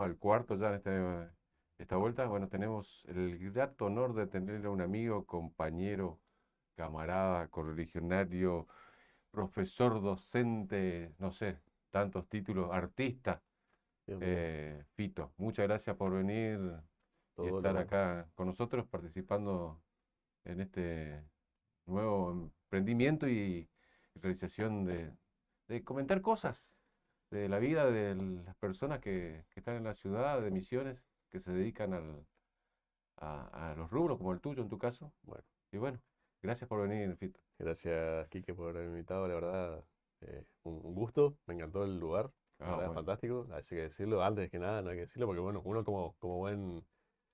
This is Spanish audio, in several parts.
al cuarto ya en esta vuelta. Bueno, tenemos el grato honor de tener a un amigo, compañero, camarada, correligionario, profesor, docente, no sé, tantos títulos, artista, Dios mío, Fito. Muchas gracias por venir y todo estar lo... acá con nosotros participando en este nuevo emprendimiento y realización de comentar cosas de la vida de las personas que están en la ciudad de Misiones, que se dedican a los rubros, como el tuyo en tu caso. Bueno, Y bueno, gracias por venir, Fito. gracias, Quique, por haberme invitado, la verdad, un gusto, me encantó el lugar, la Ah, verdad, bueno, fantástico, hay que decirlo, antes que nada, no hay que decirlo, porque bueno, uno como buen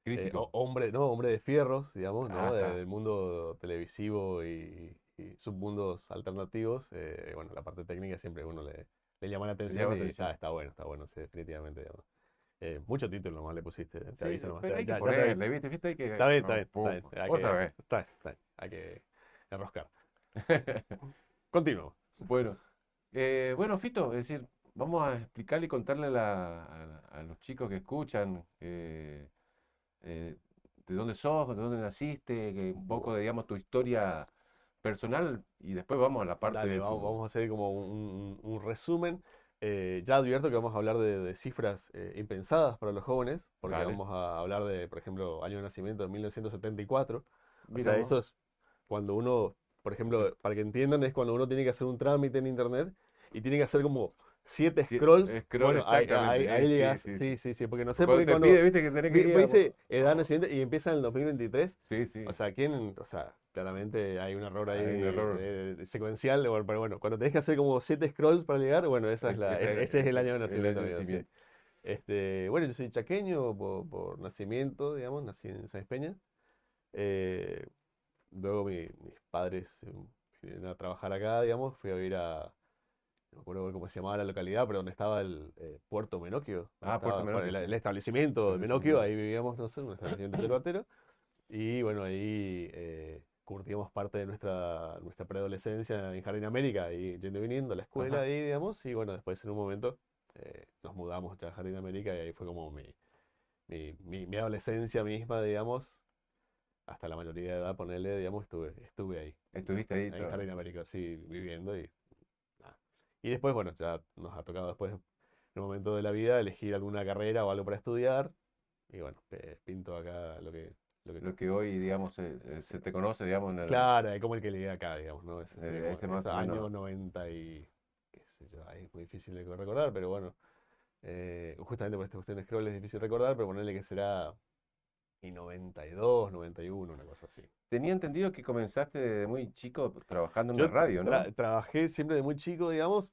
crítico. hombre, no, hombre de fierros, digamos, Ah, ¿no? está. Del mundo televisivo y submundos alternativos, bueno, la parte técnica siempre uno le llama la Te atención llama y atención. está bueno, sí, definitivamente, digamos. Mucho título nomás le pusiste, te Sí, aviso nomás, pero hay que ya te aviso. ponerle, ¿viste? ¿Viste? Hay Está que. bien, está No, bien, está pum. bien, Vos sabés. está bien, hay que enroscar. Continuamos. Bueno, bueno, Fito, es decir, vamos a explicarle y contarle a los chicos que escuchan eh, de dónde sos, de dónde naciste, que un poco, Bu- digamos, tu historia personal y después vamos a la parte Dale, de tu... vamos a hacer como un resumen. Ya advierto que vamos a hablar de cifras impensadas para los jóvenes, porque Dale, vamos a hablar de, por ejemplo, año de nacimiento de 1974. O mira sea, vos. eso es cuando uno, por Empezó. ejemplo, para que entiendan, es cuando uno tiene que hacer un trámite en internet y tiene que hacer como 7 Sí, scrolls. scroll, Bueno, exactamente, ahí sí, llegas. sí, sí. Sí, sí, sí, porque no O sé, cuando porque te pide, cuando viste, que tenés que ir dice edad oh, nacimiento y empieza en el 2023. sí, O sí, sea, ¿quién? O sea, claramente hay un error ahí hay un error. secuencial, bueno, pero bueno, cuando tenés que hacer como 7 scrolls para llegar, bueno, ese es el año de El año nacimiento de mío, sí. nacimiento. Bueno, yo soy chaqueño por nacimiento, digamos, nací en Sáenz Peña. Eh, Luego mis padres vinieron a trabajar acá, digamos, fui a vivir no me acuerdo cómo se llamaba la localidad, pero donde estaba el Puerto Menokio, donde Ah, Puerto estaba bueno, Menor, sí. el establecimiento de Menokio, Establecimiento. ahí vivíamos nosotros, un establecimiento yerbatero. Y bueno, ahí curtimos parte de nuestra preadolescencia en Jardín América, y yendo y viniendo a la escuela Ajá. ahí, digamos, y bueno, después en un momento nos mudamos ya a Jardín América y ahí fue como mi adolescencia misma, digamos, hasta la mayoría de edad, ponerle, digamos, estuve ahí, Estuviste ahí. en Jardín América, así, viviendo y nada. Y después, bueno, ya nos ha tocado después, en un momento de la vida, elegir alguna carrera o algo para estudiar, y bueno, pinto acá lo que Lo que hoy, digamos, se te conoce, digamos, claro, es como el que llegué acá, digamos, ¿no? Ese sería como, ese es más o año menos. 90 y, qué sé yo, ahí es muy difícil de recordar, pero bueno, justamente por esta cuestión de scroll es difícil recordar, pero ponerle que será y 92, 91, una cosa así. Tenía entendido que comenzaste desde muy chico trabajando en una Yo radio, ¿no? trabajé siempre de muy chico, digamos,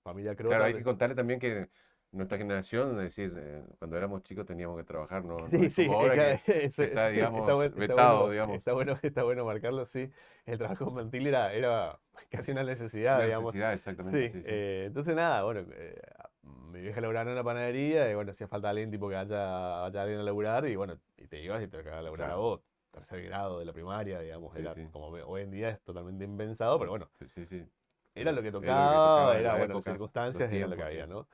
familia Claro, crota. hay que contarle también que nuestra generación, es decir, cuando éramos chicos teníamos que trabajar, no, no Sí, es como sí, ahora que está, está digamos, vetado, digamos, está bueno marcarlo, sí. El trabajo infantil era casi una necesidad, una digamos. necesidad, exactamente, Sí, sí, sí. entonces nada, bueno, mi vieja laburaba en una panadería y bueno, hacía falta alguien tipo que vaya alguien a laburar y bueno, y te ibas y te tocaba laburar a Claro, vos. Tercer grado de la primaria, digamos, sí, era sí. como hoy en día es totalmente impensado, pero bueno, Sí, sí. era lo que Es lo que tocaba, tocaba en era la bueno, las época, los circunstancias, era lo que tiempos, había, sí. ¿no?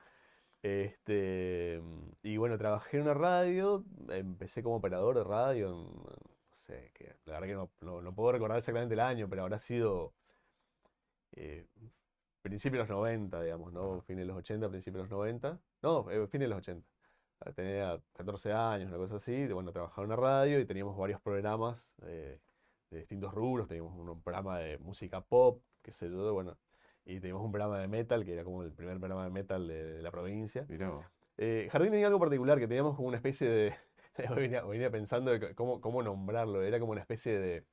Y bueno, trabajé en una radio, empecé como operador de radio, no sé, la verdad que no puedo recordar exactamente el año, pero habrá sido eh, principios de los 90, digamos, ¿no? Ajá. Fines de los 80, principios de los 90. No, fines de los 80. Tenía 14 años, una cosa así. Bueno, trabajaba en una radio y teníamos varios programas de distintos rubros. Teníamos un programa de música pop, qué sé yo, bueno. Y teníamos un programa de metal, que era como el primer programa de metal de la provincia. Mirá vos. Jardín tenía algo particular, que teníamos como una especie de... venía pensando de cómo nombrarlo. Era como una especie de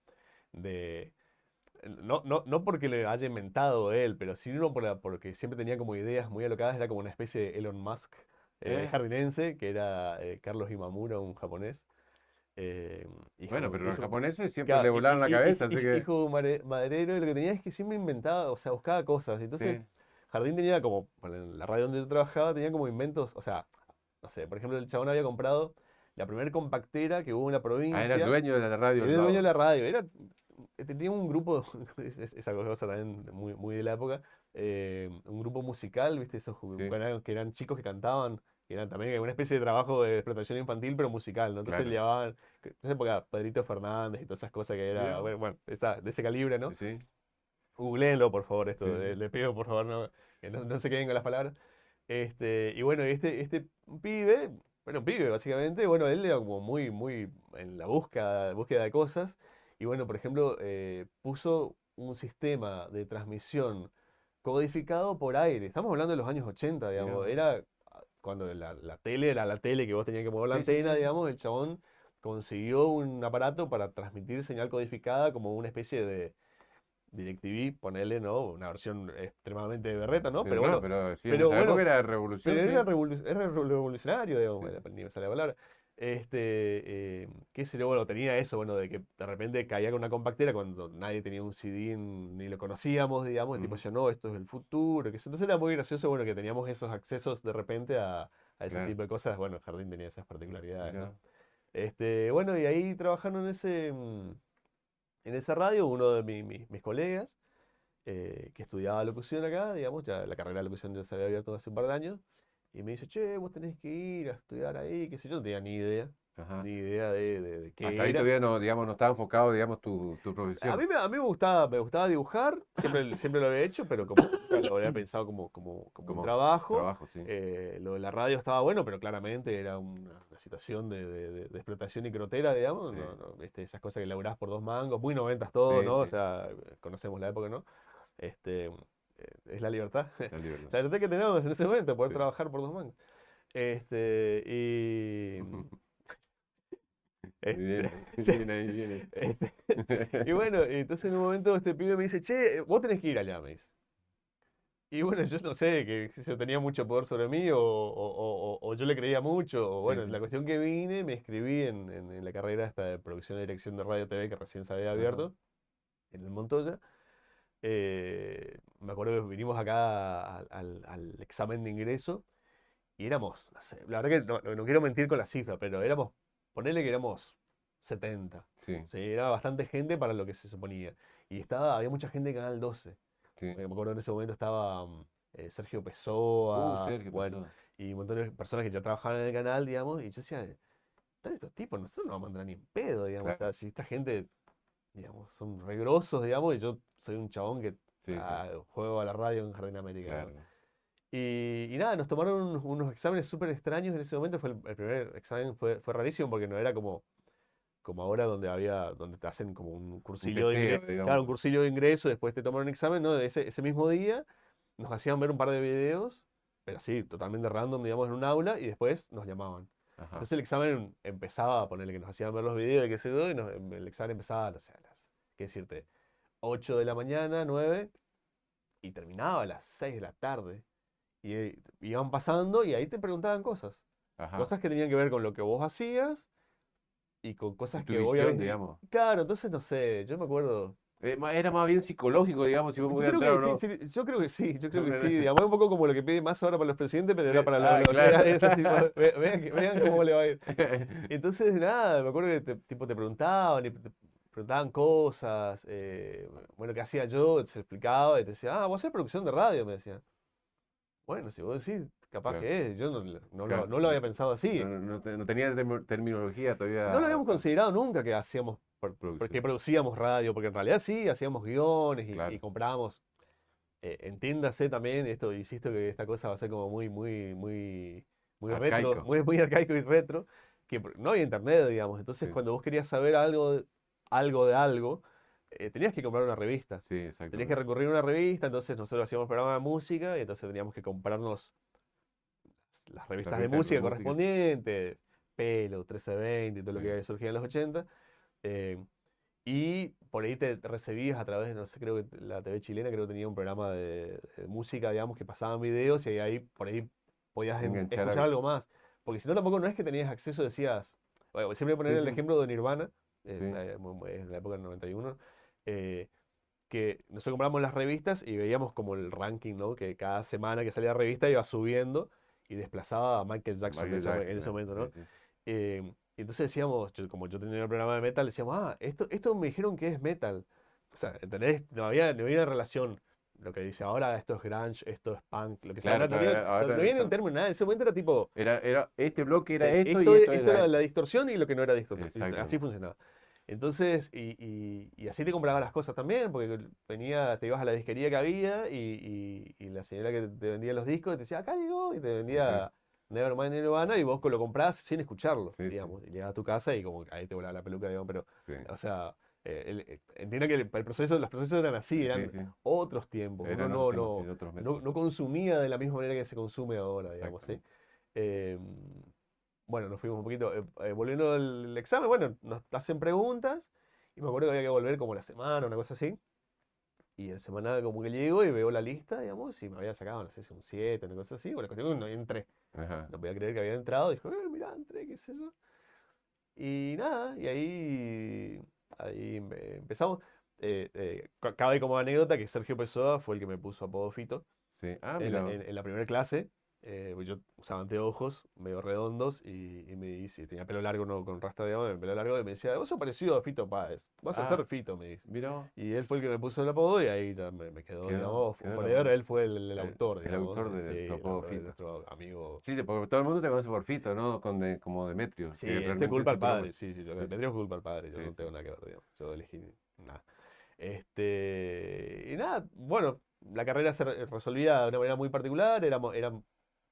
no porque le haya inventado él, pero sí uno porque siempre tenía como ideas muy alocadas, era como una especie de Elon Musk ¿Eh? jardinense, que era Carlos Imamura, un japonés, eh, Bueno, hijo, pero los hijo, japoneses siempre claro, le volaron la cabeza, así que hijo maderero, y lo que tenía es que siempre inventaba, o sea, buscaba cosas. Entonces, sí. Jardín tenía como, bueno, en la radio donde yo trabajaba, tenía como inventos, o sea, no sé, por ejemplo, el chabón había comprado la primera compactera que hubo en la Ah, era el provincia. dueño de la radio Él al era el dueño de lado. la radio, tenía un grupo, esa cosa también muy de la época, un grupo musical, ¿viste? Esos Sí. que eran chicos que cantaban, que eran también una especie de trabajo de explotación infantil, pero musical, ¿no? Entonces Claro. le llamaban, en esa época, Pedrito Fernández y todas esas cosas que Mirá era, vos. bueno, de ese calibre, ¿no? Sí, Googleenlo, por favor, sí, esto, sí. le pido, por favor, que no se queden con las palabras. Y bueno, este pibe, bueno, pibe básicamente, bueno, él era como muy en la búsqueda de cosas. Y bueno, por ejemplo, puso un sistema de transmisión codificado por aire. Estamos hablando de los años 80, Mirá digamos. vos. Era cuando la tele era la tele que vos tenías que mover la Sí, sí, antena, sí, sí. digamos. El chabón consiguió un aparato para transmitir señal codificada como una especie de DirecTV, ponele, ¿no? Una versión extremadamente berreta, ¿no? Pero Pero no, bueno, pero sí, en pero esa época bueno, era revolución, pero sí. era revolucionario, digamos, Sí, sí. ni me sale la palabra. Qué sé yo, bueno, tenía eso, bueno, de que de repente caía con una compactera cuando nadie tenía un CD, ni lo conocíamos, digamos, y tipo Ujú. decía, no, esto es el futuro, que entonces era muy gracioso, bueno, que teníamos esos accesos de repente a ese Claro. tipo de cosas, bueno, el Jardín tenía esas particularidades, ¿no? Mirá. Bueno, y ahí trabajando en esa radio, uno de mis colegas, que estudiaba locución acá, digamos, ya la carrera de locución ya se había abierto hace un par de años, y me dice, che, vos tenés que ir a estudiar ahí, qué sé yo, no tenía Ajá. ni idea de Hasta qué ahí era. todavía no, digamos, no estaba enfocado, digamos, tu profesión. A mí me gustaba dibujar, siempre lo había hecho, pero como nunca lo había pensado como un Como trabajo. trabajo, sí. Lo de la radio estaba bueno, pero claramente era una situación de explotación y crotera, digamos. Sí, Esas cosas que laburás por 2 mangos, muy noventas todo, sí, ¿no? O sí. sea, conocemos la época, ¿no? Este, es la libertad. La libertad. La libertad que tenemos en ese momento, poder Sí. trabajar por 2 mangos. Este, y. Bien, Este, bien ahí, bien ahí. este, y bueno, entonces en un momento este pibe me dice, che, vos tenés que ir allá, me dice. Y bueno, yo no sé, que yo tenía mucho poder sobre mí o yo le creía mucho. O Sí, bueno, sí. la cuestión que vine, me inscribí en la carrera esta de producción y dirección de radio TV que recién se había Ajá. abierto en el Montoya. Me acuerdo que vinimos acá al examen de ingreso y éramos, no sé, la verdad que no quiero mentir con la cifra, pero éramos, ponele que éramos 70. Sí, Sí, era bastante gente para lo que se suponía. Y había mucha gente de Canal 12. sí. Me acuerdo en ese momento estaba Sergio Pessoa, Sergio bueno, pasó. y un montón de personas que ya trabajaban en el canal, digamos, y yo decía, están estos tipos, nosotros no vamos a mandar ni en pedo, digamos, o Claro. sea, si esta gente, digamos, son re grosos, digamos, y yo soy un chabón que Sí, sí. juego a la radio en Jardín América, digamos. Claro. Y nada, nos tomaron unos exámenes súper extraños en ese momento, fue el primer examen, fue rarísimo porque no era como ahora donde te hacen como un Un cursillo de testeo, ingreso, claro, un digamos. cursillo de ingreso, después te toman un examen, ¿no? Ese mismo día nos hacían ver un par de videos, pero así, totalmente random, digamos, en un aula, y después nos llamaban. Ajá. Entonces el examen empezaba a ponerle que nos hacían ver los videos y qué sé yo, y el examen empezaba, no sé, qué decirte, 8 de la mañana, 9, y terminaba a las 6 de la tarde. Y iban pasando y ahí te preguntaban cosas. Ajá. Cosas que tenían que ver con lo que vos hacías y con Y cosas tu que visión, obviamente. digamos. Claro, entonces no sé, yo me acuerdo. Era más bien psicológico, digamos, si vos Yo podías creo entrar que o no. sí, yo creo que sí, digamos, es un poco como lo que pide más ahora para los presidentes, pero era para Ah, los claro. esos tipos, vean cómo le va a ir. Entonces, nada, me acuerdo que tipo, te preguntaban y te preguntaban cosas, bueno, qué hacía yo, te explicaba y te decía, vos haces producción de radio, me decían. Bueno, si vos decís, capaz Claro, que es, yo claro. no lo había pensado así. No tenía terminología No lo todavía habíamos considerado nunca que hacíamos, porque producción. producíamos radio, porque en realidad sí, hacíamos guiones y Claro. comprábamos. Entiéndase también, esto, insisto que esta cosa va a ser como muy retro, Arcaico. muy arcaico y retro, que no había internet, digamos. Entonces, Sí, cuando vos querías saber algo de algo, tenías que comprar una revista. sí, Tenías que exactamente. recurrir a una revista, entonces nosotros hacíamos programa de música y entonces teníamos que comprarnos las La revistas de revista de música música. correspondientes, Pelo, 1320 y todo lo Sí. que surgía en los 80. eh, y por ahí te recibías a través de, no sé, creo que la TV chilena creo que tenía un programa de música, digamos, que pasaban videos y ahí por ahí podías Enganchar escuchar algo. algo más. Porque si no, tampoco no es que tenías acceso, decías, bueno, siempre voy a poner Sí, el sí, ejemplo de Nirvana, sí. en la época del 91, eh, que nosotros compramos las revistas y veíamos como el ranking, ¿no? Que cada semana que salía la revista iba subiendo y desplazaba a Michael Jackson Michael en Jackson, ese momento, sí, ¿no? sí. Y entonces decíamos, como yo tenía el programa de metal, decíamos, esto me dijeron que es metal. O sea, ¿entendés? No había relación lo que dice ahora, esto es grunge, esto es punk, lo que sea. Claro, No, claro, no ahora viene un término nada. En ese momento era tipo, este bloque era esto y esto esto era era esto. la distorsión y lo que no era distorsión. Así Exactamente. funcionaba. Entonces, y así te comprabas las cosas también, porque te ibas a la disquería que había y la señora que te vendía los discos te decía, acá llegó, y te Exacto. vendía Nevermind Nirvana y vos lo comprabas sin escucharlo, Sí, sí, digamos. Y llegabas a tu casa y como que ahí te volaba la peluca, digamos, pero, sí, o sea, entiendo que los procesos eran así, sí, eran sí. otros tiempos. Uno Eran otros temas y de otros métodos. no consumía de la misma manera que se consume ahora, digamos, ¿sí? Exactamente. Eh, bueno, nos fuimos un poquito, volviendo al examen, bueno, nos hacen preguntas y me acuerdo que había que volver como la semana, una cosa así. Y en semana como que llego y veo la lista, digamos, y me había sacado, no sé si un 7 una cosa así. Bueno, la cuestión es que no entré. Ajá. No podía creer que había entrado. Dijo, mirá, entré, qué es eso. Y nada, y ahí empezamos. Cabe como anécdota que Sergio Pessoa fue el que me puso apodo Fito Sí. Ah, mira. en la primera clase. Pues yo usaba anteojos medio redondos y me dice, tenía pelo largo, no con rasta de agua, pelo largo, y me decía, vos sos parecido a Fito Páez, vas a ser Ah, Fito, me dice. mira. Y él fue el que me puso el apodo y ahí ya me quedó, digamos, Quedó forever, él fue el el, autor, el digamos, autor de tu sí, el apodo autor de Fito. nuestro amigo. Sí, porque todo el mundo te conoce por Fito, ¿no? Como Demetrio, Sí, que es de realmente culpa es al tu nombre. padre, sí, sí, lo Sí, de Pedro es culpa al padre, yo sí, no sí. tengo nada que ver, digamos, yo elegí nada. Y nada, bueno, la carrera se resolvía de una manera muy particular, eran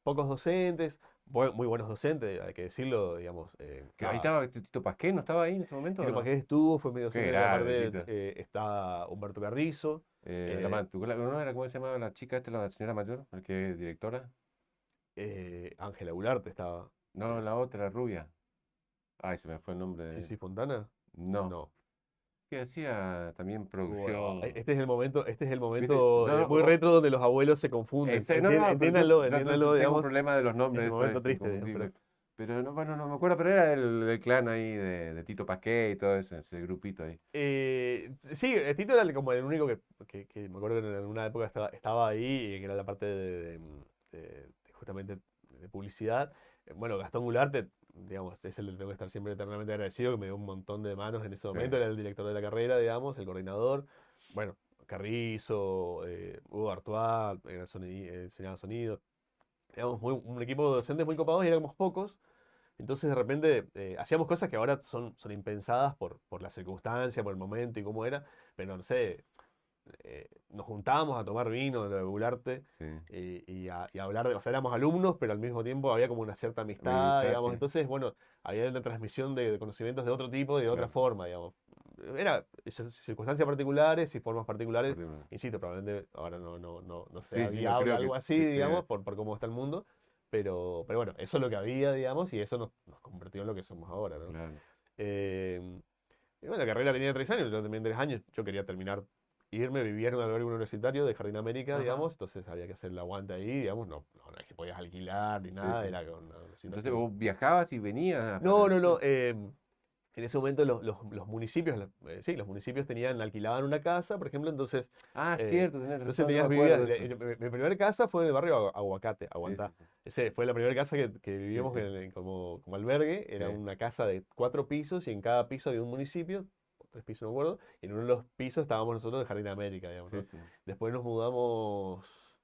pocos docentes, muy buenos docentes, hay que decirlo, digamos. Que ahí estaba Tito Pasqué, ¿no estaba ahí en ese momento o Tito no? Paqués estuvo, fue mi Qué docente, grande, aparte Tito. está Humberto Carrizo, eh, ¿No era cómo se llamaba la chica esta, la señora mayor, la que es directora? Ángela Ularte estaba. No, la otra, la rubia. Ay, se me fue el nombre Sí, de... sí, Fontana. No, No. que hacía también producción. Este es el ¿Viste? momento No, no, muy retro donde los abuelos se confunden. no, no, pero Entiéndanlo, yo entiéndanlo, tengo un digamos, problema de los es el nombres, eso momento es triste, digamos, pero inconfundible. Pero no, bueno, no me acuerdo, pero era el clan ahí de Tito Pasqué y todo ese grupito ahí. sí, Tito era como el único que me acuerdo que en una época estaba ahí, que era la parte justamente de publicidad. Bueno, Gastón Gularte, digamos, es el que tengo que estar siempre eternamente agradecido, que me dio un montón de manos en ese Sí, momento, era el director de la carrera, digamos, el coordinador. Bueno, Carrizo, Hugo Artois, enseñaba sonido. Digamos, un equipo de docentes muy copados y éramos pocos. Entonces de repente hacíamos cosas que ahora son impensadas por la circunstancia, por el momento y cómo era, pero no sé, nos juntábamos a tomar vino, a regularte sí. y a hablar o sea, éramos alumnos, pero al mismo tiempo había como una cierta amistad, Amistad, digamos, sí, entonces, bueno, había una transmisión de conocimientos de otro tipo y de otra claro. forma, digamos. Era circunstancias particulares y formas particulares, Particular. insisto, probablemente ahora no sea Sí, sí, no viable creo algo así, que sea digamos, eso. por cómo está el mundo, pero bueno, eso es lo que había, digamos, y eso nos convirtió en lo que somos ahora, ¿no? Claro. Eh, y bueno, la carrera tenía 3 años, yo también 3 años, yo quería irme, vivir en un albergue universitario de Jardín América, Ajá. digamos, entonces había que hacer el aguante ahí, digamos, no es que podías alquilar ni Sí, nada, sí. era con una Entonces situación. vos viajabas y venías para No, el no, no, estudio. en ese momento los municipios, sí, los municipios alquilaban una casa, por ejemplo, Ah, eh, cierto, tenés entonces razón, no me acuerdo de eso. mi primera casa fue en el barrio Aguacate, Sí, sí, Aguantá. sí. Ese fue la primera casa que Sí, vivíamos sí. como albergue, Sí, era una casa de 4 pisos y en cada piso había un municipio, o 3 pisos, no me acuerdo, y en uno de los pisos estábamos nosotros en Jardín América, digamos, sí, ¿no? sí. Después nos mudamos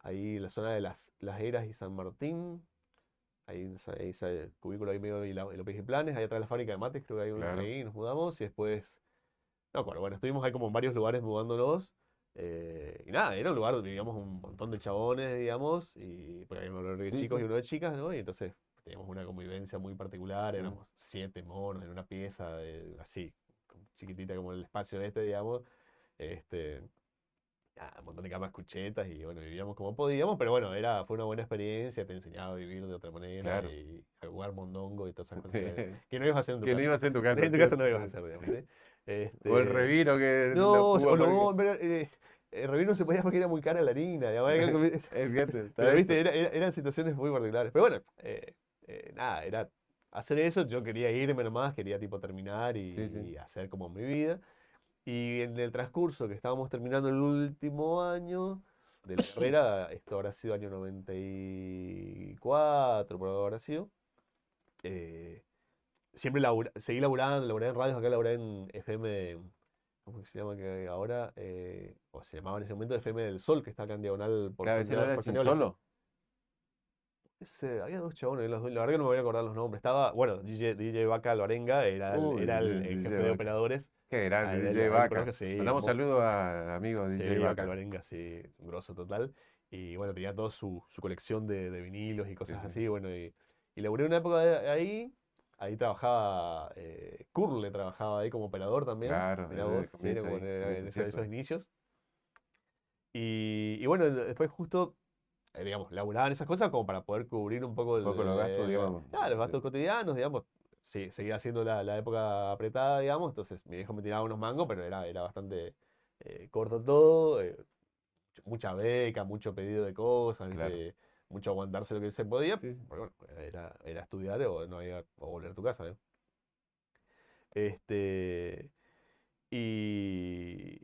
ahí en la zona de Las Heras y San Martín. Ahí en ese cubículo ahí medio y López y Planes, ahí atrás de la fábrica de mates, creo que hay uno Claro. ahí, nos mudamos y después, no, bueno, estuvimos ahí como en varios lugares mudándonos. Y nada, era un lugar donde vivíamos un montón de chabones, digamos, y porque había uno de Sí, chicos y sí. uno de chicas, ¿no? Y entonces teníamos una convivencia muy particular, Mm. éramos 7 monos en una pieza, así, chiquitita como el espacio este, digamos. Este, un montón de camas cuchetas y bueno, vivíamos como podíamos, pero bueno, fue una buena experiencia, te enseñaba a vivir de otra manera Claro. y a jugar mondongo y todas esas cosas Sí. que no ibas a hacer en tu Que no casa. iba a ser en tu casa, En tu casa ¿cierto? no ibas a Sí. hacer, digamos, ¿sí? O el Este, revino que lo no, jugó o para que. no, pero, el revivir no se podía porque era muy cara la harina, digamos, Fíjate, está pero eso. viste, eran situaciones muy particulares. Pero bueno, nada, era hacer eso, yo quería irme nomás, quería tipo terminar Sí, sí. y hacer como mi vida. Y en el transcurso que estábamos terminando el último año de la carrera, esto habrá sido año 94, por ahí habrá sido, siempre seguí laburando, laburé en radios, acá laburé en FM, ¿cómo se llama que ahora? O se llamaba en ese momento FM del Sol, que está acá en diagonal Cada vez era por sin Santiago del Este. solo. Había dos chabones, los dos, la verdad que no me voy a acordar los nombres. Estaba, bueno, DJ Vaca Alvarenga Uy, el jefe DJ de Vaca. operadores. Qué A grande, él, DJ a él lo Vaca. conozco, sí, Mandamos saludos a amigo DJ sí, Vaca Vaca. Alvarenga, sí, un grosso total. Y bueno, tenía toda su colección de vinilos y Sí, cosas sí. así. Bueno, y laburé una época ahí. Ahí trabajaba, Curle trabajaba ahí como operador también. Claro, Mirá desde el vos, sí, era comienzo como ahí, comienzo esos cierto. inicios. Y bueno, después justo, digamos, laburaban esas cosas como para poder cubrir un poco Un poco los gastos, digamos. los gastos cotidianos, digamos. Sí, seguía siendo la época apretada, digamos. Entonces mi viejo me tiraba unos mangos, pero era bastante corto todo. Mucha beca, mucho pedido de cosas, Claro. ¿viste? Mucho aguantarse lo que se podía. Sí, sí. Porque bueno, era estudiar o no había, o volver a tu casa, ¿no? Este, y,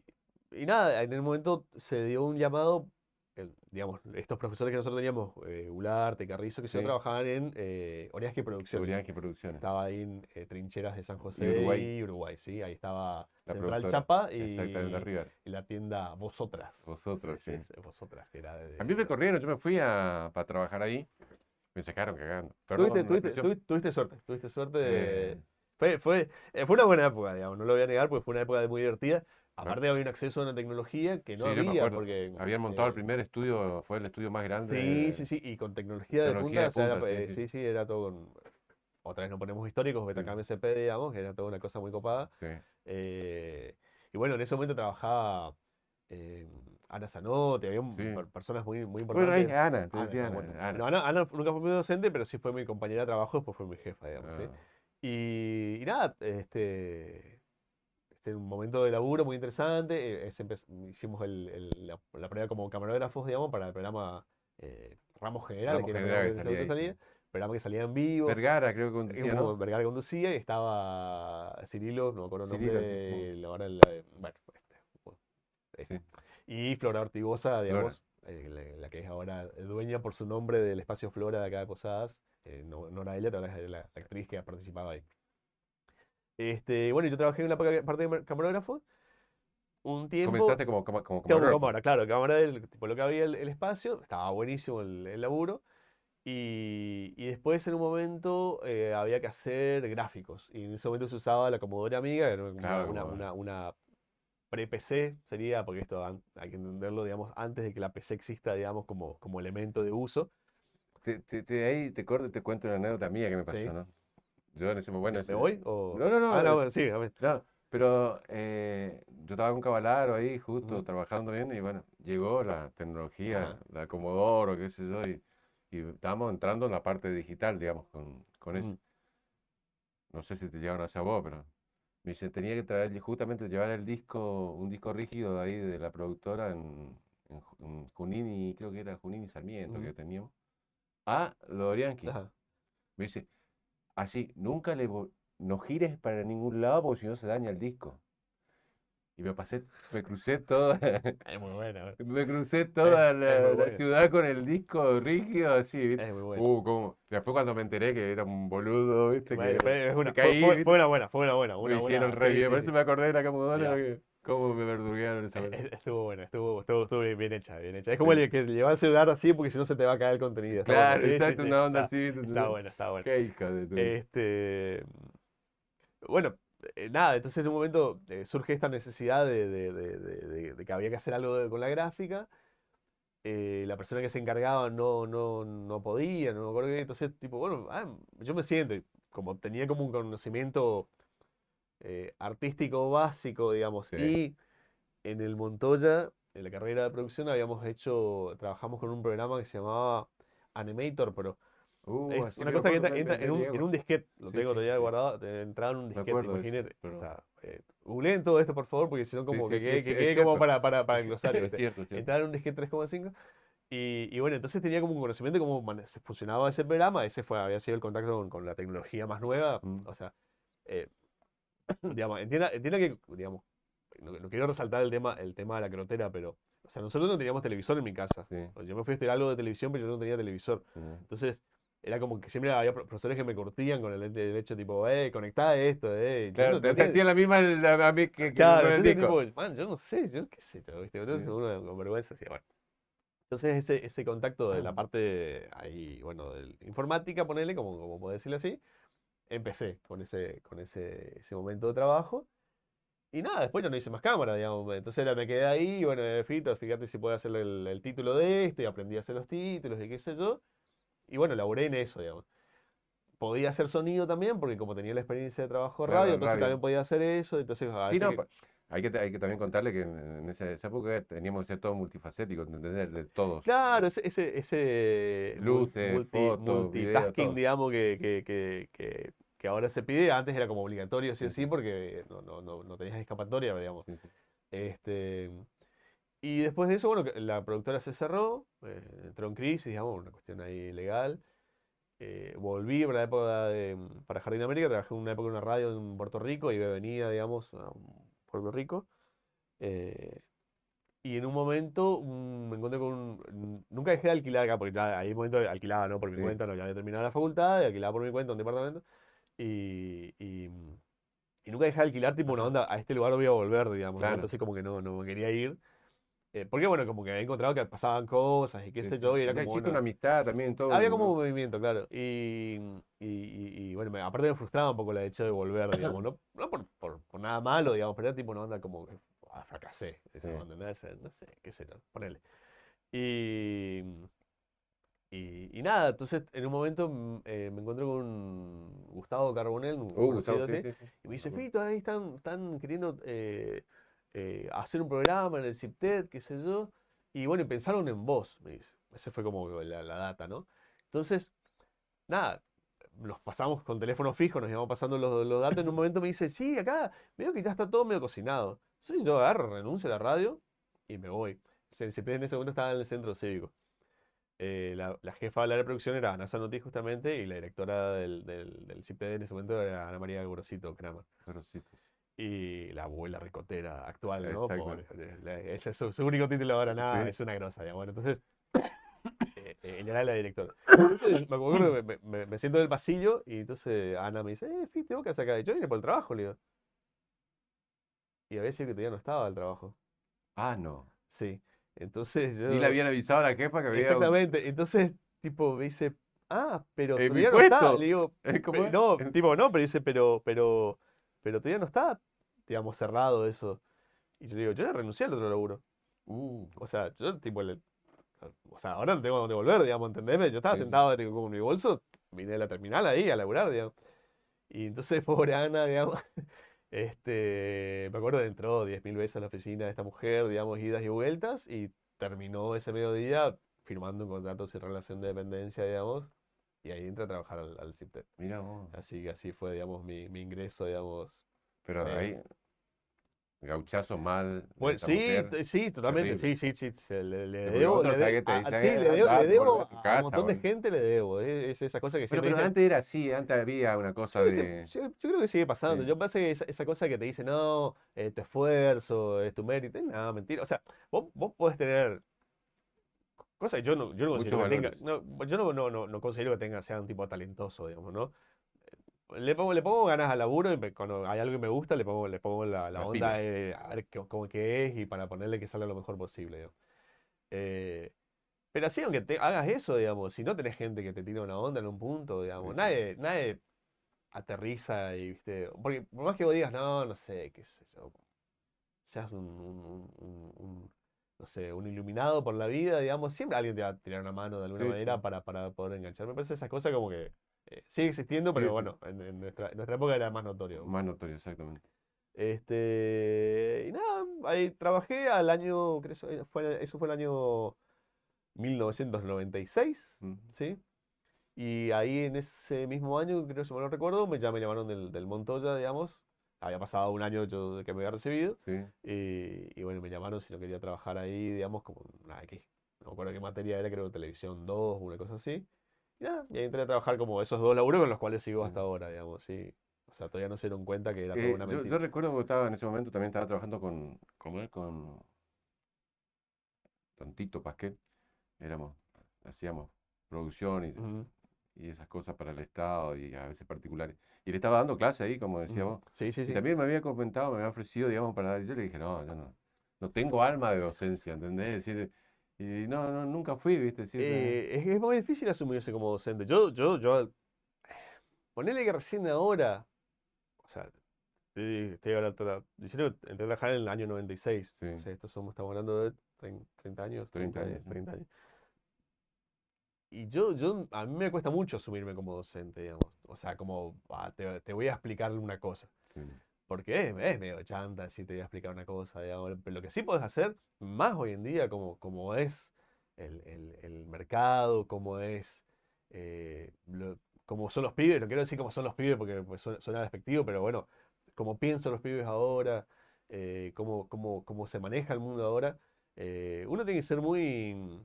y nada, en el momento se dio un llamado, digamos, estos profesores que nosotros teníamos, Ularte, Carrizo, que se Sí. trabajaban en Oriasque Producciones. Seguridad que producciones. Estaba ahí en Trincheras de San Y José Uruguay, y Uruguay, ¿sí? Ahí estaba la Central productora. Chapa Exactamente arriba. y la tienda Vosotras. Vosotros, sí. Vosotras, que era A mí me corrieron, yo me fui para trabajar ahí. Me sacaron cagando. Tuviste, Perdón la expresión. tuviste suerte Eh, fue una buena época, digamos, no lo voy a negar porque fue una época muy divertida. ah, Aparte había un acceso a una tecnología que no sí, yo me había, acuerdo. porque Habían montado el primer estudio, fue el estudio más grande sí, y con tecnología de tecnología punta, de o sea, punta, sí, sí, sí, era todo con, otra vez nos ponemos históricos, sí, Betacam SP, digamos, que era toda una cosa muy copada. sí. Eh, y bueno, en ese momento trabajaba eh, Ana Zanotti, había Sí. personas muy Bueno, ahí importantes. Ana, te Ana, decía no, Ana. bueno. Ana. No, Ana nunca fue mi docente, pero sí fue mi compañera de trabajo, después fue mi jefa, digamos, ¿sí? Ah, Y nada, un momento de laburo muy interesante. Hicimos la prueba como camarógrafos, digamos, para el programa Ramos Generales, Ramos que era el programa General que que salía seguramente ahí, salía. sí. Programa que salía en vivo. Vergara, creo que conducía, Como ¿no? Vergara conducía y estaba Cirilo, no me acuerdo el nombre, Cirilo, sí, sí. la verdad, bueno, bueno, Sí. y Flora Ortigosa, Flora. digamos, la que es ahora dueña por su nombre del espacio Flora de acá de Posadas. No era ella, tal vez era la actriz que participaba ahí. Bueno, yo trabajé en la parte de camarógrafo un tiempo. Comenzaste como Como camarógrafo. cámara, claro, cámara, tipo lo que había el espacio, estaba buenísimo el laburo. Y después en un momento había que hacer gráficos. Y en ese momento se usaba la Commodore Amiga, que era Claro, como una pre-PC, sería, porque esto hay que entenderlo, digamos, antes de que la PC exista, digamos, como elemento de uso. ahí te cuento una anécdota mía que me pasó, ¿Sí? ¿no? Yo en ese momento, bueno, ¿Me voy? no, no, Ah, no, no, bueno, sí, a ver. no, pero yo estaba con Cavalaro ahí, justo Ujú. trabajando bien, y bueno, llegó la tecnología, Ajá. la Commodore, qué sé yo, y estábamos entrando en la parte digital, digamos, con eso. Ujú. No sé si te llegaron a esa voz, pero me dice, tenía que traer, justamente llevar un disco rígido de ahí de la productora en Junín y creo que era Junín y Sarmiento Ujú. que teníamos, a Lorianqui. Ajá. Me dice, así, no gires para ningún lado porque si no se daña el disco. Y me crucé toda, Es muy buena, me crucé es, toda es muy la buena. ciudad con el disco rígido, así, ¿viste? Es muy buena. Cómo. Después cuando me enteré que era un boludo, ¿viste? Bueno, Que caí, fue ¿viste? una buena, Me hicieron re sí, bien. sí, Por eso sí. me acordé de la Camudona, Mirá, cómo me verduguearon esa vez. estuvo buena, estuvo bien hecha, bien hecha. Es como Sí. el que lleva el celular así porque si no se te va a caer el contenido. Está bueno, Claro, sí, sí, exacto, sí, una onda así, ¿viste? está buena, está buena. Qué hija de tu. Este, bueno, nada, entonces en un momento surge esta necesidad de que había que hacer algo con la gráfica. La persona que se encargaba no podía, no me acuerdo qué. Entonces, tipo, bueno, yo me siento, y como tenía como un conocimiento artístico básico, digamos, Sí. y en el Montoya, en la carrera de producción, trabajamos con un programa que se llamaba Animator, pero es Sí, una me cosa que acuerdo entra de en Diego. un disquete, lo Sí, tengo sí, todavía sí. guardado, entraba en un Me disquete, acuerdo de eso. imagínate. O Pero. sea, googleen todo esto, por favor, porque si no, Sí, como sí, sí, que es quede como cierto. para el glosario, Es ¿viste? cierto, es cierto. Entrar en un disquete 3,5. Y bueno, entonces tenía como un conocimiento de cómo se funcionaba ese programa. Había sido el contacto con la tecnología más nueva. Mm, O sea, eh, digamos, entienda que, digamos, no quiero resaltar el tema de la crotera, pero, o sea, nosotros no teníamos televisor en mi casa. sí, Yo me fui a estudiar algo de televisión, pero yo no tenía televisor. sí. Entonces, era como que siempre había profesores que me curtían con el hecho tipo, conectá esto, y yo Claro, no te tenía. hacía la misma a mí que Claro, con el entonces disco. tipo, man, yo no sé, yo qué sé yo, ¿viste? Entonces Sí. uno con vergüenza decía, bueno. Entonces ese contacto de la parte ahí, bueno, de informática, ponele, como puedo decirlo así, empecé ese momento de trabajo. Y nada, después yo no hice más cámara, digamos. Entonces me quedé ahí, y bueno, Fito, fíjate si puedo hacer el título de esto, y aprendí a hacer los títulos, y qué sé yo. Y bueno, laburé en eso, digamos. Podía hacer sonido también, porque como tenía la experiencia de trabajo de Claro, radio, en entonces radio. también podía hacer eso. Entonces a Sí, veces no, que. hay que también contarle que en esa época teníamos que ser todos multifacéticos, entender de todos. Claro, ese Luces, fotos, videos, multitasking, todo. digamos, que ahora se pide, antes era como obligatorio, sí o Sí, sí, sí, porque no tenías escapatoria, digamos. sí, sí. Este, y después de eso, bueno, la productora se cerró, entró en crisis, digamos, una cuestión ahí legal. Volví para la época para Jardín América, trabajé una época en una radio en Puerto Rico, iba y venía, digamos, a Puerto Rico. eh, y en un momento me encontré con nunca dejé de alquilar acá, porque ya ahí en un momento alquilaba, ¿no? Por mi Sí. cuenta, no, ya había terminado la facultad, y alquilaba por mi cuenta un departamento. Y, y, y nunca dejé de alquilar, tipo una onda, a este lugar voy a volver, digamos, ¿no? Claro. Entonces como que no me quería ir. Porque bueno, como que había encontrado que pasaban cosas y qué Sí, sé sí. yo, y Y era ya como, hiciste una bueno, amistad también, todo. había como un movimiento, claro. Y bueno, aparte me frustraba un poco el hecho de volver, digamos, no por nada malo, digamos, pero era tipo una onda como que fracasé, Sí. esa onda, no sé, qué sé yo, ponele. Y, y nada, entonces en un momento me encuentro con Gustavo Carbonell, un Gustavo, conocido sí, así, sí, sí. y me Me dice, acuerdo. Fito, ahí están queriendo hacer un programa en el CIPTED, qué sé yo, y bueno, y pensaron en vos, me dice. Ese fue como la data, ¿no? Entonces, nada, nos pasamos con teléfono fijo, nos íbamos pasando los datos, en un momento me dice, sí, acá, veo que ya está todo medio cocinado. Entonces yo agarro, renuncio a la radio y me voy. El CIPTED en ese momento estaba en el centro cívico. La jefa de la producción era Ana Zanotti justamente y la directora del CIPTED en ese momento era Ana María Gorosito Kramer. Pero sí, sí, Y la abuela ricotera actual, ¿no? exacto. Pobre. Ese es su único título ahora, nada, Sí. es una grosa, digamos. Bueno, entonces, ella era la directora. Entonces, me acuerdo que me siento en el pasillo y entonces Ana me dice, Fite, ¿vos qué haces acá? Y yo vine por el trabajo, le digo. Y había sido que todavía no estaba el trabajo. Ah, no. Sí. Entonces Ni le yo, habían avisado a la jefa que había exactamente. Entonces, tipo, me dice, pero en mi todavía no está. Le puesto. digo, ¿Cómo es? no, tipo, no, pero dice, pero todavía no está, digamos, cerrado eso. Y yo le digo, yo ya renuncié al otro laburo. Uh, O sea, yo, tipo, o sea, ahora no tengo dónde volver, digamos, ¿entendés? Yo estaba sí, sí. sentado tipo, con mi bolso, vine de la terminal ahí a laburar, digamos. Y entonces, pobre Ana, digamos, me acuerdo que entró 10.000 veces a la oficina de esta mujer, digamos, idas y vueltas, y terminó ese mediodía firmando un contrato sin relación de dependencia, digamos, y ahí entré a trabajar al CIPTED. Mira vos. Así que así fue, digamos, mi ingreso, digamos. Pero eh, ahí, gauchazo mal de Bueno, esa sí, mujer, sí, totalmente, terrible. sí, sí, sí, le Porque debo, otros que te dicen, sí, le andate, volvé debo a tu a un casa. montón de gente, le debo, es esa cosa que Pero, siempre pero dicen, antes era así, antes había una cosa de. yo creo que sigue pasando, Sí, yo pasa que esa cosa que te dice, no, tu esfuerzo, es tu mérito, no, mentira, o sea, vos podés tener cosas que yo no muchos considero que tenga, valores. yo no considero que tenga, sea un tipo talentoso, digamos, ¿no? Le pongo ganas al laburo y cuando hay algo que me gusta le pongo la La onda pila. de a ver cómo que es y para ponerle que salga lo mejor posible, digamos. Eh, pero así, aunque hagas eso, digamos, si no tenés gente que te tira una onda en un punto, Sí, digamos, sí. nadie aterriza y, viste, porque por más que vos digas, no sé, qué sé yo, seas no sé, un iluminado por la vida, digamos, siempre alguien te va a tirar una mano de alguna Sí, sí. manera para poder enganchar. Me parece esa cosa como que sigue existiendo, pero Sí, sí. bueno, en nuestra época era más notorio. Más notorio, exactamente. Y nada, ahí trabajé al año, creo que eso fue el año 1996, Mm, ¿sí? Y ahí en ese mismo año, creo que si mal no recuerdo, ya me llamaron del Montoya, digamos. Había pasado un año yo de que me había recibido. sí. Y bueno, me llamaron si no quería trabajar ahí, digamos, como nada, no me acuerdo qué materia era, creo televisión 2 una cosa así. Y nada, y ahí entré a trabajar como esos dos laburos con los cuales sigo Sí. hasta ahora, digamos, sí. O sea, todavía no se dieron cuenta que era toda una Yo mentira. recuerdo que estaba en ese momento, también estaba trabajando con Tito Pasquet. Hacíamos producción Ujú. y esas cosas para el Estado y a veces particulares. Y le estaba dando clase ahí, como decía vos. Sí, sí, Y sí. también me había comentado, me había ofrecido, digamos, para dar. Y yo le dije, no, yo no tengo alma de docencia, ¿entendés? Decir, y no, nunca fui, ¿viste? Decir, Es muy difícil asumirse como docente. Ponele que recién ahora, o sea, diciendo que entré a trabajar en el año 96. sí, O sea, estamos hablando de 30 años, 30 años, sí. 30 años. Y a mí me cuesta mucho asumirme como docente, digamos. O sea, como, te voy a explicar una cosa. Sí, Porque es medio chanta si te voy a explicar una cosa, digamos. Pero lo que sí podés hacer, más hoy en día, como es el mercado, eh, como son los pibes, no quiero decir como son los pibes porque pues, suena despectivo, pero bueno, como piensan los pibes ahora, cómo se maneja el mundo ahora, uno tiene que ser muy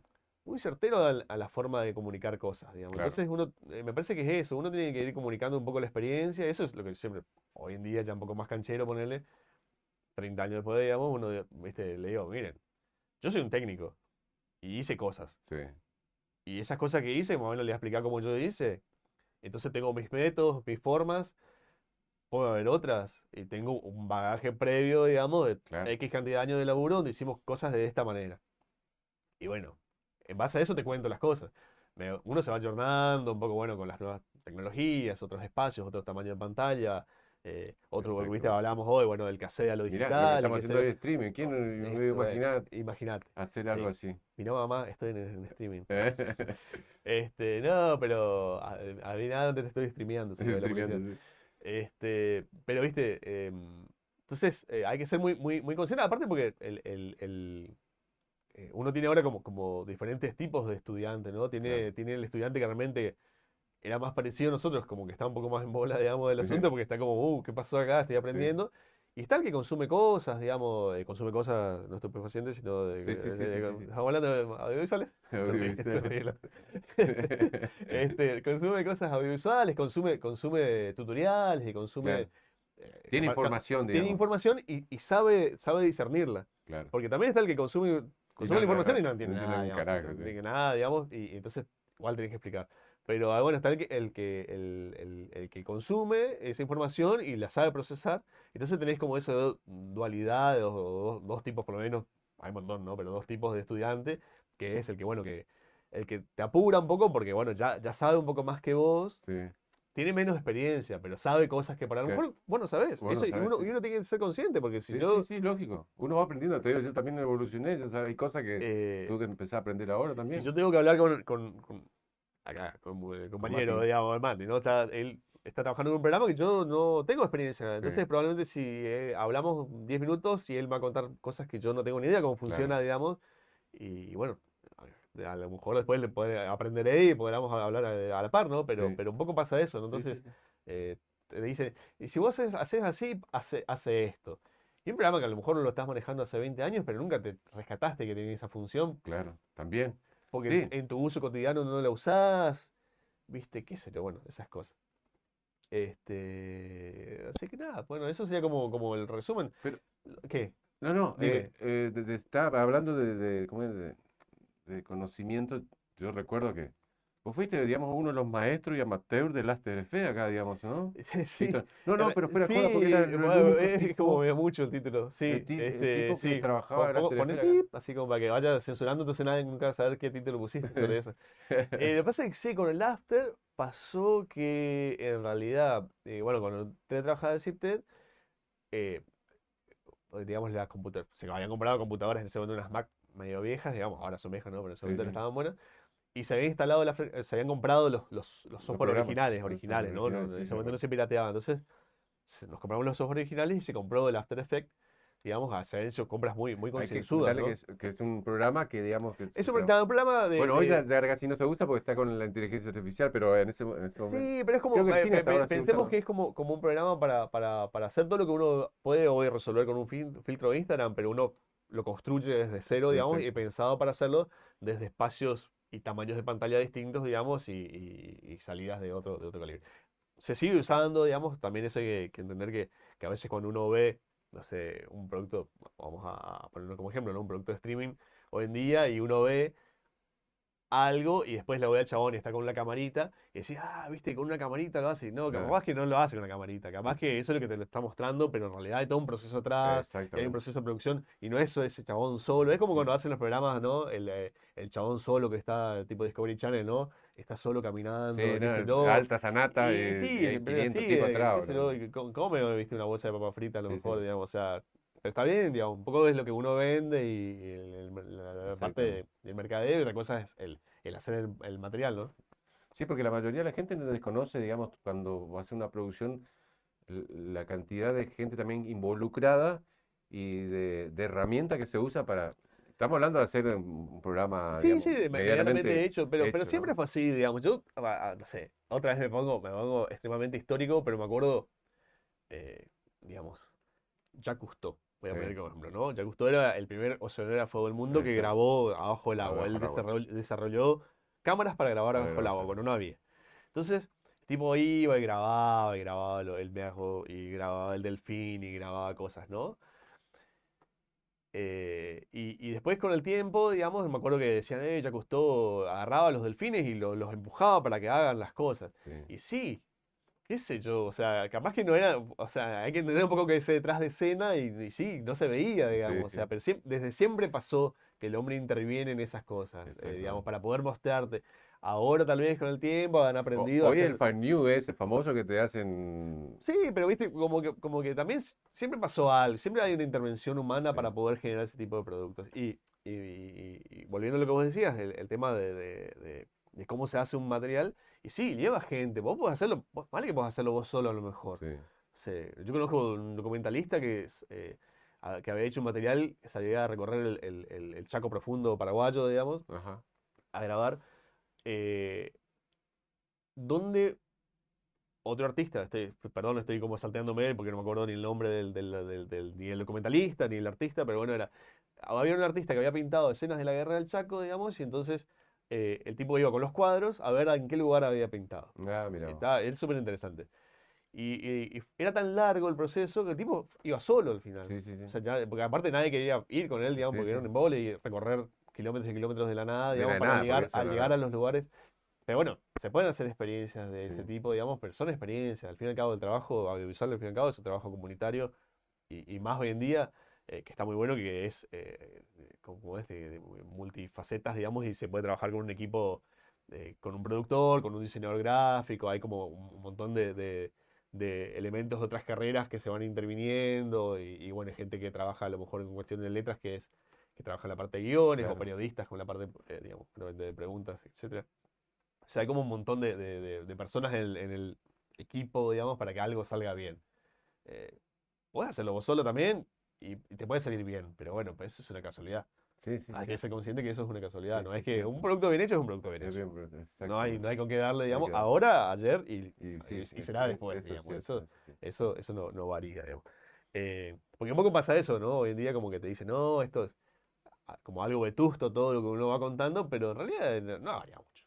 certero a la forma de comunicar cosas, digamos. claro. Entonces me parece que es eso, uno tiene que ir comunicando un poco la experiencia, eso es lo que siempre, hoy en día ya un poco más canchero ponerle, 30 años después, digamos, viste, le digo, miren, yo soy un técnico y hice cosas. Sí, Y esas cosas que hice, más o menos le voy a explicar cómo yo hice. Entonces tengo mis métodos, mis formas, puede haber otras. Y tengo un bagaje previo, digamos, de claro. X cantidad de años de laburo donde hicimos cosas de esta manera. Y bueno, en base a eso te cuento las cosas. Uno se va ayornando un poco, bueno, con las nuevas tecnologías, otros espacios, otro tamaño de pantalla, viste, Perfecto. hablamos hoy, bueno, del cassette a lo Mirá, lo que digital y estamos qué sé haciendo yo. hoy es streaming. ¿Quién me iba a imaginar Imagínate, hacer algo sí. así? Mirá, mamá, estoy en streaming. No, pero adivina dónde te estoy streameando, salió la Streameando, publicidad. sí. Pero viste, entonces hay que ser muy consciente, aparte porque uno tiene ahora como diferentes tipos de estudiantes, ¿no? Claro. Tiene el estudiante que realmente era más parecido a nosotros, como que está un poco más en bola, digamos, del Sí, asunto, porque está como, ¿qué pasó acá? Estoy sí, aprendiendo. Y está el que consume cosas, digamos, consume cosas no estupefacientes, sino sí. ¿estamos hablando de audiovisuales? Se Audiovisual. ríe el otro. Consume cosas audiovisuales, consume tutoriales y Claro. consume... Tiene información, tiene digamos. información y sabe discernirla. Claro. Porque también está el que Y consume la información y no no entiende entiende nada, un digamos. carajo, No sí. entiende nada, digamos, y entonces igual tenés que explicar. Pero bueno, está el que consume esa información y la sabe procesar. Entonces tenés como esa dualidad, dos tipos por lo menos, hay un montón, ¿no? Pero dos tipos de estudiante, que es el que, bueno, el que te apura un poco porque, bueno, ya sabe un poco más que vos, Sí. tiene menos experiencia, pero sabe cosas que para lo Que, mejor vos no sabés. bueno, Eso, y sabes, uno, sí. y uno tiene que ser consciente, porque si Sí, yo... sí, lógico. Uno va aprendiendo, te digo, yo también evolucioné, hay cosas que eh, tuve que empezar a aprender ahora si también, yo tengo que hablar acá, con el con compañero, Mati. digamos, el Mati, ¿no? Él está trabajando en un programa que yo no tengo experiencia. Sí, Entonces, probablemente si hablamos 10 minutos y él me va a contar cosas que yo no tengo ni idea cómo claro. funciona, digamos, y bueno, a lo mejor después aprenderé y podremos hablar a la par, ¿no? Sí, Pero un poco pasa eso, ¿no? sí. Entonces, te dice, y si vos haces así, hace esto. Y un programa que a lo mejor lo estás manejando hace 20 años, pero nunca te rescataste que tenía esa función, Claro, también. porque Sí, en tu uso cotidiano no la usás, ¿viste? ¿Qué sé yo? Bueno, esas cosas. Así que nada, bueno, eso sería como el resumen. pero, ¿Qué? no, Dime. estaba hablando ¿cómo es? De conocimiento, yo recuerdo que vos fuiste, digamos, uno de los maestros y amateurs del After Effects acá, digamos, ¿no? Sí, Tito, no, pero fuera de joda, porque era sí, el bueno, único es como tipo, veo mucho el título. Sí, el tipo que sí. trabajaba el After Pon el Effects acá. pip, así como para que vaya censurando, entonces nadie nunca va a saber qué título pusiste sobre eso. Lo que pasa es que sí, con el After pasó que en realidad, bueno, cuando entré a trabajar en Cipted, eh, digamos, se habían comprado computadoras en ese momento, unas Mac medio viejas, digamos, ahora son viejas, ¿no? Pero en ese Sí, momento no sí, estaban buenas. Y se habían instalado, se habían comprado los los software programas, los originales, ¿no? originales, En sí, ese me momento no acuerdo. se pirateaba. Entonces, nos compramos los software originales y se compró el After Effects, digamos, se habían hecho compras muy Hay que concienzudas, comentarle ¿no? que es un programa que, digamos, que Es se un, trabaja. nada, un programa Bueno, hoy ya casi no te gusta porque está con la inteligencia artificial, pero en ese momento. Sí, pero es Creo como, que el cine hasta ahora sigue pensemos usando. que es como un programa para hacer todo lo que uno puede hoy resolver con un filtro de Instagram, pero uno lo construye desde cero, digamos, y Exacto. pensado para hacerlo desde espacios y tamaños de pantalla distintos, digamos, y salidas de otro calibre. Se sigue usando, digamos, también eso hay que entender que a veces cuando uno ve, no sé, un producto, vamos a ponerlo como ejemplo, ¿no? Un producto de streaming hoy en día y uno ve algo y después lo ve al chabón y está con una camarita y decís, viste, con una camarita lo hace. Y no, Claro, capaz que no lo hace con una camarita, capaz que eso es lo que te lo está mostrando, pero en realidad hay todo un proceso atrás, y hay un exactamente. proceso de producción y no es eso, ese chabón solo. Es como Sí, cuando hacen los programas, ¿no? El chabón solo que está, tipo Discovery Channel, ¿no? Está solo caminando, sí, qué no, sé yo. alta sanata Y y sí, hay pero 500 sí, tipos atrás. qué sé yo, y come, viste, una bolsa de papa frita a lo Sí, mejor, sí, digamos, o sea, pero está bien, digamos, un poco es lo que uno vende y la parte exactamente. del mercadeo y otra cosa es el hacer el material, ¿no? Sí, porque la mayoría de la gente no desconoce, digamos, cuando va a hacer una producción, la cantidad de gente también involucrada y de herramienta que se usa para... Estamos hablando de hacer un programa, Sí, digamos, sí, medianamente medianamente hecho, pero hecho, siempre ¿no? fue así, digamos. Yo, no sé, otra vez me pongo extremadamente histórico, pero me acuerdo, eh, digamos, Jacques Cousteau, voy a Sí, poner como ejemplo, ¿no? Jacques Cousteau era el primer oceanógrafo del mundo que exacto. grabó abajo del agua. Él Abajo el agua. desarrolló cámaras para grabar Para abajo el grabar, agua, claro. cuando no había. Entonces, el tipo y grababa el meajo, y grababa el delfín, y grababa cosas, ¿no? Y después con el tiempo, digamos, me acuerdo que decían, Jacques Cousteau agarraba a los delfines y los empujaba para que hagan las cosas. Sí, Y sí, qué sé yo, o sea, capaz que no era, o sea, hay que entender un poco que ese detrás de escena y sí, no se veía, sí, digamos, o sí, sea, pero desde siempre pasó que el hombre interviene en esas cosas, digamos, exactamente. para poder mostrarte. Ahora tal vez con el tiempo han aprendido a Hoy el hacer. fan new ese famoso que te hacen... Sí, pero viste, como que también siempre pasó algo, siempre hay una intervención humana Sí, para poder generar ese tipo de productos. Y volviendo a lo que vos decías, el tema de cómo se hace un material, y sí, lleva gente, vos podés hacerlo, vale que podés hacerlo vos solo a lo mejor. sí, Sí, yo conozco un documentalista que había hecho un material que salía a recorrer el Chaco profundo paraguayo, digamos, ajá, a grabar, eh, donde otro artista, perdón, estoy como salteándome porque no me acuerdo ni el nombre ni el documentalista ni el artista, pero bueno, había un artista que había pintado escenas de la guerra del Chaco, digamos, y entonces el tipo iba con los cuadros a ver en qué lugar había pintado. ah, mira vos. Es súper interesante. Y era tan largo el proceso que el tipo iba solo al final. Sí, sí, O sí, sea, porque aparte nadie quería ir con él, digamos, sí, porque sí, era un embole y recorrer kilómetros y kilómetros de la nada, de la digamos, de para nada, por llegar, eso, a la llegar a verdad, los lugares. Pero bueno, se pueden hacer experiencias de sí, ese tipo, digamos, pero son experiencias. Al fin y al cabo, el trabajo audiovisual, al fin y al cabo, es un trabajo comunitario y más hoy en día, que está muy bueno, que es, como es, de multifacetas, digamos, y se puede trabajar con un equipo, con un productor, con un diseñador gráfico, hay como un montón de elementos de otras carreras que se van interviniendo y bueno, hay gente que trabaja a lo mejor en cuestión de letras, que trabaja en la parte de guiones, o claro. periodistas con la parte, digamos, de preguntas, etcétera. O sea, hay como un montón de personas en el equipo, digamos, para que algo salga bien. Eh, Puedes hacerlo vos solo también y te puede salir bien, pero bueno, pues eso es una casualidad. Sí, sí, Hay que ser cierto, consciente que eso es una casualidad, sí, no sí, es que un cierto. producto bien hecho es un producto bien Es hecho. bien, No hay exactamente. con qué darle, No hay digamos, que dar. ahora, ayer Y y, sí, y será después, eso es digamos. cierto, Eso, eso sí. eso, eso no varía, digamos. Porque un poco pasa eso, ¿no? Hoy en día como que te dicen, no, esto es como algo vetusto todo lo que uno va contando, pero en realidad no varía mucho.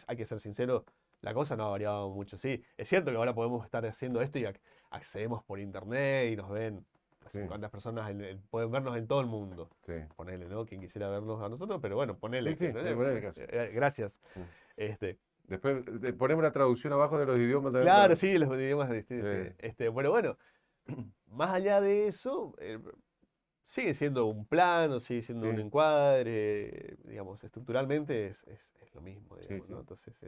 Hay que ser sincero, la cosa no ha variado mucho. Sí, es cierto que ahora podemos estar haciendo esto y accedemos por internet y nos ven, no Sí, sé cuántas personas pueden vernos en todo el mundo. sí, Ponele, ¿no? Quien quisiera vernos a nosotros, pero bueno, sí, ponele sí, que, ¿no? bueno, el caso. Gracias. Sí. Este, Después ponemos una traducción abajo de los idiomas también claro, para... sí, los idiomas distintos. eh, Bueno, más allá de eso, sigue siendo un plano, sigue siendo un sí, encuadre, digamos, estructuralmente es lo mismo, sí, digamos, ¿no? sí. Entonces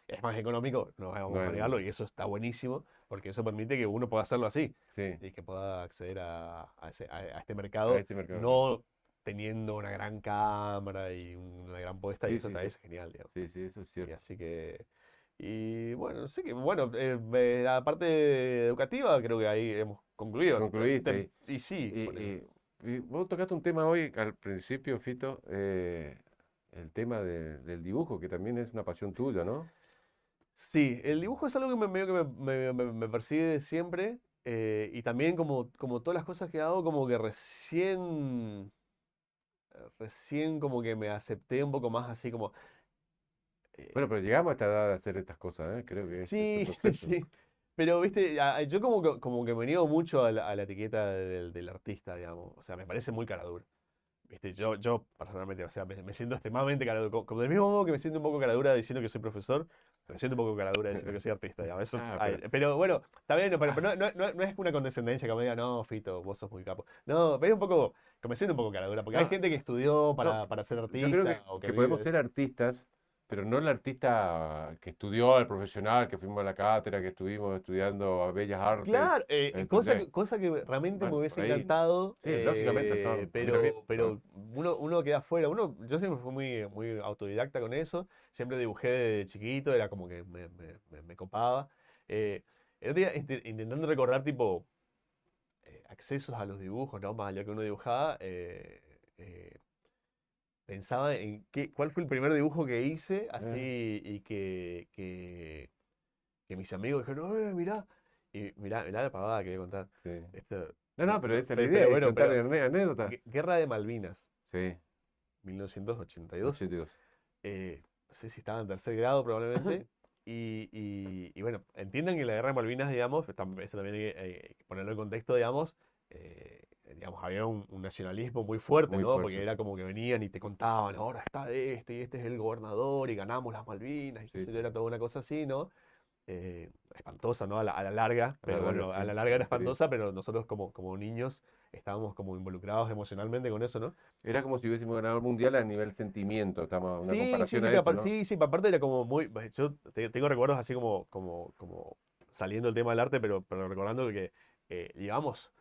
es más económico, no No vamos a es, negarlo, y eso está buenísimo, porque eso permite que uno pueda hacerlo así, sí, y que pueda acceder a este a mercado, este mercado, claro. no teniendo una gran cámara y una gran puesta, y Sí, eso sí, está sí, es genial, digamos. sí, sí, eso es Y cierto. así que, y bueno, sí que, bueno, la parte educativa creo que ahí hemos concluido. Concluiste ahí. Y sí, Y vos tocaste un tema hoy al principio, Fito, el tema del dibujo, que también es una pasión tuya, ¿no? sí, el dibujo es algo que medio que me persigue de siempre, y también como todas las cosas que hago, como que recién como que me acepté un poco más así como, Bueno, eh, pero llegamos a esta edad de hacer estas cosas, ¿eh? Creo que es un sí, proceso. sí, pero viste, yo como que me niego mucho a la etiqueta del artista, digamos, o sea, me parece muy cara dura. viste, yo personalmente, o sea, me siento extremadamente caradura. Como del mismo modo que me siento un poco caradura diciendo que soy profesor, me siento un poco caradura diciendo que soy artista. Digamos. Eso, Ah, pero bueno, está bien, pero ah, no es una condescendencia que me diga, no, Fito, vos sos muy capo. No, es un poco, que me siento un poco caradura, porque hay no, gente que estudió no, para ser yo creo artista o que que vive podemos de ser eso. artistas, pero no el artista que estudió, el profesional, que fuimos a la cátedra, que estuvimos estudiando a Bellas Artes, Claro, ¿entendés? cosa que realmente me Bueno, por hubiese ahí, encantado, sí, lógicamente, no, a mí también, ¿no? pero uno queda afuera. Yo siempre fui muy autodidacta con eso, siempre dibujé de chiquito, era como que me copaba. Eh, el otro día intentando recordar tipo accesos a los dibujos, ¿no? Más allá que uno dibujaba, pensaba en cuál fue el primer dibujo que hice, Eh, así, y que mis amigos dijeron, mirá, y mirá la pavada que voy a contar. sí. Esto, No, no, pero esa es la idea, pero es bueno, contar pero anécdotas. Guerra de Malvinas, Sí, 1982. 82. No sé si estaba en tercer grado probablemente. Y bueno, entiendan que la Guerra de Malvinas, digamos, esto también hay que ponerlo en contexto, digamos, había un nacionalismo muy fuerte, Muy ¿no? Porque fuerte, era sí. como que venían y te contaban, ahora está y este es el gobernador, y ganamos las Malvinas, y qué Sí, sé yo, sí. era toda una cosa así, ¿no? Espantosa, ¿no? A la larga, A la pero larga, bueno, a sí, la larga la era experiencia. espantosa, pero nosotros como niños estábamos como involucrados emocionalmente con eso, ¿no? Era como si hubiésemos ganado el mundial a nivel sentimiento, estamos una Sí, sí, comparación sí, a eso, ¿no? sí, sí, aparte era como muy, yo tengo recuerdos así como saliendo el tema del arte, pero recordando que llevamos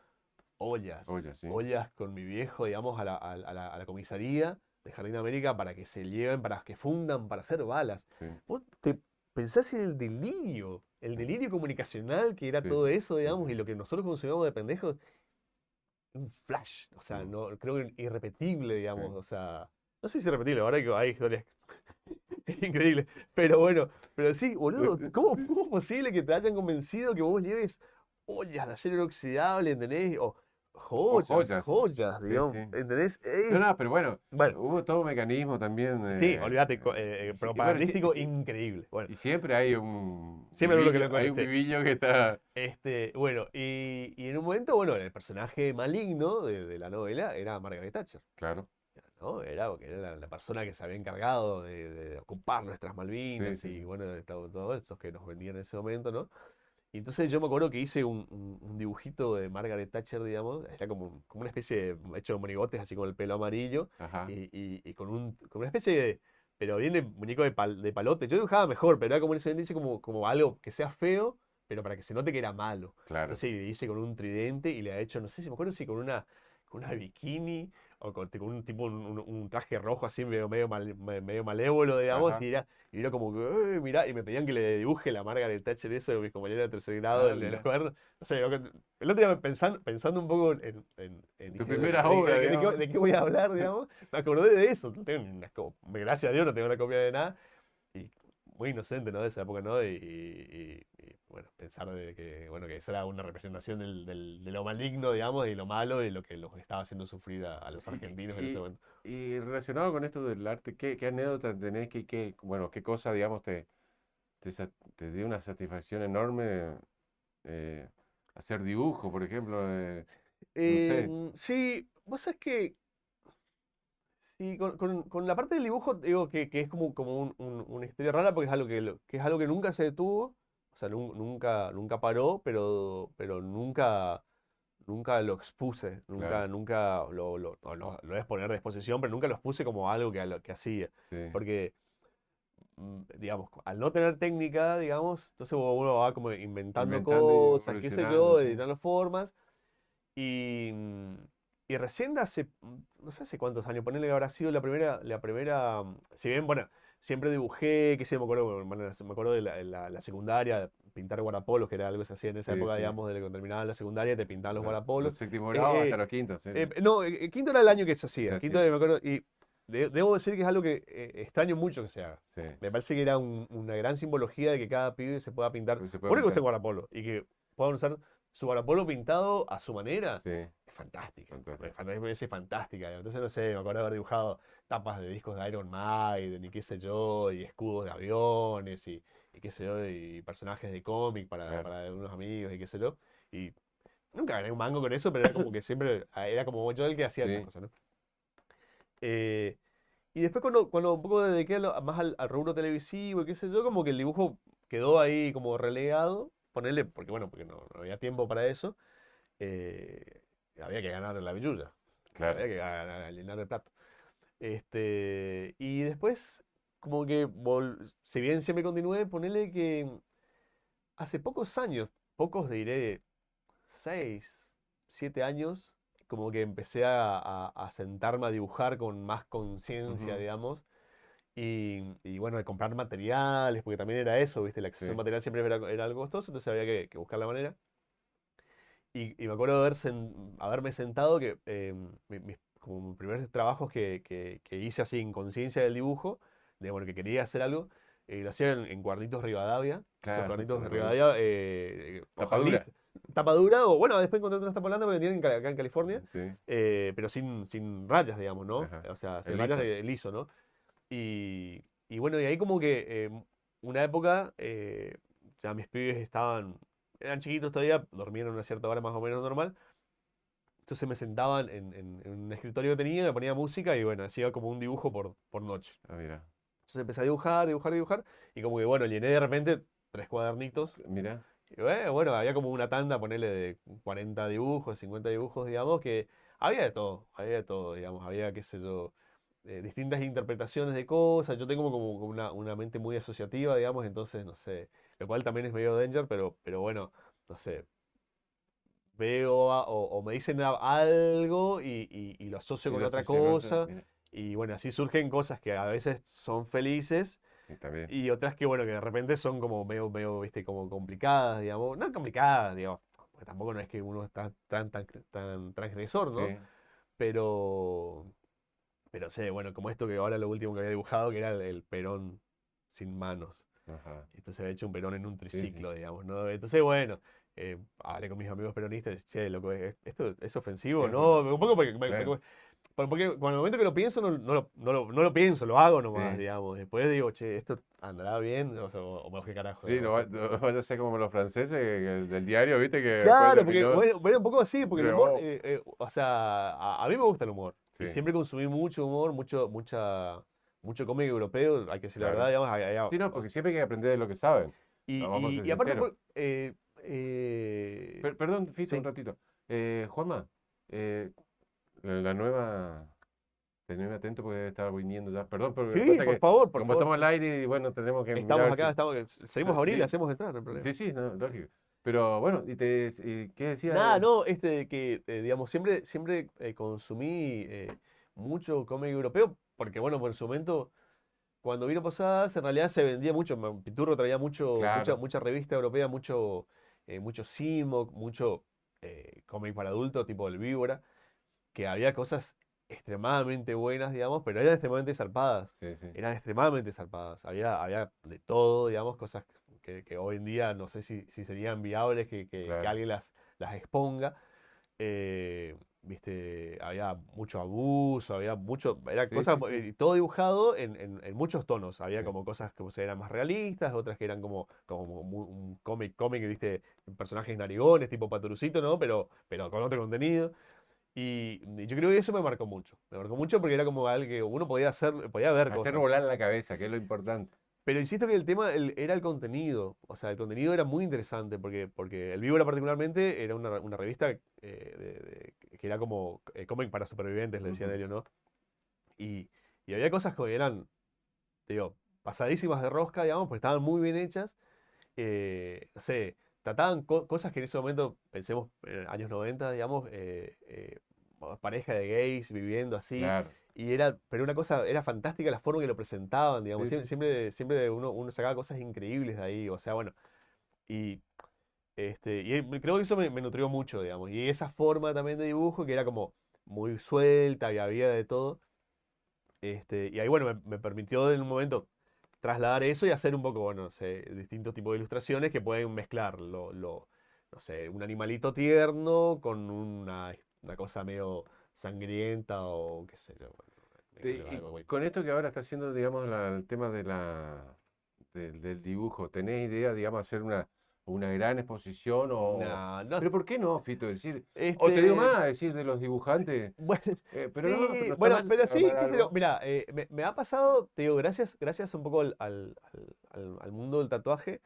Oye, sí, ollas con mi viejo, digamos, a la comisaría de Jardín América para que se lleven, para que fundan, para hacer balas. sí, Vos te pensás en el sí, delirio comunicacional que era sí, todo eso, sí, digamos, sí. y lo que nosotros consumíamos de pendejos, un flash, o sea, Mm, no, creo que irrepetible, sí. digamos, o sea, no sé si irrepetible, ahora que hay historias increíbles, pero bueno, pero sí, Pues, boludo, cómo es posible que te hayan convencido que vos lleves ollas de acero inoxidable, ¿entendés? O o joyas, joyas, sí, digamos, sí. ¿entendés? No, no, pero bueno, Bueno, hubo todo un mecanismo también. sí, olvídate, Y bueno, propagandístico increíble. Bueno, y siempre hay un siempre alguno que lo hay encuentre, un sí. vivillo que está, Bueno, y en un momento, bueno, el personaje maligno de la novela era Margaret Thatcher, claro, ¿no? Era la persona que se había encargado de ocupar nuestras sí, Malvinas sí, y sí, bueno, de todo eso que nos vendían en ese momento, ¿no? Y entonces yo me acuerdo que hice un dibujito de Margaret Thatcher, digamos, era como una especie de, hecho de monigotes, así con el pelo amarillo, ajá, y con una especie de, pero bien de muñeco de palote. Yo dibujaba mejor, pero era como ese dice como algo que sea feo, pero para que se note que era malo. claro. Entonces le hice con un tridente y le ha hecho, no sé si me acuerdo si con una bikini o con un tipo un traje rojo así medio malévolo, digamos, Ajá. y era como que, mirá, y me pedían que le dibuje la Margaret Thatcher eso de mis compañeros de tercer grado Ah, en los mira. cuadernos. No sé, el otro día pensando un poco Tu dije, primera obra, digamos. de qué voy a hablar, digamos? Me acordé de eso. No tengo gracias a Dios no tengo una copia de nada. Y muy inocente, ¿no? De esa época, ¿no? Bueno, pensar de que, bueno, que esa era una representación de lo maligno, digamos, y lo malo y lo que los estaba haciendo sufrir a los argentinos en ese Y, momento. y relacionado con esto del arte, ¿qué anécdotas tenés? Bueno, qué cosa, digamos, te dio una satisfacción enorme eh, hacer dibujo, por ejemplo? No sé, Sí, vos sabés que sí, con la parte del dibujo, digo que es como una historia rara porque es algo que es algo que nunca se detuvo, o sea, nunca paró, pero nunca lo expuse, claro, nunca lo voy a exponer de exposición, pero nunca lo expuse como algo que hacía. sí. Porque, digamos, al no tener técnica, digamos, entonces uno va como inventando Inventando y cosas, qué sé evolucionando, yo, sí. editando formas. Y, y recién de hace, no sé hace cuántos años, ponerle que habrá sido si bien, bueno, siempre dibujé, qué sé, me acuerdo, bueno, me acuerdo de la secundaria, pintar guardapolos, que era algo que se hacía en esa Sí, época, sí. digamos, de que terminaba la secundaria, te pintaban los Los guardapolos. séptimos grados hasta Eh, los quintos, sí, sí. no, quinto era el año que se Se hacía, quinto hacía, me acuerdo, y debo decir que es algo que extraño mucho que se haga. sí. Me parece que era una gran simbología de que cada pibe se pueda pintar, Pues se puede por eso que pintar. es guardapolo, y que puedan usar su guardapolo pintado a su manera, Sí, es fantástica. fantástico. Me parece fantástica. Entonces, no sé, me acuerdo de haber dibujado tapas de discos de Iron Maiden y qué sé yo, y escudos de aviones y qué sé yo, y personajes de cómic Claro. para unos amigos y qué sé yo. Nunca gané un mango con eso, pero era como que siempre, era como yo el que hacía esas Sí. cosas, ¿no? Eh, y después cuando un poco dediqué más al rubro televisivo y qué sé yo, como que el dibujo quedó ahí como relegado, ponerle, porque bueno, porque no había tiempo para eso, eh, había que ganar la billulla, Claro. había que llenar el plato. Y después, como que, si bien siempre continué, ponerle que hace pocos años, pocos diré 6, 7 años, como que empecé a sentarme a dibujar con más conciencia, Ujú. digamos. Y bueno, de comprar materiales, porque también era eso, ¿viste? El acceso al Sí. material siempre era algo costoso, entonces había que buscar la manera. Y me acuerdo de haberme sentado que como mis primeros trabajos que hice así en conciencia del dibujo, de bueno, que quería hacer algo, lo hacía en cuadernitos Rivadavia, esos Claro, cuadernitos me de acuerdo. Rivadavia, hojas Tapadura. lisas, tapa dura, o bueno, después encontré unas tapas blanda porque tienen acá en California, Sí. pero sin rayas, digamos, ¿no? Ajá. O sea, sin El rayas liso. liso, ¿no? Y bueno, y ahí como que una época, ya mis pibes eran chiquitos todavía, dormían a una cierta hora más o menos normal. Entonces me sentaba en un escritorio que tenía, me ponía música y bueno, hacía como un dibujo por noche. Ah, mira. Entonces empecé a dibujar, dibujar, dibujar y como que bueno, llené de repente 3 cuadernitos. Mira. Y bueno, había como una tanda, ponerle de 40 dibujos, 50 dibujos, digamos, que había de todo, digamos, había, qué sé yo, distintas interpretaciones de cosas. Yo tengo como una mente muy asociativa, digamos, entonces, no sé, lo cual también es medio danger, pero bueno, no sé, veo o me dicen algo y lo asocio Y con lo otra asocio al otro. cosa. Mira. Y bueno, así surgen cosas que a veces son felices Sí, también. y otras que, bueno, que de repente son como medio, viste, como complicadas, digamos. No complicadas, digamos, porque tampoco no es que uno está tan transgresor, ¿no? Sí. Pero, pero sé, bueno, como esto que ahora lo último que había dibujado, que era el Perón sin manos. Ajá. Entonces había hecho un Perón en un Sí, sí. triciclo, digamos, ¿no? Entonces, bueno, hablé con mis amigos peronistas y decía, che, loco, ¿esto es ofensivo? Es No, bueno. un poco porque, Claro. porque cuando el momento que lo pienso, no lo pienso, lo hago nomás, Sí. digamos. Después digo, che, ¿esto andará bien? O sea, o me qué carajo, Sí, digamos. no vaya a ser como los franceses del diario, ¿viste? Que después Claro, porque, terminó. bueno, un poco así, porque el humor, Oh, o sea, a mí me gusta el humor. Y sí, siempre consumí mucho humor, mucho cómic europeo, hay que decir la verdad, claro. digamos. Sí, no, porque siempre hay que aprender de lo que saben. Vamos a ser Y aparte, sinceros. Perdón, Fito, un sí. ratito. Juanma, eh, la nueva. Tenedme atento porque debe estar viniendo ya. Perdón, pero Sí, pasa que por como favor, estamos al sí. aire y bueno, tenemos que mirar a Estamos ver acá, si. seguimos a abrir y le Di- hacemos entrar, no hay problema. Sí, sí, no, lógico. Pero bueno, ¿qué decía Nada, de. no, de que, digamos, siempre consumí mucho cómic europeo, porque bueno, por su momento, cuando vino Posadas, en realidad se vendía mucho, Piturro traía Claro, mucha revista europea, mucho Simoc, mucho cómic para adultos, tipo El Víbora, que había cosas extremadamente buenas, digamos, pero eran extremadamente zarpadas. sí, sí, Eran extremadamente zarpadas. Había de todo, digamos, cosas que hoy en día no sé si serían viables que claro. alguien las exponga. Viste, había mucho abuso, era Sí, cosas, sí, sí, todo dibujado en muchos tonos. Había sí. como cosas que eran más realistas, otras que eran como un cómic, viste, personajes narigones, tipo Paturucito, ¿no? Pero con otro contenido. Y yo creo que eso me marcó mucho. Me marcó mucho porque era como algo que uno podía ver Hacer cosas. volar la cabeza, que es lo importante. Pero insisto que el tema era el contenido. O sea, el contenido era muy interesante porque El Víbora particularmente era una revista que era como cómic para supervivientes, le decían Ujú. ellos, ¿no? Y, y había cosas que eran, te digo, pasadísimas de rosca, digamos, porque estaban muy bien hechas. No sé, trataban cosas que en ese momento, pensemos en años 90 digamos, pareja de gays viviendo así. Claro. Pero una cosa, era fantástica la forma que lo presentaban, digamos. Sí, Siempre, sí, sí. siempre uno sacaba cosas increíbles de ahí. O sea, bueno, y, creo que eso me nutrió mucho, digamos. Y esa forma también de dibujo que era como muy suelta y había de todo. Y ahí, bueno, me permitió en un momento trasladar eso y hacer un poco, bueno, no sé, distintos tipos de ilustraciones que pueden mezclar no sé, un animalito tierno con una cosa medio sangrienta o qué sé yo. Y con esto que ahora está haciendo, digamos, el tema del dibujo, ¿tenés idea, digamos, hacer una gran exposición No, no. Pero ¿por qué no, Fito? Decir, o te digo Este, más, decir de los dibujantes, bueno, pero no, pero sí, no está bueno, mal pero sí, armar qué sé yo. algo. Mira, me ha pasado, te digo, gracias un poco al mundo del tatuaje,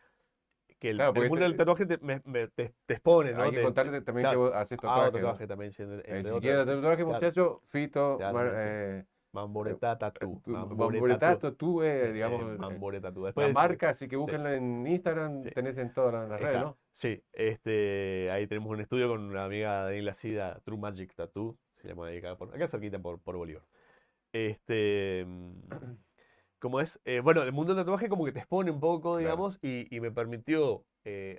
que el, Claro, el porque mundo del tatuaje te expone, hay ¿no? que contarle también que Claro, vos haces hago tatuaje, ¿no? tatuaje también, sí, entre Si quieres otras, hacer sí. tatuaje, Claro, muchacho, Fito, teatro también, sí. Mamboreta Tattoo, Mamboreta Mamboreta Tattoo. Tatú, Sí, digamos, Mamboreta Tattoo. la Después, marca, así que sí, búsquenla en Instagram, sí. tenés en todas las redes, Está, ¿no? sí, ahí tenemos un estudio con una amiga Daniela Sida, True Magic Tattoo, se llama ahí acá cerquita por Bolívar. Este, mm, como es, bueno, el mundo del tatuaje como que te expone un poco, Claro. digamos, y me permitió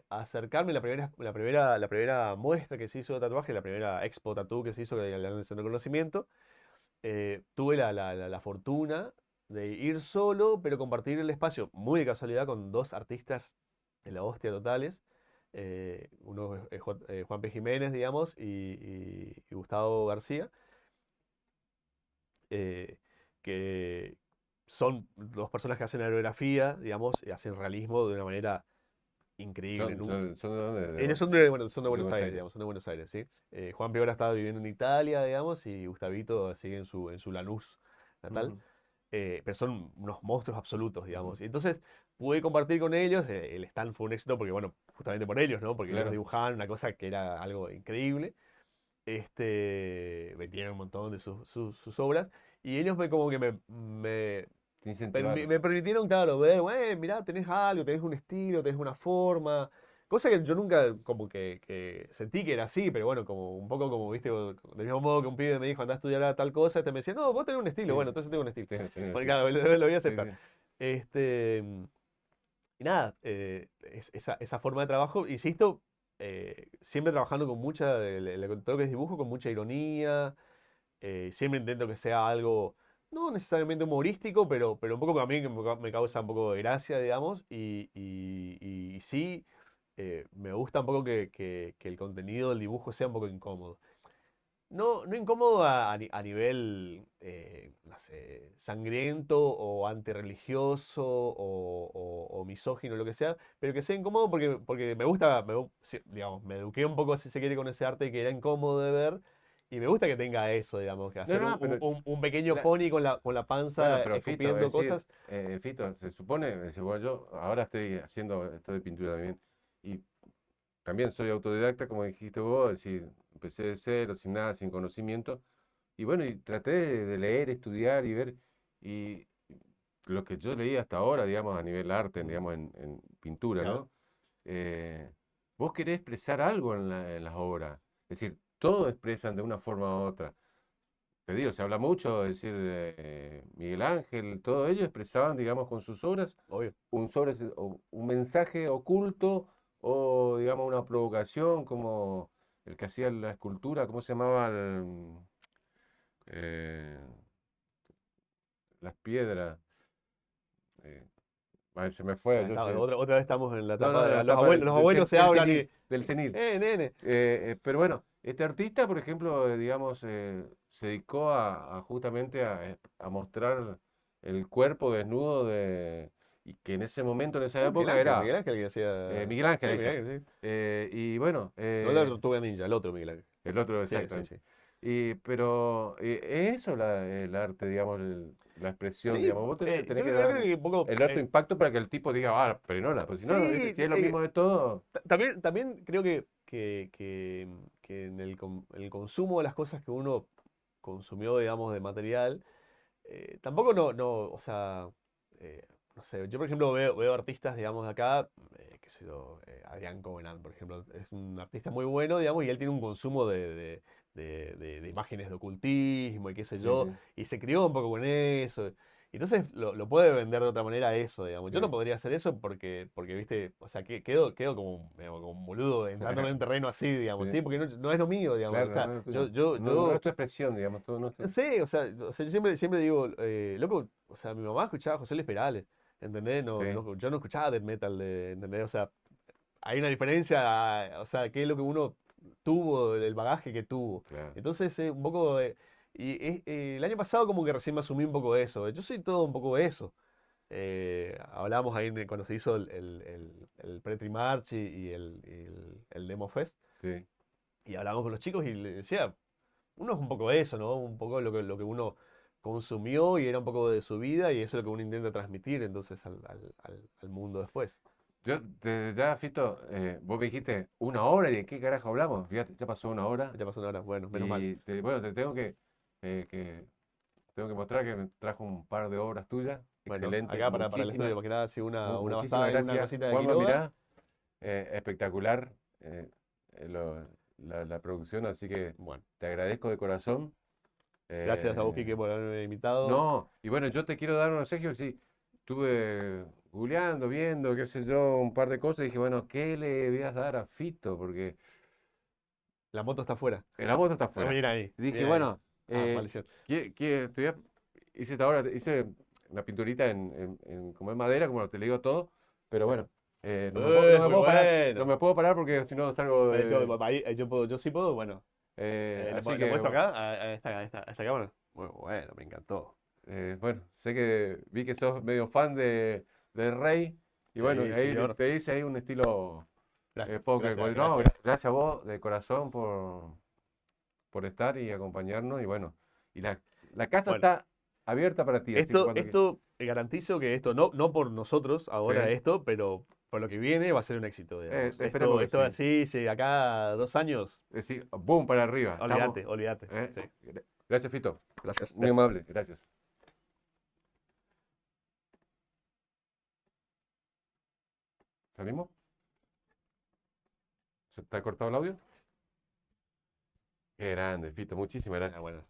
acercarme la primera muestra que se hizo de tatuaje, la primera expo tattoo que se hizo en el Centro de Conocimiento. Tuve la fortuna de ir solo, pero compartir el espacio, muy de casualidad, con dos artistas de la hostia totales. Uno es Juan P. Jiménez, digamos, y Gustavo García, eh, que son dos personas que hacen aerografía, digamos, y hacen realismo de una manera increíble. Son de dónde? Ellos son de De Buenos Buenos Aires, Aires. digamos, son de Buenos Aires, ¿sí? Juan P. ahora estaba viviendo en Italia, digamos, y Gustavito sigue en su Lanús natal. Ujú, Pero son unos monstruos absolutos, ujú. digamos. Y entonces pude compartir con ellos. El stand fue un éxito porque, bueno, justamente por ellos, ¿no? Porque ellos Claro. dibujaban una cosa que era algo increíble. Vendían un montón de sus obras. Y ellos como que Te incentivaron. me permitieron, claro, ver, güey, mirá, tenés algo, tenés un estilo, tenés una forma. Cosa que yo nunca como que sentí que era así, pero bueno, como un poco como, viste, del mismo modo que un pibe me dijo, andá a estudiar a tal cosa, me decía, no, vos tenés un estilo, Sí, bueno, entonces tengo un estilo. Porque sí. claro, lo voy a Sí, aceptar. sí. Este, y nada, esa forma de trabajo, insisto, siempre trabajando con todo lo que es dibujo, con mucha ironía. Siempre intento que sea algo, no necesariamente humorístico, pero un poco que a mí que me causa un poco de gracia, digamos. Y sí, me gusta un poco que el contenido del dibujo sea un poco incómodo. No, no incómodo a nivel, no sé, sangriento o antirreligioso o misógino, lo que sea, pero que sea incómodo porque me gusta, sí, digamos, me eduqué un poco, si se quiere, con ese arte que era incómodo de ver, y me gusta que tenga eso, digamos, que No, hacer un, no, pero un pequeño la- pony con la bueno, panza pero Fito, escupiendo es decir, cosas. Fito, se supone, bueno, yo ahora estoy haciendo esto de pintura también, y también soy autodidacta, como dijiste vos, es decir, empecé de cero, sin nada, sin conocimiento, y bueno, y traté de leer, estudiar y ver, y lo que yo leí hasta ahora, digamos, a nivel arte, Mm, digamos, en pintura, claro, ¿no? Eh, vos querés expresar algo en las obras, es decir, todos expresan de una forma u otra. Te digo, se habla mucho, es decir, Miguel Ángel, todos ellos expresaban, digamos, con sus obras obvio. o un mensaje oculto o, digamos, una provocación, como el que hacía la escultura, ¿cómo se llamaba? Eh, las piedras. eh, Ay, se me fue. Otra vez estamos en la No, no, etapa de la los etapa abuelos, los abuelos se del hablan senil, y, del senil. nene. Pero bueno, este artista, por ejemplo, digamos, se dedicó justamente a mostrar el cuerpo desnudo y que en ese momento, en esa época, era Miguel Ángel que hacía. Miguel Ángel, Sí, ahí Miguel está. Ángel, sí. Y bueno, No la Tortuga Ninja, el otro Miguel Ángel. el otro Sí, sí, exactamente. sí. Pero es eso el arte, digamos, la expresión, Sí, digamos. Vos tenés yo que creo dar que un poco. el alto impacto para que el tipo diga, ah, pero no, pues si no, ¿viste? Sí, Si es lo mismo de todo, también creo que en el consumo de las cosas que uno consumió, digamos, de material, tampoco o sea, no sé, yo por ejemplo veo artistas, digamos, de acá, qué sé yo, Adrián Covenant, por ejemplo, es un artista muy bueno, digamos, y él tiene un consumo de imágenes de ocultismo y qué sé sí, yo, sí, y se crió un poco con eso. Y entonces lo puede vender de otra manera eso, digamos. Yo no sí. podría hacer eso porque viste, o sea, quedo como, digamos, como un boludo entrándome en un terreno así, digamos, Sí, ¿sí? Porque no es lo mío, digamos. O claro, no, sea, no es yo, tuyo. yo, No, no es yo tu expresión, digamos, todo no es tu... sí, o sea, yo siempre digo, loco, o sea, mi mamá escuchaba a José Luis Perales, ¿entendés? Sí, Yo no escuchaba death metal, ¿entendés? O sea, hay una diferencia, o sea, qué es lo que uno tuvo, el bagaje que tuvo. claro. Entonces, un poco, el año pasado como que recién me asumí un poco eso. Yo soy todo un poco eso. Hablábamos ahí cuando se hizo el Pre-Trimarch el Demo Fest, Sí. y hablábamos con los chicos y le decía, uno es un poco eso, ¿no? Un poco lo que uno consumió y era un poco de su vida y eso es lo que uno intenta transmitir entonces al mundo después. Yo, desde ya, Fito, vos me dijiste 1 hora y de qué carajo hablamos. Fíjate, ya pasó 1 hora Ya pasó una hora, bueno, menos mal. y bueno, te tengo que mostrar que me trajo un par de obras tuyas. Bueno, Excelente, acá para el estudio, para que nada, si una muchísimas basada y una gracias, cosita de Juanma, Quiroga. mirá, espectacular la producción, así que Bueno, te agradezco de corazón. gracias a vos, Eh, Quique, por haberme invitado. no, y bueno, yo te quiero dar un consejo, sí, estuve googleando, viendo, qué sé yo, un par de cosas, y dije, bueno, ¿qué le voy a dar a Fito? Porque La moto está afuera. la moto está afuera. Bien ahí, Y dije, bien ahí. bueno, Ah, maldición. hice esta obra, hice una pinturita como en madera, como te le digo todo, pero bueno, no me Muy puedo parar, no bueno. me puedo parar porque si no salgo de... Yo sí puedo, bueno. así ¿Le que, muestro acá? A esta cámara. Muy bueno, me encantó. bueno, sé que vi que sos medio fan de Rey, y bueno, Sí, ahí señor. te hice ahí un estilo Gracias, poker. gracias, No, gracias. gracias a vos de corazón por estar y acompañarnos, y bueno, y la casa Bueno, está abierta para ti, así que cuando quieras. esto garantizo que esto, no por nosotros ahora Sí, esto, pero por lo que viene va a ser un éxito, digamos. esperemos que Esto sí. así, sí, acá 2 años, Es decir, boom para arriba. Estamos. olvídate, olvídate. ¿Eh? Sí. Gracias, Fito. Gracias, Muy gracias. amable, gracias. ¿Salimos? ¿Se está cortado el audio? Qué grande, Fito. Muchísimas Ah, gracias. bueno.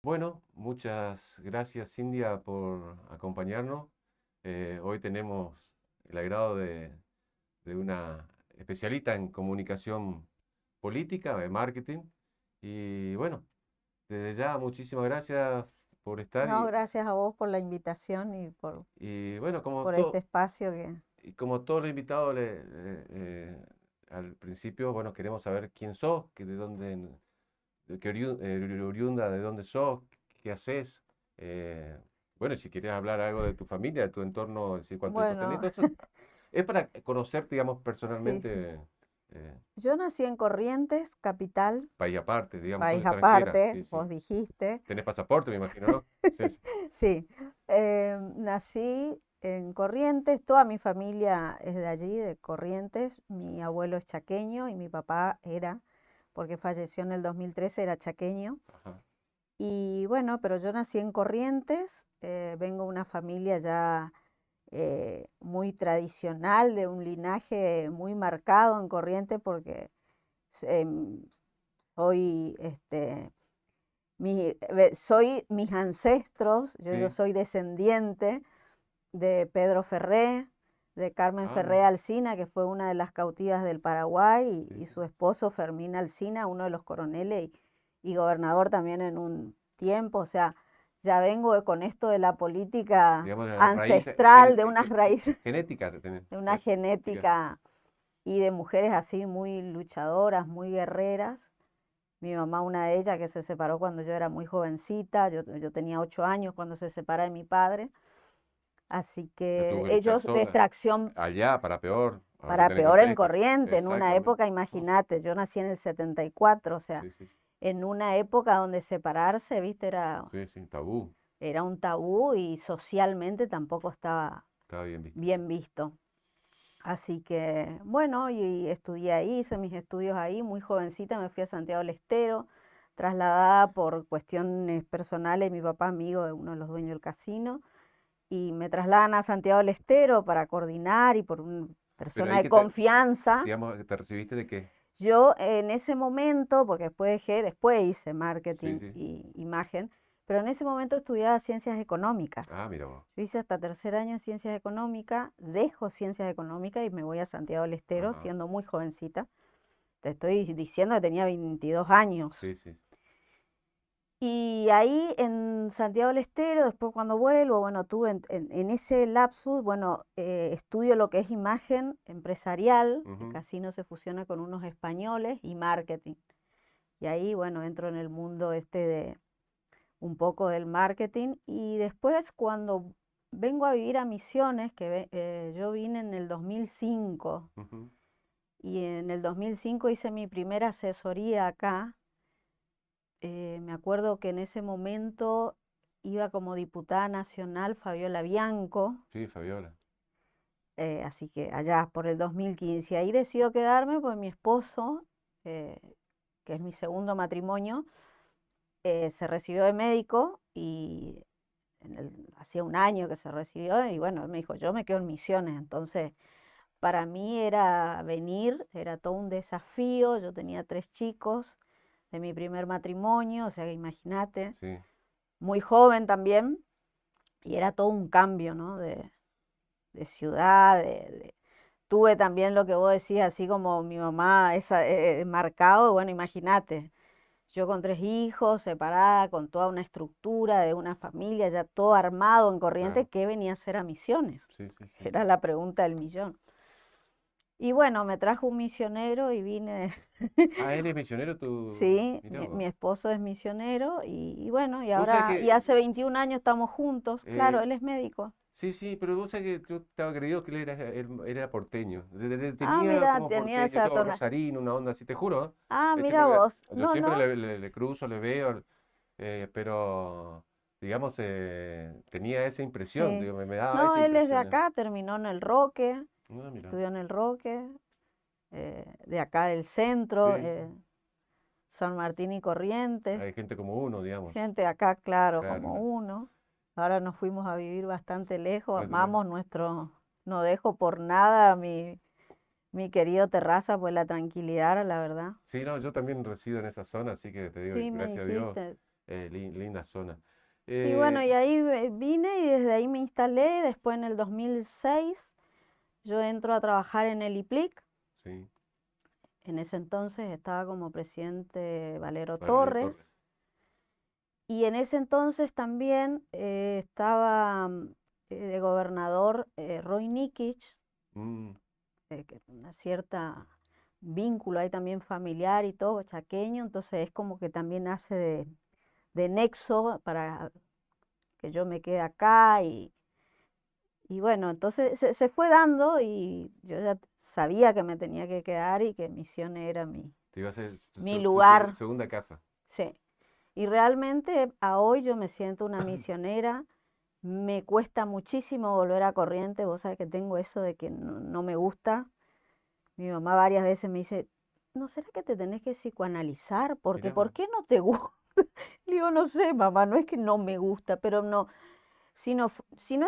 Bueno, muchas gracias, Cindia, por acompañarnos. Hoy tenemos el agrado de una especialista en comunicación política, de marketing. Y bueno, desde ya, muchísimas gracias por estar. No, gracias a vos por la invitación y Y bueno, por este espacio que... y como todos los invitados al principio, bueno, queremos saber quién sos, de dónde, de qué oriunda, de dónde sos, qué haces. eh, bueno, si quieres hablar algo de tu familia, de tu entorno, decir cuántos hijos tenés, Bueno, todo eso es para conocerte, digamos, sí, sí. personalmente, Yo nací en Corrientes, capital, país aparte, digamos, sos país extranjera, aparte, sí, sí. vos dijiste. Tenés pasaporte, me imagino, ¿no? Sí, sí. Sí, nací en Corrientes, toda mi familia es de allí, de Corrientes. Mi abuelo es chaqueño y mi papá era, porque falleció en el 2013, era chaqueño. Ajá. Y bueno, pero yo nací en Corrientes, vengo de una familia ya muy tradicional, de un linaje muy marcado en Corrientes, porque em, soy, soy mis ancestros, yo Sí. soy descendiente de Pedro Ferré, de Carmen Ah, Ferré mira. Alsina, que fue una de las cautivas del Paraguay, Sí, y sí. su esposo Fermín Alsina, uno de los coroneles y gobernador también en un tiempo. O sea, ya vengo con esto de la política Digamos, de las raíces ancestral, de unas raíces, genéticas que tenés. de una genética y de mujeres así muy luchadoras, muy guerreras. Mi mamá, una de ellas, que se separó cuando yo era muy jovencita, yo tenía 8 años cuando se separa de mi padre. Así Que que tuvo que luchar ellos de sola. extracción Allá, para peor, ahora que para tenés peor en contexto. Corrientes, en una Exactamente. época, Oh, imagínate, yo nací en el 74, o sea, sí, sí, sí. en una época donde separarse, viste, Sí, sí, tabú. era un tabú y socialmente tampoco estaba Estaba bien visto, sí. bien visto. Así que, bueno, y estudié ahí, hice mis estudios ahí, muy jovencita me fui a Santiago del Estero, trasladada por cuestiones personales, mi papá amigo de uno de los dueños del casino, y me trasladan a Santiago del Estero para coordinar y por una Pero persona ahí de que confianza. digamos, que te recibiste de qué. Yo en ese momento, porque después hice Sí, marketing sí. y imagen, pero en ese momento estudiaba ciencias económicas. Ah, mira vos. Yo hice hasta tercer año en ciencias económicas, dejo ciencias económicas y me voy a Santiago del Estero Ajá. siendo muy jovencita. Te estoy diciendo que tenía 22 años. Sí, sí. Y ahí en Santiago del Estero, después cuando vuelvo, bueno, tuve en ese lapsus, bueno, estudio lo que es imagen empresarial, el Ujú. casino se fusiona con unos españoles y marketing. Y ahí, bueno, entro en el mundo este de un poco del marketing. Y después cuando vengo a vivir a Misiones, yo vine en el 2005, Ujú. y en el 2005 hice mi primera asesoría acá. Me acuerdo que en ese momento iba como diputada nacional Fabiola Bianco, Sí, Fabiola. así que allá por el 2015. Ahí decido quedarme, pues mi esposo, eh, que es mi segundo matrimonio, se recibió de médico y hacía un año que se recibió y bueno, él me dijo, yo me quedo en Misiones. Entonces, para mí era venir, era todo un desafío. Yo tenía 3 chicos de mi primer matrimonio, o sea que imagínate, Sí. muy joven también, y era todo un cambio, ¿no? De ciudad, tuve también lo que vos decías, así como mi mamá, marcado, bueno, imagínate, yo con 3 hijos, separada, con toda una estructura de una familia, ya todo armado en Corrientes, Claro. ¿qué venía a hacer a Misiones? Sí, sí, sí, Era sí. la pregunta del millón. Y bueno, me trajo un misionero y vine, Ah, él es misionero, tú. sí, Mirá mi vos. esposo es misionero y bueno, y Vos sabés ahora, y que. hace 21 años estamos juntos, claro, eh, él es médico. sí, sí, pero vos sabés que yo estaba creído que él era porteño. Ah, Tenía mira, como tenía porteño, esa o tona. rosarino, una onda así, te juro. Ah, Sí, mira porque vos. yo No, siempre no, le cruzo, le veo, pero, digamos, tenía esa impresión, sí. digo, me daba No, esa él es de impresión. acá, terminó en el Roque, Ah, mira. estudió en el Roque, de acá del centro, Sí, sí. San Martín y Corrientes. Hay gente como uno, digamos. Gente de acá, claro, Claro, como claro. uno. Ahora nos fuimos a vivir bastante lejos, Bueno, bueno. amamos no dejo por nada mi querido Terraza, pues la tranquilidad, la verdad. Sí, no, yo también resido en esa zona, así que te digo, Sí, me gracias a Dios. dijiste. Linda zona. Y bueno, Eh, y ahí vine y desde ahí me instalé. Después en el 2006 yo entro a trabajar en el IPLIC. sí, En ese entonces estaba como presidente Valero Valerio Torres. Torres. Y en ese entonces también estaba de gobernador Roy Nikich, Mm, que una cierta vínculo ahí también familiar y todo, chaqueño, entonces es como que también hace de nexo para que yo me quede acá y bueno, entonces se fue dando y yo ya sabía que me tenía que quedar y que Misiones era te iba a hacer mi su lugar, segunda casa. sí. Y realmente a hoy yo me siento una misionera, me cuesta muchísimo volver a Corrientes, vos sabés que tengo eso de que no me gusta. Mi mamá varias veces me dice, ¿no será que te tenés que psicoanalizar? Porque Mirá ¿por vos, qué no te gusta? Le digo, no sé, mamá, no es que no me gusta, pero no, si no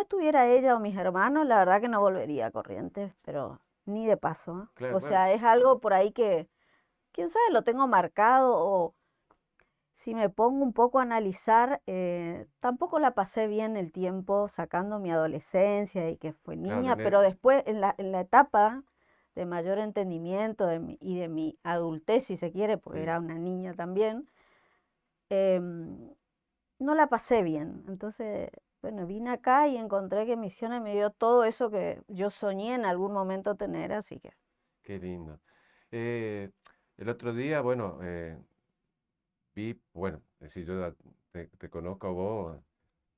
estuviera ella o mis hermanos, la verdad que no volvería a Corrientes, pero ni de paso, ¿eh? claro, O bueno, sea, es algo por ahí que, quién sabe, lo tengo marcado o si me pongo un poco a analizar, tampoco la pasé bien el tiempo sacando mi adolescencia y que fue claro, niña, pero después en la etapa de mayor entendimiento y de mi adultez, si se quiere, porque sí. era una niña también, em, no la pasé bien. Entonces, bueno, vine acá y encontré que Misiones me dio todo eso que yo soñé en algún momento tener, así que Qué lindo. Eh, el otro día, bueno, vi, bueno, es decir, yo ya te conozco a vos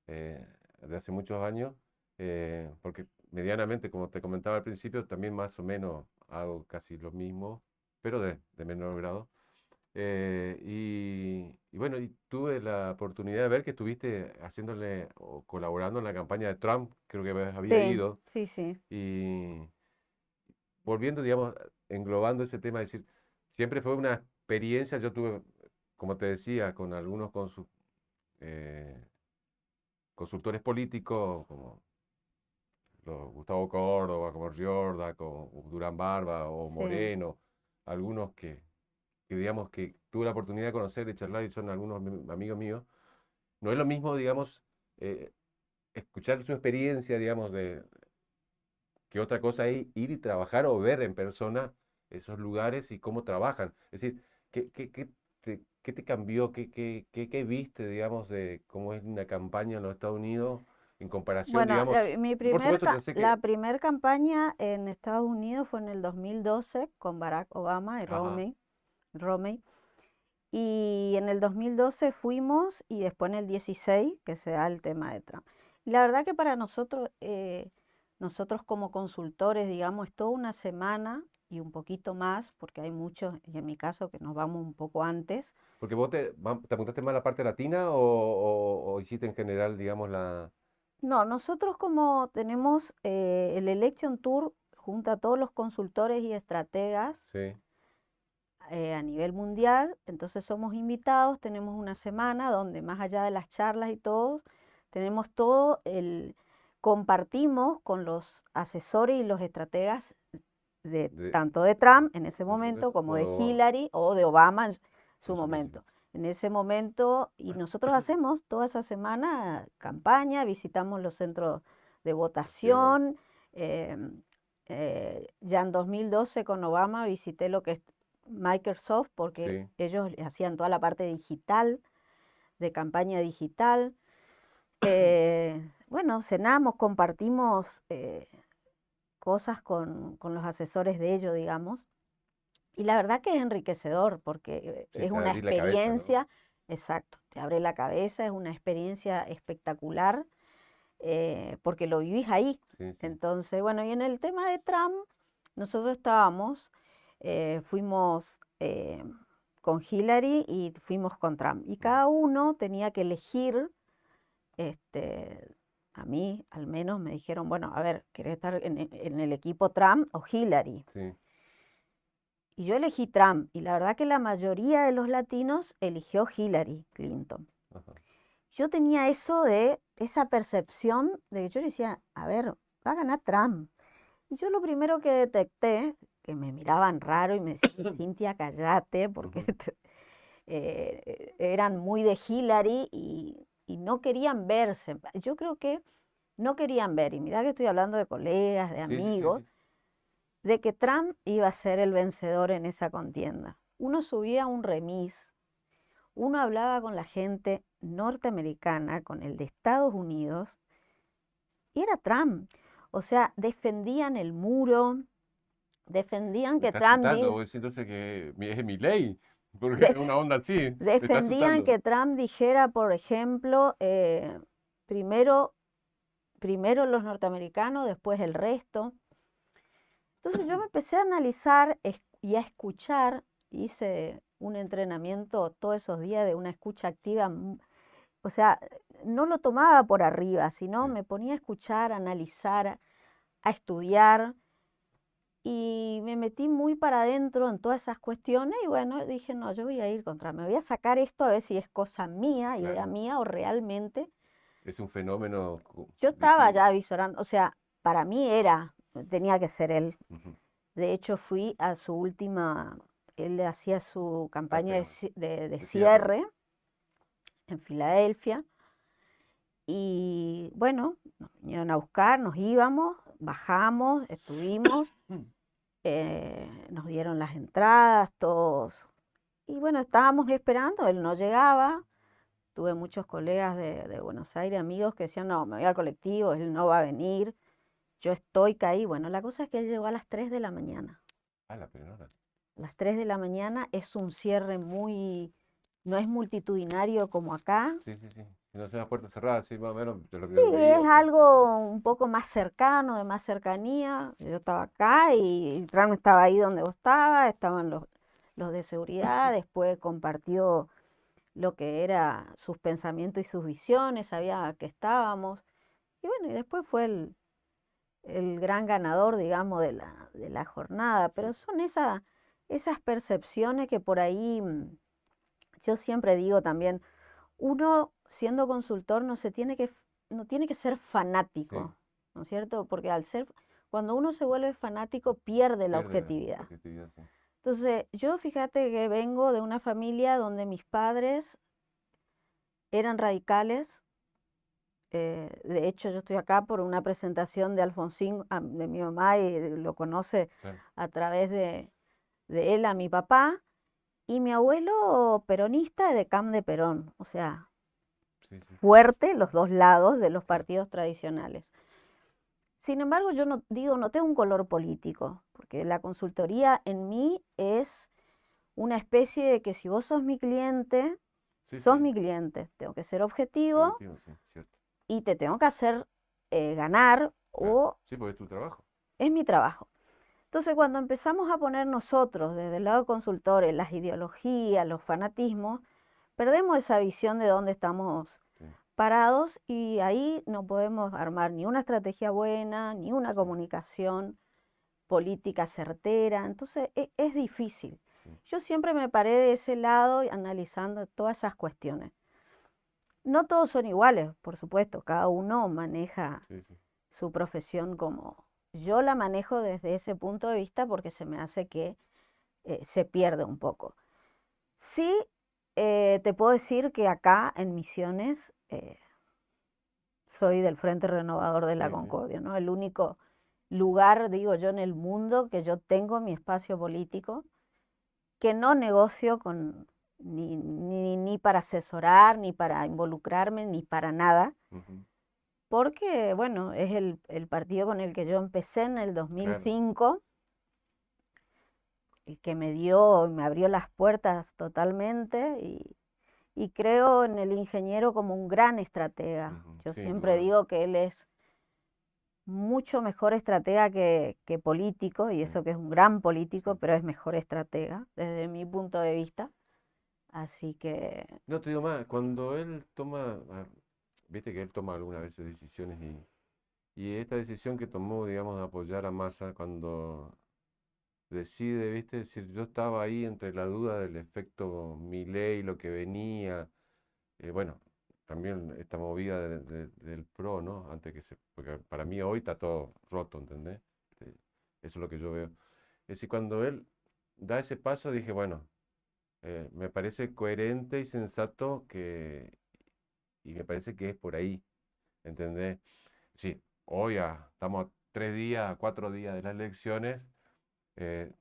de hace muchos años, porque medianamente, como te comentaba al principio, también más o menos hago casi lo mismo, pero de menor grado. Y bueno, y tuve la oportunidad de ver que estuviste haciéndole o colaborando en la campaña de Trump, creo que había sí, ido, sí, sí, y volviendo, digamos, englobando ese tema, es decir, siempre fue una experiencia, yo tuve, como te decía, con algunos eh, consultores políticos, como Gustavo Córdoba, como Riorda, como Durán Barba o sí. Moreno, algunos que digamos que tuve la oportunidad de conocer, de charlar y son algunos amigos míos. No es lo mismo, digamos, eh, escuchar su experiencia, digamos, que otra cosa es ir y trabajar o ver en persona esos lugares y cómo trabajan. Es decir, qué te cambió? ¿Qué viste, digamos, de cómo es una campaña en los Estados Unidos en comparación, Bueno, digamos? Por supuesto, yo sé la que... primer campaña en Estados Unidos fue en el 2012 con Barack Obama y Ajá, Romney. Y en el 2012 fuimos y después en el 16 que se da el tema de Trump. Y la verdad que para nosotros, nosotros como consultores, digamos, es toda una semana y un poquito más, porque hay muchos, y en mi caso que nos vamos un poco antes. porque vos te apuntaste más a la parte latina o hiciste en general, digamos, la... No, nosotros como tenemos el Election Tour junto a todos los consultores y estrategas Sí, a nivel mundial, entonces somos invitados, tenemos una semana donde más allá de las charlas y todo, tenemos todo compartimos con los asesores y los estrategas de de, tanto de Trump en ese en tu momento caso, como de o Hillary o de Obama en su en su caso. momento. En ese momento, y nosotros hacemos toda esa semana campaña, visitamos los centros de Acción, votación. Ya en 2012 con Obama visité lo que es Microsoft porque sí. ellos hacían toda la parte digital, de campaña digital. Bueno, cenamos, compartimos cosas con los asesores de ellos, digamos. Y la verdad que es enriquecedor porque Sí, es te una abrí la cabeza, ¿no? experiencia, exacto, te abre la cabeza, es una experiencia espectacular porque lo vivís ahí. Sí, sí. Entonces, bueno, y en el tema de Trump, nosotros estábamos, fuimos con Hillary y fuimos con Trump. Y Mm, cada uno tenía que elegir, este, a mí al menos me dijeron, bueno, a ver, ¿querés estar en el equipo Trump o Hillary? sí, Y yo elegí Trump, y la verdad que la mayoría de los latinos eligió Hillary Clinton. ajá, Yo tenía eso de, esa percepción de que yo decía, a ver, va a ganar Trump. Y yo lo primero que detecté, que me miraban raro y me decían, Cintia, cállate, porque ujú, eran muy de Hillary y no querían verse. Yo creo que no querían ver, y mirá que estoy hablando de colegas, de Sí, sí, sí, amigos, sí. de que Trump iba a ser el vencedor en esa contienda. Uno subía a un remis, uno hablaba con la gente norteamericana, con el de Estados Unidos, y era Trump. O sea, defendían el muro, defendían Me que estás Trump, citando, vos decís entonces que es mi ley, porque es una onda así, me estás defendían citando. que Trump dijera, por ejemplo, primero, primero los norteamericanos, después el resto. Entonces yo me empecé a analizar y a escuchar, hice un entrenamiento todos esos días de una escucha activa, o sea, no lo tomaba por arriba, sino Sí. me ponía a escuchar, a analizar, a estudiar y me metí muy para adentro en todas esas cuestiones y bueno, dije, no, yo voy a ir contra, me voy a sacar esto a ver si es cosa mía, idea Claro. mía o realmente. Es un fenómeno Yo estaba ya avisorando, o sea, para mí tenía que ser él. Ujú. De hecho, fui a su última, él hacía su campaña Apego, de de cierre. cierre en Filadelfia. Y bueno, nos vinieron a buscar, nos íbamos, bajamos, estuvimos, nos dieron las entradas, todos. Y bueno, estábamos esperando, él no llegaba. Tuve muchos colegas de Buenos Aires, amigos que decían, no, me voy al colectivo, él no va a venir. Yo estoy caí. Bueno, la cosa es que él llegó a las 3 de la mañana. Ah, la primera. Las 3 de la mañana es un cierre no es multitudinario como acá. Sí, sí, sí. Si no es una puerta cerrada, sí, más o menos de lo que Sí, yo veía. es Sí. algo un poco más cercano, de más cercanía. Yo estaba acá y Trump estaba ahí donde vos estabas, estaban los de seguridad, después compartió lo que era sus pensamientos y sus visiones, sabía que estábamos. Y bueno, y después fue el gran ganador, digamos, de la jornada. Pero Sí. son esas percepciones que por ahí, yo siempre digo también, uno siendo consultor no tiene que ser Sí, fanático, ¿no es cierto? Porque cuando uno se vuelve fanático pierde la pierde la objetividad. objetividad, sí. Entonces, yo fíjate que vengo de una familia donde mis padres eran radicales. De hecho, yo estoy acá por una presentación de Alfonsín, de mi mamá, y lo conoce Claro. a través de él a mi papá. Y mi abuelo peronista de Camp de Perón, o sea, Sí, sí, fuerte los dos lados de los claro. partidos tradicionales. Sin embargo, yo no digo, no tengo un color político, porque la consultoría en mí es una especie de que si vos Sí, sos sí, mi cliente, tengo que ser objetivo objetivo, sí, cierto. y te tengo que hacer ganar Claro. o Sí, porque es tu trabajo. es mi trabajo. Entonces, cuando empezamos a poner nosotros, desde el lado consultores, las ideologías, los fanatismos, perdemos esa visión de dónde estamos Sí, parados y ahí no podemos armar ni una estrategia buena, ni una sí, comunicación política certera. Entonces, es difícil. sí, Yo siempre me paré de ese lado y analizando todas esas cuestiones. No todos son iguales, por supuesto, cada uno maneja sí, sí. su profesión como yo la manejo desde ese punto de vista porque se me hace que se pierde un poco. Sí, te puedo decir que acá en Misiones soy del Frente Renovador de la Sí, sí. Concordia, ¿no? El único lugar, digo yo, en el mundo que yo tengo mi espacio político, que no negocio con ni para asesorar, ni para involucrarme, ni para nada, Ujú. porque, bueno, es el partido con el que yo empecé en el Claro. 2005, el que me abrió las puertas totalmente y creo en el ingeniero como un gran estratega. Ujú. Yo Sin siempre duda. digo que él es mucho mejor estratega que político, y Sí, eso que es un gran sí. político, pero es mejor estratega desde mi punto de vista. Así que No te digo más, cuando él toma, viste que él toma algunas veces decisiones y esta decisión que tomó, digamos, de apoyar a Massa cuando decide, viste, decir, yo estaba ahí entre la duda del efecto Milei, lo que venía, bueno, también esta movida del PRO, ¿no? Porque para mí hoy está todo roto, ¿entendés? Eso es lo que yo veo. Es decir, cuando él da ese paso, dije, bueno, Me parece coherente y sensato y me parece que es por ahí, ¿entendés? Sí, hoy estamos a 3 días, a 4 días de las elecciones,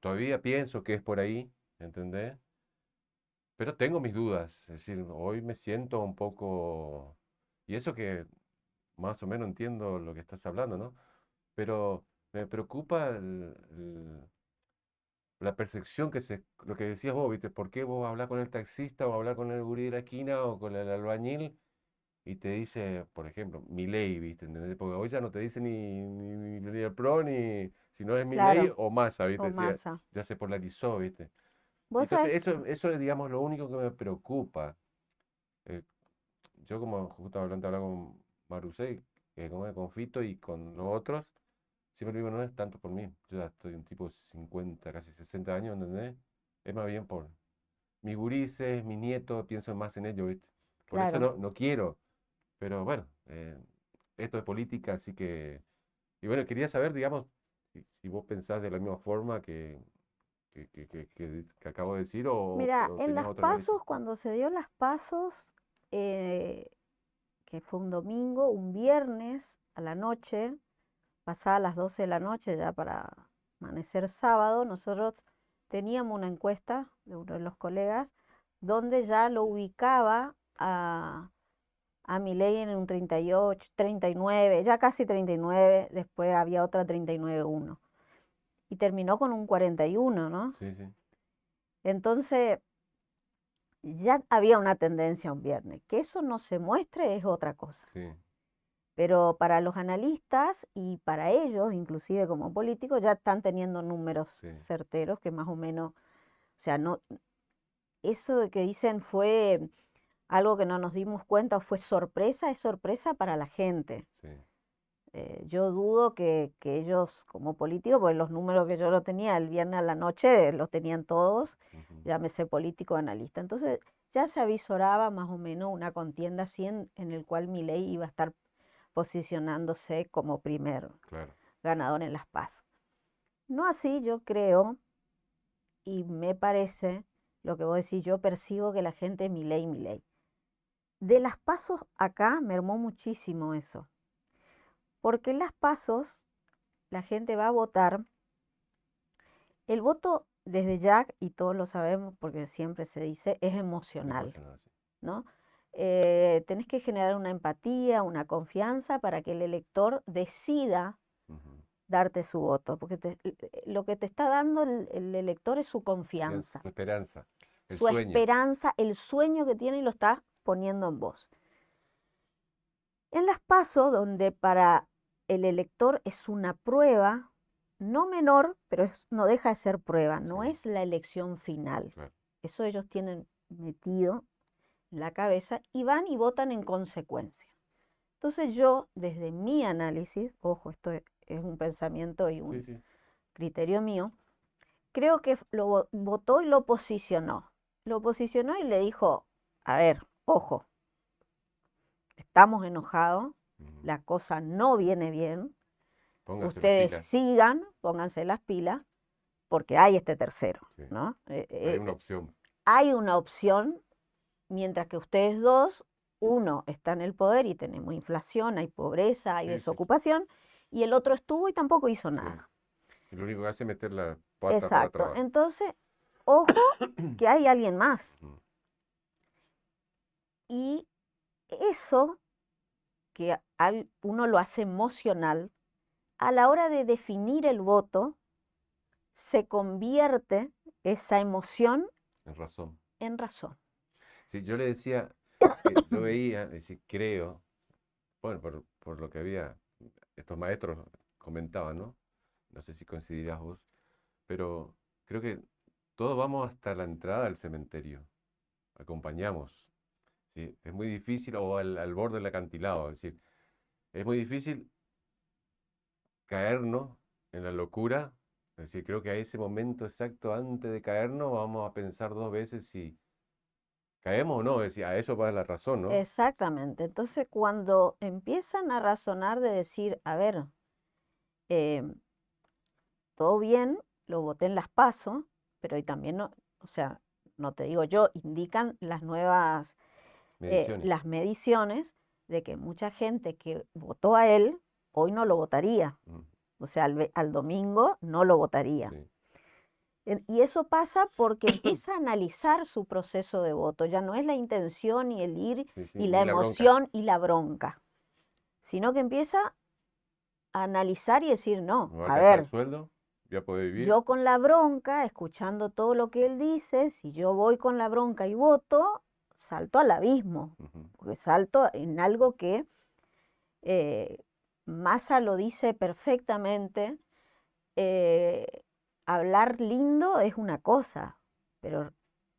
todavía pienso que es por ahí, ¿entendés? Pero tengo mis dudas, es decir, hoy me siento un poco, y eso que más o menos entiendo lo que estás hablando, ¿no? Pero me preocupa la percepción lo que decías vos, ¿viste? ¿Por qué vos hablas con el taxista o hablas con el gurí de la esquina o con el albañil y te dice, por ejemplo, Milei, ¿viste? ¿Entendés? Porque hoy ya no te dice ni el PRO, ni si no es Milei Claro, o Massa, o ¿viste? masa. Ya se polarizó, ¿viste? Vos Entonces, sabés que, eso es, digamos, lo único que me preocupa. Eh, yo, como justo hablaba con Marusei, como con Fito y con los otros, siempre digo, no es tanto por mí. Yo ya estoy un tipo de 50, casi 60 años, ¿entendés? Es más bien por mis gurises, mis nietos, pienso más en ellos, ¿viste? Por eso claro, no quiero, pero bueno, esto es política, así que... Y bueno, quería saber, digamos, si vos pensás de la misma forma que acabo de decir mira, o en tenés las otro análisis. pasos, cuando se dio las pasos, eh, que fue un domingo, un viernes a la noche, pasadas las 12 de la noche, ya para amanecer sábado, nosotros teníamos una encuesta de uno de los colegas donde ya lo ubicaba a Milei en un 38, 39, ya casi 39, después había otra 39,1 y terminó con un 41, ¿no? Sí, sí, Entonces ya había una tendencia un viernes. Que eso no se muestre es otra cosa. sí, Pero para los analistas y para ellos, inclusive como políticos, ya están teniendo números sí, certeros que más o menos, o sea, no, eso de que dicen fue algo que no nos dimos cuenta o fue sorpresa, es sorpresa para la gente. sí. Yo dudo que ellos como políticos, pues los números que yo lo tenía el viernes a la noche, los tenían todos, Ujú, llámese político o analista. Entonces ya se avisoraba más o menos una contienda así en el cual Milei iba a estar posicionándose como primer claro, ganador en las PASO. No así, yo creo, y me parece, lo que vos decís, yo percibo que la gente Milei, Milei. De las PASOs acá mermó muchísimo eso, porque en las PASOs la gente va a votar. El voto desde ya, y todos lo sabemos porque siempre se dice, es emocional, emocionado, sí. ¿no? Tenés que generar una empatía, una confianza para que el elector decida Ujú. darte su voto, porque lo que te está dando el elector es su Confianza, confianza, la esperanza, el su sueño. esperanza, el sueño que tiene y lo está poniendo en vos. En las PASO, donde para el elector es una prueba, no menor, pero no deja de ser prueba, Sí, no es la elección final. claro. Eso ellos tienen metido en la cabeza y van y votan en consecuencia. Entonces yo, desde mi análisis, ojo, esto es un pensamiento y Sí, un sí. criterio mío, creo que lo votó y lo posicionó. Lo posicionó y le dijo, a ver, ojo, estamos enojados, Ujú. la cosa no viene bien, Póngase las ustedes pilas. sigan, pónganse las pilas, porque hay este tercero, Sí. ¿no? Hay una opción. Hay una opción, mientras que ustedes dos, uno está en el poder y tenemos inflación, hay pobreza, hay Sí, sí, sí. desocupación, y el otro estuvo y tampoco hizo Sí. nada. Y lo único que hace es meter la pata para Exacto. trabajo. Entonces, ojo que hay alguien más. Ujú. Y eso que uno lo hace emocional, a la hora de definir el voto, se convierte esa emoción En razón. en razón. Sí, yo le decía que yo veía, es decir, creo, bueno, por lo que había, estos maestros comentaban, ¿no? No sé si coincidirás vos, pero creo que todos vamos hasta la entrada del cementerio, acompañamos. Sí, es muy difícil, o al borde del acantilado, es decir, es muy difícil caernos en la locura. Es decir, creo que a ese momento exacto antes de caernos vamos a pensar dos veces si caemos o no. Es decir, a eso va la razón, ¿no? Exactamente. Entonces, cuando empiezan a razonar de decir, a ver, eh, todo bien, lo voté en las PASO, pero y también no, o sea, no te digo yo, indican las nuevas, Mediciones. las mediciones de que mucha gente que votó a él hoy no lo votaría. Mm, O sea, al domingo no lo votaría. sí, Y eso pasa porque empieza a analizar su proceso de voto. Ya no es la intención y el ir sí, sí, y la ni la bronca. emoción y la bronca, sino que empieza a analizar y decir, no, Me va a a alcanzar el ver, sueldo, voy a poder vivir. yo con la bronca, escuchando todo lo que él dice, si yo voy con la bronca y voto, salto al abismo, Ujú, porque salto en algo que eh, Massa lo dice perfectamente. eh, Hablar lindo es una cosa, pero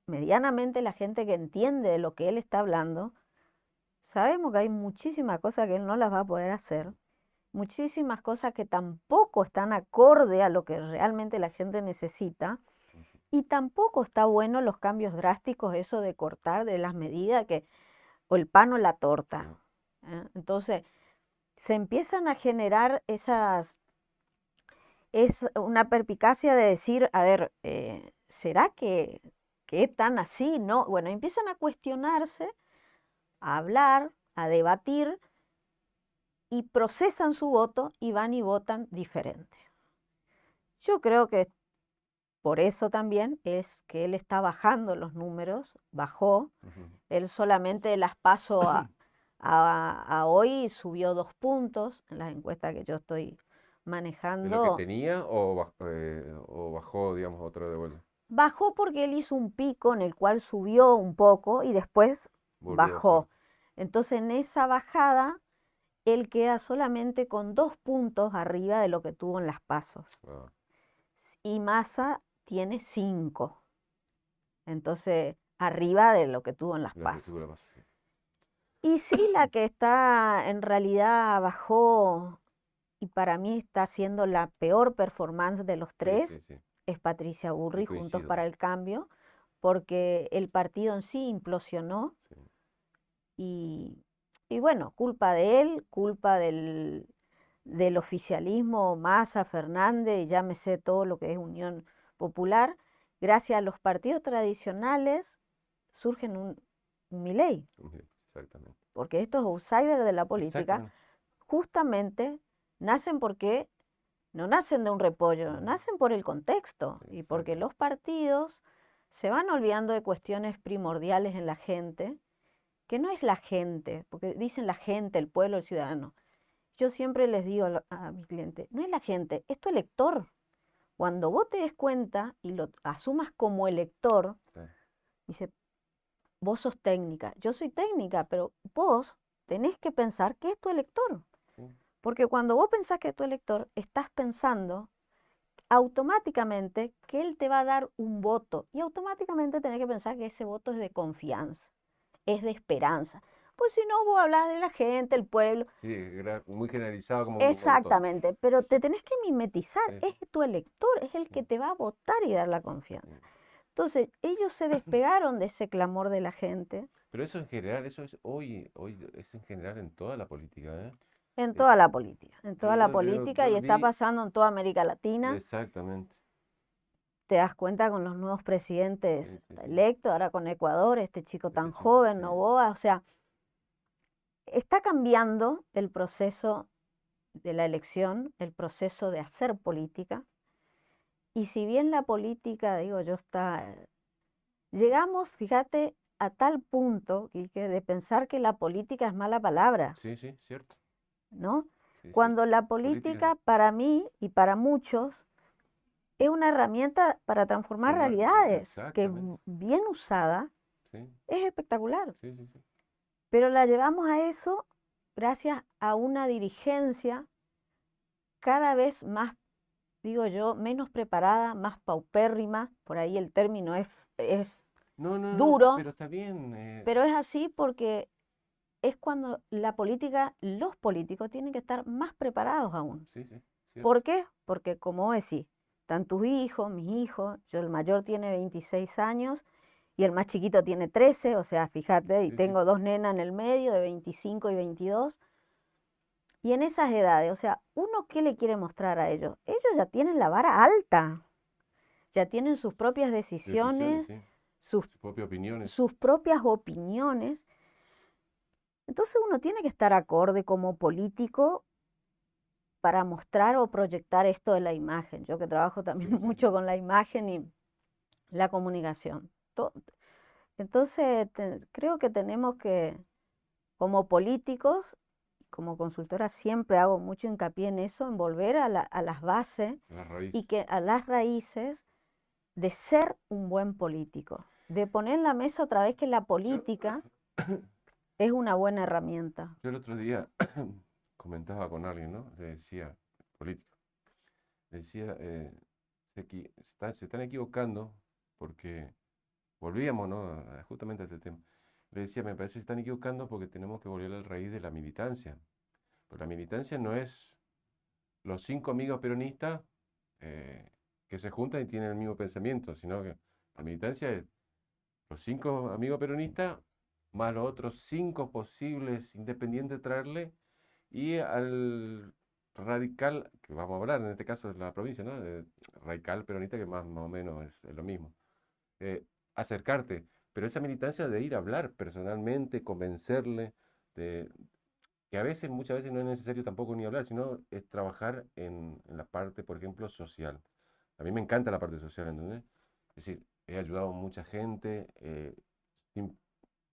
medianamente la gente que entiende de lo que él está hablando, sabemos que hay muchísimas cosas que él no las va a poder hacer, muchísimas cosas que tampoco están acorde a lo que realmente la gente necesita, ujú. y tampoco está bueno los cambios drásticos, eso de cortar de las medidas que, o el pan o la torta. Entonces, se empiezan a generar es una perspicacia de decir, a ver, ¿será que es tan así? ¿No? Bueno, empiezan a cuestionarse, a hablar, a debatir y procesan su voto y van y votan diferente. Yo creo que por eso también es que él está bajando los números, bajó, Ujú. él solamente de las PASO a hoy subió 2 puntos en las encuestas que yo estoy ¿De lo que manejando. tenía o bajó, digamos, otra de vuelta? Bajó porque él hizo un pico en el cual subió un poco y después Volvió a bajar. bajó. Entonces en esa bajada él queda solamente con 2 puntos arriba de lo que tuvo en las pasos. Ah, Y Massa tiene 5. Entonces arriba de lo que tuvo en las la que pasos. tuvo la pasó, sí. Y sí, la que está en realidad bajó y para mí está haciendo la peor performance de los Sí, tres sí, sí. es Patricia Sí, Burri, Juntos coincido para también. el Cambio, porque el partido en sí implosionó Sí. y, y bueno, culpa de él, culpa del oficialismo, Massa, Fernández, llámese todo lo que es Unión Popular. Gracias a los partidos tradicionales surgen un Milei, Ujú, exactamente. porque estos outsiders de la política Exactamente. justamente nacen porque no nacen de un repollo, Ujú, nacen por el contexto y porque exacto. los partidos se van olvidando de cuestiones primordiales en la gente, que no es la gente, porque dicen la gente, el pueblo, el ciudadano. Yo siempre les digo a mis clientes, no es la gente, es tu elector. Cuando vos te des cuenta y lo asumas como elector, Claro, dice, vos sos técnica, yo soy técnica, pero vos tenés que pensar que es tu elector. sí, Porque cuando vos pensás que es tu elector, estás pensando automáticamente que él te va a dar un voto y automáticamente tenés que pensar que ese voto es de confianza, es de esperanza. Pues si no, vos hablas de la gente, el pueblo, sí, era muy generalizado como un montón. exactamente, pero te tenés que mimetizar, Sí, es sí, tu elector, es el que sí, te va a votar y dar la sí. confianza. Entonces, ellos se despegaron de ese clamor de la gente Pero eso en general, eso es hoy es en general en toda la política, ¿eh? en Eh, toda la política, en Sí, toda la política yo y lo está vi pasando en toda América Latina. exactamente. Te das cuenta con los nuevos Sí, presidentes sí, sí. electos, ahora con Ecuador, este chico Este tan chico, joven, sí, Noboa, o sea, está cambiando el proceso de la elección, el proceso de hacer política. Y si bien la política, digo yo, llegamos, fíjate, a tal punto, Quique, de pensar que la política es mala palabra, sí, sí, cierto. ¿no? Sí, sí. Cuando la Política, política para mí y para muchos es una herramienta para transformar realidades, que exactamente. bien usada Sí, es espectacular. sí, sí, sí. Pero la llevamos a eso gracias a una dirigencia cada vez más, digo yo, menos preparada, más paupérrima, por ahí el término es No, no, no, duro, pero está bien. pero es así porque es cuando la política, los políticos tienen que estar más preparados aún. Sí, sí, cierto. ¿Por qué? Porque como vos decís, están tus hijos, mis hijos, yo el mayor tiene 26 años y el más chiquito tiene 13, o sea, fíjate, y Sí, sí, tengo 2 nenas en el medio de 25 y 22. Y en esas edades, o sea, ¿uno qué le quiere mostrar a ellos? Ellos ya tienen la vara alta, ya tienen sus propias decisiones, decisiones, sí. sus, Sus propias opiniones. sus propias opiniones. Entonces uno tiene que estar acorde como político para mostrar o proyectar esto de la imagen. Yo que trabajo también Sí, sí. mucho con la imagen y la comunicación. Entonces creo que tenemos que, como políticos, como consultora, siempre hago mucho hincapié en eso, en volver a las bases La y raíz. que a las raíces de ser un buen político, de poner en la mesa otra vez que la Yo, política es una buena herramienta. yo el otro día comentaba con alguien, ¿no? Le decía, político, le decía, se están equivocando porque volvíamos, ¿no? Justamente a este tema. Le decía, me parece que se están equivocando porque tenemos que volver a la raíz de la militancia. Pero la militancia no es los 5 amigos peronistas eh, que se juntan y tienen el mismo pensamiento, sino que la militancia es los 5 amigos peronistas más los otros 5 posibles independientes traerle y al radical, que vamos a hablar, en este caso es la provincia, ¿no? Radical peronista, que más o menos es lo mismo. eh, Acercarte, pero esa militancia de ir a hablar personalmente, convencerle, de, que a veces, muchas veces no es necesario tampoco ni hablar, sino es trabajar en la parte, por ejemplo, social. A mí me encanta la parte social, ¿entendés? Es decir, he ayudado a mucha gente sin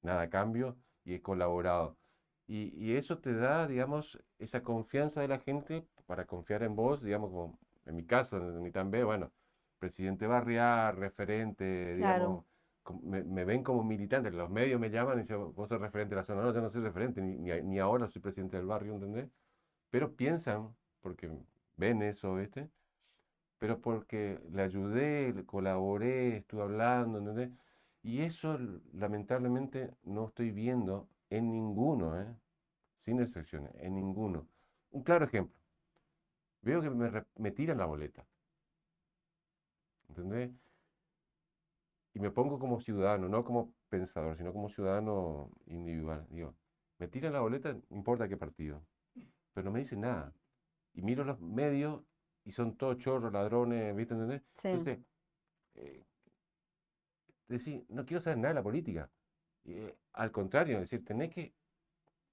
nada a cambio y he colaborado. Y eso te da, digamos, esa confianza de la gente para confiar en vos, digamos, como en mi caso, en Itambé, bueno, presidente barrial, referente, Claro, digamos, me ven como militante, los medios me llaman y dicen, vos sos referente de la zona, no, yo no soy referente, ni ahora soy presidente del barrio, ¿entendés? Pero piensan, porque ven eso, ¿viste? Pero porque le ayudé, le colaboré, estuve hablando, ¿entendés? Y eso lamentablemente no estoy viendo en ninguno, ¿eh? Sin excepciones, en ninguno. Un claro ejemplo, veo que me tiran la boleta, ¿entendés? Y me pongo como ciudadano, no como pensador, sino como ciudadano individual. Digo, me tiran la boleta, no importa qué partido, pero no me dicen nada. Y miro los medios y son todos chorros, ladrones, ¿viste? ¿Entendés? sí. Entonces, eh, decir, no quiero saber nada de la política. Al contrario, es decir, tenés que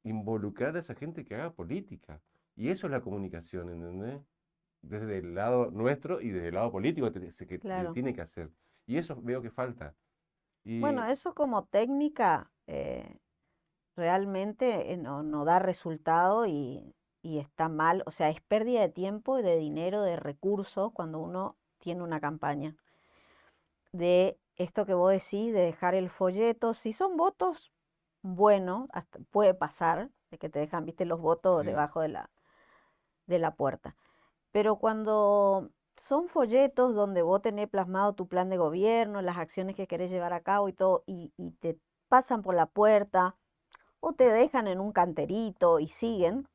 involucrar a esa gente que haga política. Y eso es la comunicación, ¿entendés? Desde el lado nuestro y desde el lado político que Claro. tiene que hacer. Y eso veo que falta. Bueno, Y eso como técnica realmente no da resultado y está mal, o sea, es pérdida de tiempo y de dinero, de recursos cuando uno tiene una campaña. De esto que vos decís, de dejar el folleto, si son votos, bueno, hasta puede pasar, de que te dejan, viste, los votos sí, debajo de la puerta. Pero cuando son folletos donde vos tenés plasmado tu plan de gobierno, las acciones que querés llevar a cabo y todo, y te pasan por la puerta o te dejan en un canterito y siguen,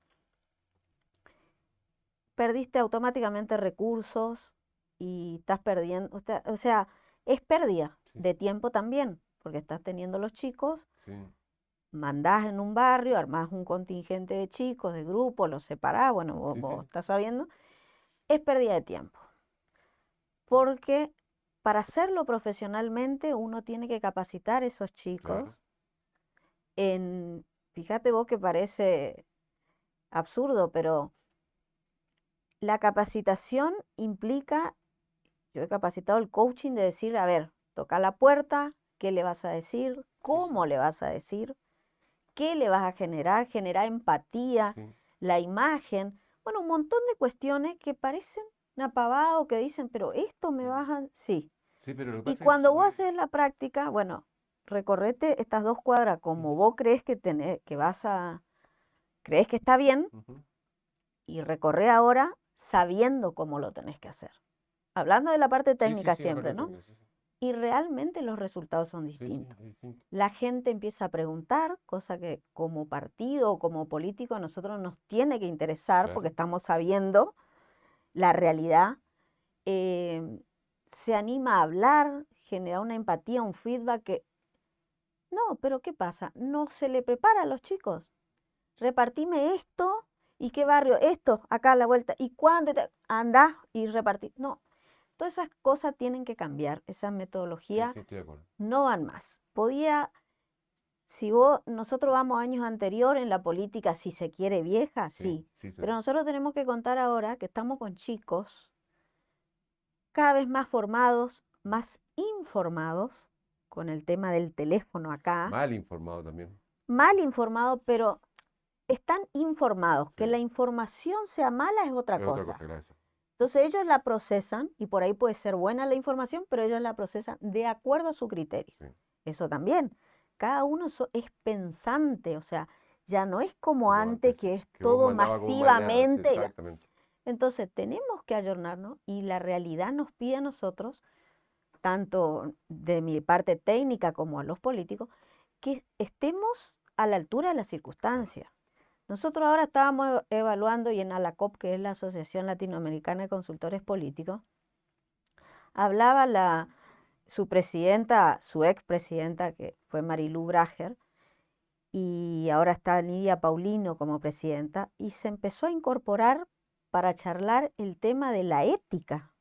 perdiste automáticamente recursos y estás perdiendo, o sea, es pérdida sí, de tiempo también, porque estás teniendo los chicos, sí, mandás en un barrio, armás un contingente de chicos, de grupos, los separás, bueno, sí, sí, vos estás sabiendo, es pérdida de tiempo. Porque para hacerlo profesionalmente uno tiene que capacitar a esos chicos claro. en, fíjate vos que parece absurdo, pero la capacitación implica, yo he capacitado el coaching de decir, a ver, toca la puerta, ¿qué le vas a decir? Sí, sí, ¿Cómo le vas a decir? ¿Qué le vas a generar? Generar empatía, sí, la imagen, bueno, un montón de cuestiones que parecen una pavada o que dicen, pero esto me sí. vas a... Sí. Sí, pero lo que Y pasa es cuando vos que haces la práctica, bueno, recorrete estas 2 cuadras como vos crees que tenés, que vas a, crees que está bien, ujú. y recorre ahora sabiendo cómo lo tenés que hacer. Hablando de la parte Sí, sí, técnica sí, aparte siempre, de ¿no? técnica, sí, sí. Y realmente los resultados son Sí, sí, distintos. es distinto. La gente empieza a preguntar, cosa que como partido o como político a nosotros nos tiene que interesar porque Claro. estamos sabiendo la realidad. Eh, Se anima a hablar, genera una empatía, un feedback que... No, pero ¿qué pasa? No se le prepara a los chicos. Repartime esto, ¿y qué barrio? Esto, acá a la vuelta. ¿Y cuándo? Andá y repartí. No, Todas esas cosas tienen que cambiar, esas Sí, metodologías sí, estoy de acuerdo. no van más. Nosotros vamos años anterior en la política, si se quiere vieja, Sí, sí, sí, sí. pero nosotros tenemos que contar ahora que estamos con chicos cada vez más formados, más informados, con el tema del teléfono acá, Mal informado también. mal informados, pero están informados. Que Sí. la información sea mala es otra Es otra cosa. cosa, gracias. Entonces ellos la procesan, y por ahí puede ser buena la información, pero ellos la procesan de acuerdo a su criterio. Sí. Eso también. Cada uno es pensante, o sea, ya no es como Como antes, antes, que es que vos todo mandabas como manada, sí, masivamente. exactamente. Entonces tenemos que ayornarnos y la realidad nos pide a nosotros, tanto de mi parte técnica como a los políticos, que estemos a la altura de las circunstancias. Nosotros ahora estábamos evaluando, y en ALACOP, que es la Asociación Latinoamericana de Consultores Políticos, hablaba su presidenta, su expresidenta, que fue Marilu Brager, y ahora está Nidia Paulino como presidenta, y se empezó a incorporar para charlar el tema de la ética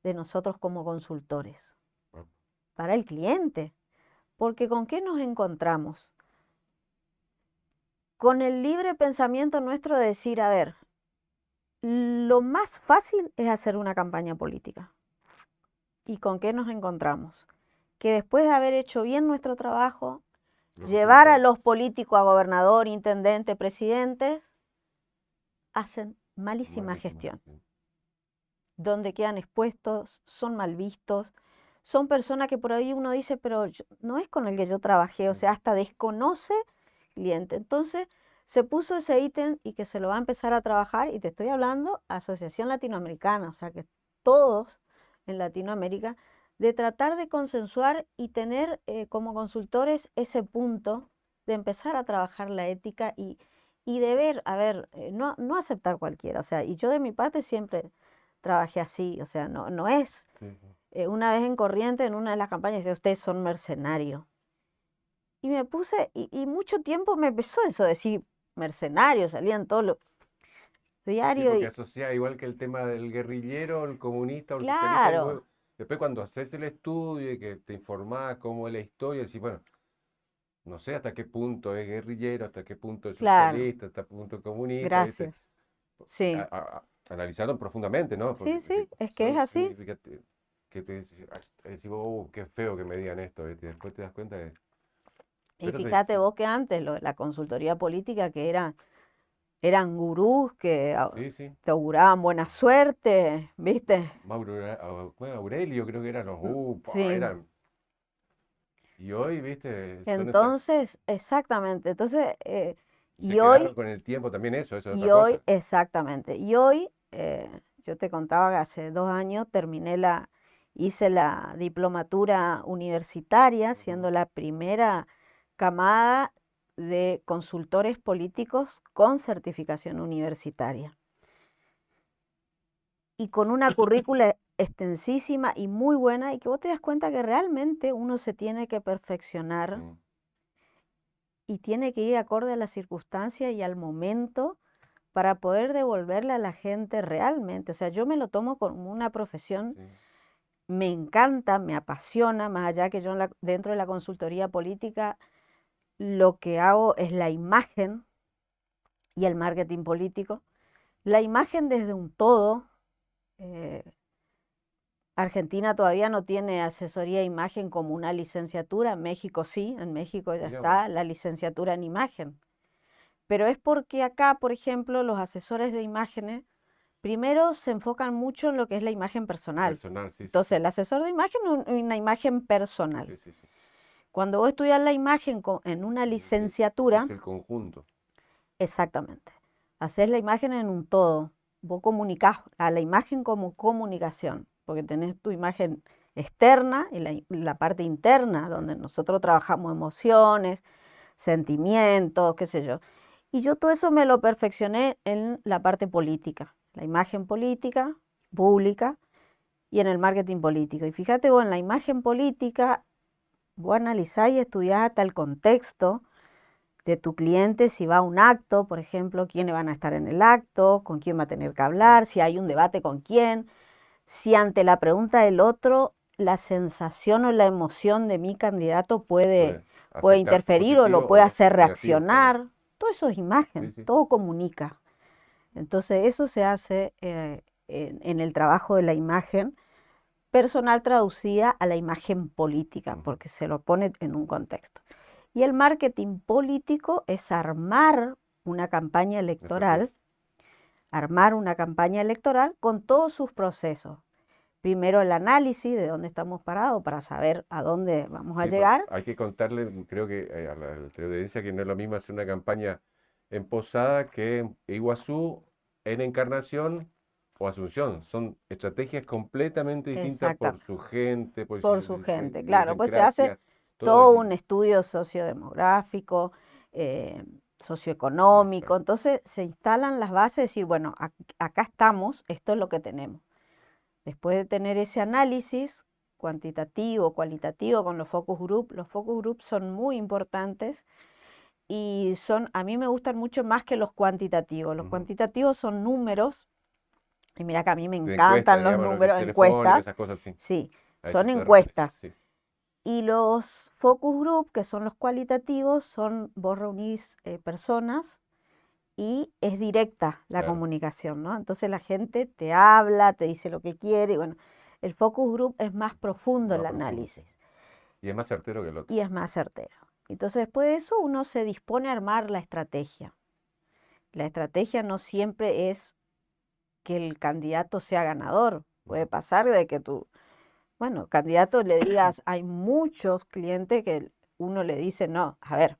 de nosotros como consultores, Bueno, para el cliente. Porque ¿con qué nos encontramos? Con el libre pensamiento nuestro de decir, a ver, lo más fácil es hacer una campaña política. ¿Y con qué nos encontramos? Que después de haber hecho bien nuestro trabajo, los llevar a resultados. los políticos a gobernador, intendente, presidentes, hacen malísima Malísima gestión, gestión. donde quedan expuestos, son mal vistos, son personas que por ahí uno dice, pero no es con el que yo trabajé, o Sí. sea, hasta desconoce cliente. Entonces se puso ese ítem y que se lo va a empezar a trabajar, y te estoy hablando Asociación Latinoamericana, o sea que todos en Latinoamérica, de tratar de consensuar y tener como consultores ese punto de empezar a trabajar la ética y de ver, a ver, no aceptar cualquiera, o sea, y yo de mi parte siempre trabajé así, o sea, no es Sí, sí. una vez en Corrientes, en una de las campañas, decía, ustedes son mercenarios. Y me puse, y mucho tiempo me empezó eso, decir mercenarios, salían todos los Sí, diarios, porque y asocia igual que el tema del guerrillero, el comunista o el socialista, claro, después cuando haces el estudio y que te informás cómo es la historia, decís, bueno, no sé hasta qué punto es guerrillero, hasta qué punto es claro, socialista, hasta qué punto es comunista, ¿viste? gracias. Sí, Analizando profundamente, ¿no? sí, Porque sí, es que es son así. significativos, que te decís, oh, qué feo que me digan esto, ¿viste? Y después te das cuenta que... Y Pero fíjate vos que antes lo de la consultoría política, que eran gurús que sí, sí. te auguraban buena suerte, ¿viste? Bueno, Aurelio creo que eran los, Sí. eran... Y hoy, ¿viste? Son esas... Entonces, exactamente. Entonces, Y se y hoy quedaron con el tiempo también eso es Y otra hoy, cosa. exactamente, y hoy, yo te contaba que hace 2 años hice la diplomatura universitaria, Ujú. siendo la primera camada de consultores políticos con certificación universitaria. Y con una currícula extensísima y muy buena, y que vos te das cuenta que realmente uno se tiene que perfeccionar Mm, y tiene que ir acorde a la circunstancia y al momento para poder devolverle a la gente realmente. O sea, yo me lo tomo como una profesión, sí, me encanta, me apasiona, más allá que yo dentro de la consultoría política lo que hago es la imagen y el marketing político. La imagen desde un todo. eh, Argentina todavía no tiene asesoría de imagen como una licenciatura, México sí, en México ya mirá vos. está la licenciatura en imagen. Pero es porque acá, por ejemplo, los asesores de imágenes primero se enfocan mucho en lo que es la imagen personal. Personal, sí, sí, Entonces, sí. el asesor de imagen es una imagen personal. Sí, sí, sí. Cuando vos estudias la imagen en una Sí, licenciatura, es el conjunto. exactamente, haces la imagen en un todo. Vos comunicás a la imagen como comunicación, porque tenés tu imagen externa y la parte interna, Sí, donde sí. nosotros trabajamos emociones, sentimientos, qué sé yo. Y yo todo eso me lo perfeccioné en la parte política, la imagen política, pública, y en el marketing político. Y fíjate vos, en la imagen política, vos analizás y estudiás hasta el contexto de tu cliente, si va a un acto, por ejemplo, quiénes van a estar en el acto, con quién va a tener que Claro. hablar, si hay un debate con quién. si ante la pregunta del otro la sensación o la emoción de mi candidato puede afectar interferir o lo positivo puede o hacer negativo, claro. reaccionar. Todo eso es imagen, Sí, sí. todo comunica. Entonces eso se hace en el trabajo de la imagen personal traducida a la imagen política, Ujú. porque se lo pone en un contexto. Y el marketing político es armar una campaña electoral con todos sus procesos. Primero el análisis de dónde estamos parados para saber a dónde vamos a Sí, llegar. hay que contarle, creo que a la audiencia que no es lo mismo hacer una campaña en Posada que en Iguazú, en Encarnación o Asunción. Son estrategias completamente distintas por Exactamente, su gente, por por su su gente, claro, pues se hace idiosincrasia, todo todo un distinto. estudio sociodemográfico, socioeconómico, Exacto. entonces se instalan las bases de decir, bueno, acá estamos, esto es lo que tenemos. Después de tener ese análisis cuantitativo, cualitativo con los focus group son muy importantes y a mí me gustan mucho más que los cuantitativos. Los Ujú. cuantitativos son números, y mira que a mí me De encuesta, encantan los digamos, números, telefónica, encuestas, esas cosas, sí. sí, A eso son te refieres. encuestas. Sí, sí. Y los focus group, que son los cualitativos, vos reunís personas y es directa la Claro. comunicación, ¿no? Entonces la gente te habla, te dice lo que quiere, y bueno, el focus group es más profundo el Más profundo, sí. análisis Y es más certero que el otro. y es más certero. Entonces después de eso uno se dispone a armar la estrategia. La estrategia no siempre es que el candidato sea ganador. Puede pasar de que candidato le digas, hay muchos clientes que uno le dice, no, a ver,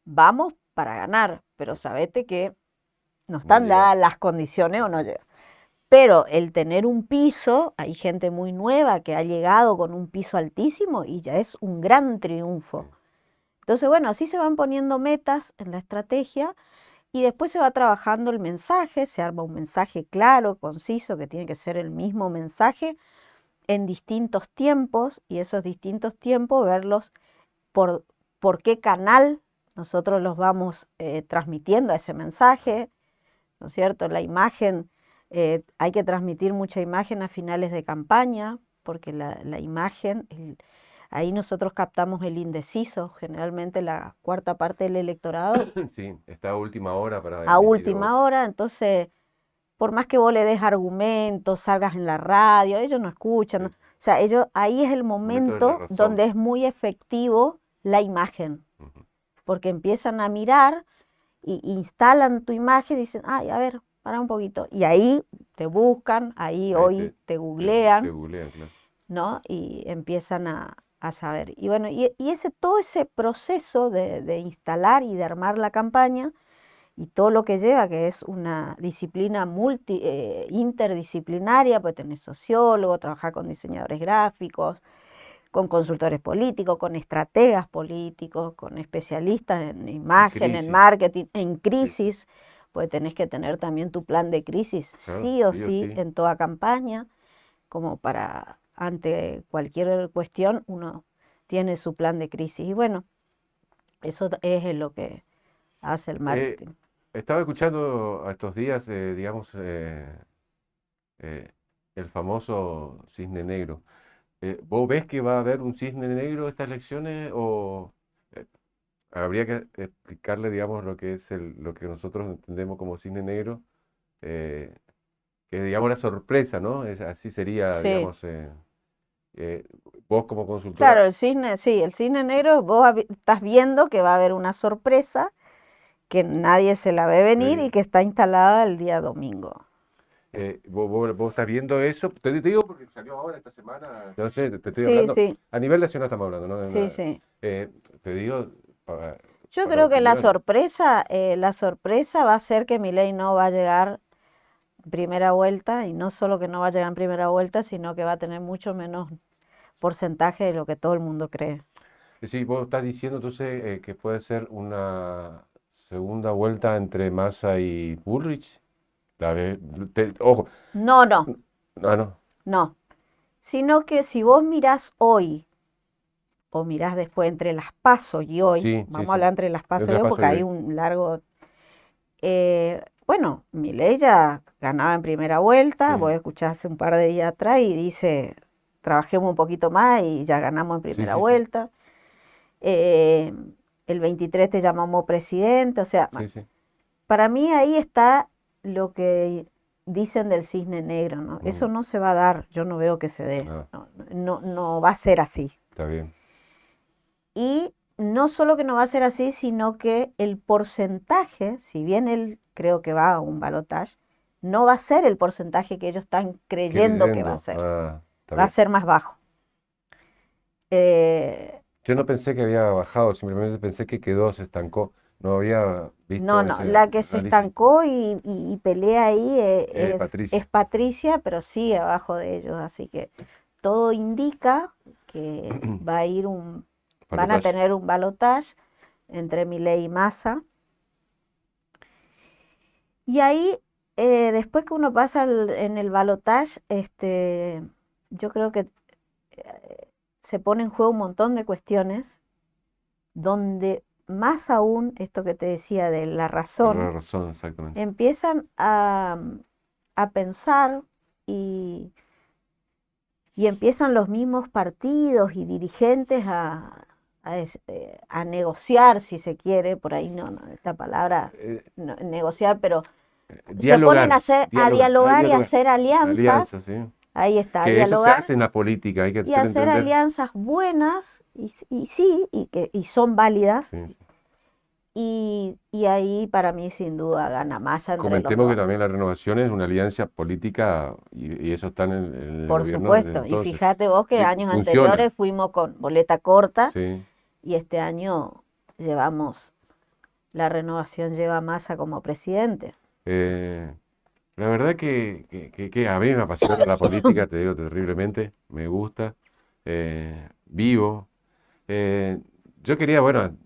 vamos para ganar, pero sabete que no No están llega. dadas las condiciones o no llega. Pero el tener un piso, hay gente muy nueva que ha llegado con un piso altísimo y ya es un gran triunfo. Sí. Entonces, bueno, así se van poniendo metas en la estrategia y después se va trabajando el mensaje, se arma un mensaje claro, conciso, que tiene que ser el mismo mensaje en distintos tiempos y esos distintos tiempos verlos por qué canal nosotros los vamos transmitiendo a ese mensaje, ¿no es cierto? La imagen, hay que transmitir mucha imagen a finales de campaña, porque la imagen, ahí nosotros captamos el indeciso, generalmente la cuarta parte del electorado, Sí, está a última hora para a emitir el voto. última hora, entonces, por más que vos le des argumentos, salgas en la radio, ellos no escuchan, ¿no? Sí. O sea, ahí es el Momento de la momento razón. donde es muy efectivo la imagen, Ujú. porque empiezan a mirar y instalan tu imagen y dicen, ay, a ver, para un poquito. Y ahí te buscan, ahí Ahí hoy te te googlean, googlean, claro. ¿no? Y empiezan a saber. Y bueno, todo ese proceso de instalar y de armar la campaña y todo lo que lleva, que es una disciplina interdisciplinaria, pues tenés sociólogo, trabajar con diseñadores gráficos, con consultores políticos, con estrategas políticos, con especialistas en imagen, en crisis. marketing, en Crisis. crisis, pues tenés que tener también tu plan de crisis, Claro, sí o sí o sí, sí. en toda campaña, como para, ante cualquier cuestión, uno tiene su plan de crisis. Y bueno, eso es lo que hace el marketing. Estaba escuchando a estos días, digamos, el famoso cisne negro. ¿Vos ves que va a haber un cisne negro estas elecciones o eh, habría que explicarle, digamos, lo que es lo que nosotros entendemos como cisne negro, que es, digamos, la sorpresa, ¿no? Así sería, Sí. digamos, eh, vos como consultora. Claro, el cisne negro, vos estás viendo que va a haber una sorpresa que nadie se la ve venir y que está instalada el día domingo. Vos estás viendo eso, te digo porque salió ahora esta semana, no sé, te estoy Sí, hablando, sí, a nivel nacional estamos hablando, ¿no? sí, sí. Te digo, para, Yo para creo que la opinión, sorpresa va a ser que Milei no va a llegar en primera vuelta, y no solo que no va a llegar en primera vuelta, sino que va a tener mucho menos porcentaje de lo que todo el mundo cree. sí, vos estás diciendo entonces que puede ser una segunda vuelta entre Massa y Bullrich. Ojo, No, no, no, no. Sino que si vos mirás hoy o mirás después entre las PASO y hoy, sí, sí, vamos a sí, hablar entre las PASO y entre hoy Paso porque y hay hoy. un largo... bueno, Milei ya ganaba en primera vuelta, Sí, vos escuchaste un par de días atrás y dice, trabajemos un poquito más y ya ganamos en sí, primera sí, sí, vuelta. Eh, el 23 te llamamos presidente, o sea, sí, sí. para mí ahí está lo que dicen del cisne negro, ¿no? Mm, Eso no se va a dar, yo no veo que se dé, ah, no va a ser así. está bien. Y no solo que no va a ser así, sino que el porcentaje, si bien él creo que va a un balotaje, no va a ser el porcentaje que ellos están creyendo que va a Creyendo. ser. Ah, está Va a bien. ser más bajo. Eh, Yo no pensé que había bajado, simplemente pensé que quedó, se estancó. No había no, visto no, ese la que se análisis. estancó y pelea ahí es Patricia, Patricia, pero sí abajo de ellos. Así que todo indica que va a ir van a balotaje. tener un balotaje entre Milei y Massa. Y ahí, después que uno pasa en el balotaje, yo creo que se pone en juego un montón de cuestiones, donde más aún esto que te decía de la Por la razón, razón, exactamente. empiezan a pensar y, y empiezan los mismos partidos y dirigentes a negociar, si se quiere, por ahí no, esta palabra, Eh, negociar, pero se ponen dialogar, a a dialogar y a dialogar. hacer alianzas, Alianzas, ¿sí? ahí está, a Que eso se dialogar hace en la política, hay que y hacer hacer entender. alianzas buenas, y sí, y son válidas, Sí, sí. y ahí para mí sin duda gana Massa entre los Comentemos que dos, también la renovación es una alianza política y eso está en el por gobierno desde supuesto. Y entonces. fíjate vos que Sí, años funciona. anteriores fuimos con boleta corta Sí. y este año llevamos, la renovación lleva a Massa como presidente. Eh, la verdad que a mí me apasiona la política, te digo terriblemente, me gusta, vivo. Eh, yo quería, bueno,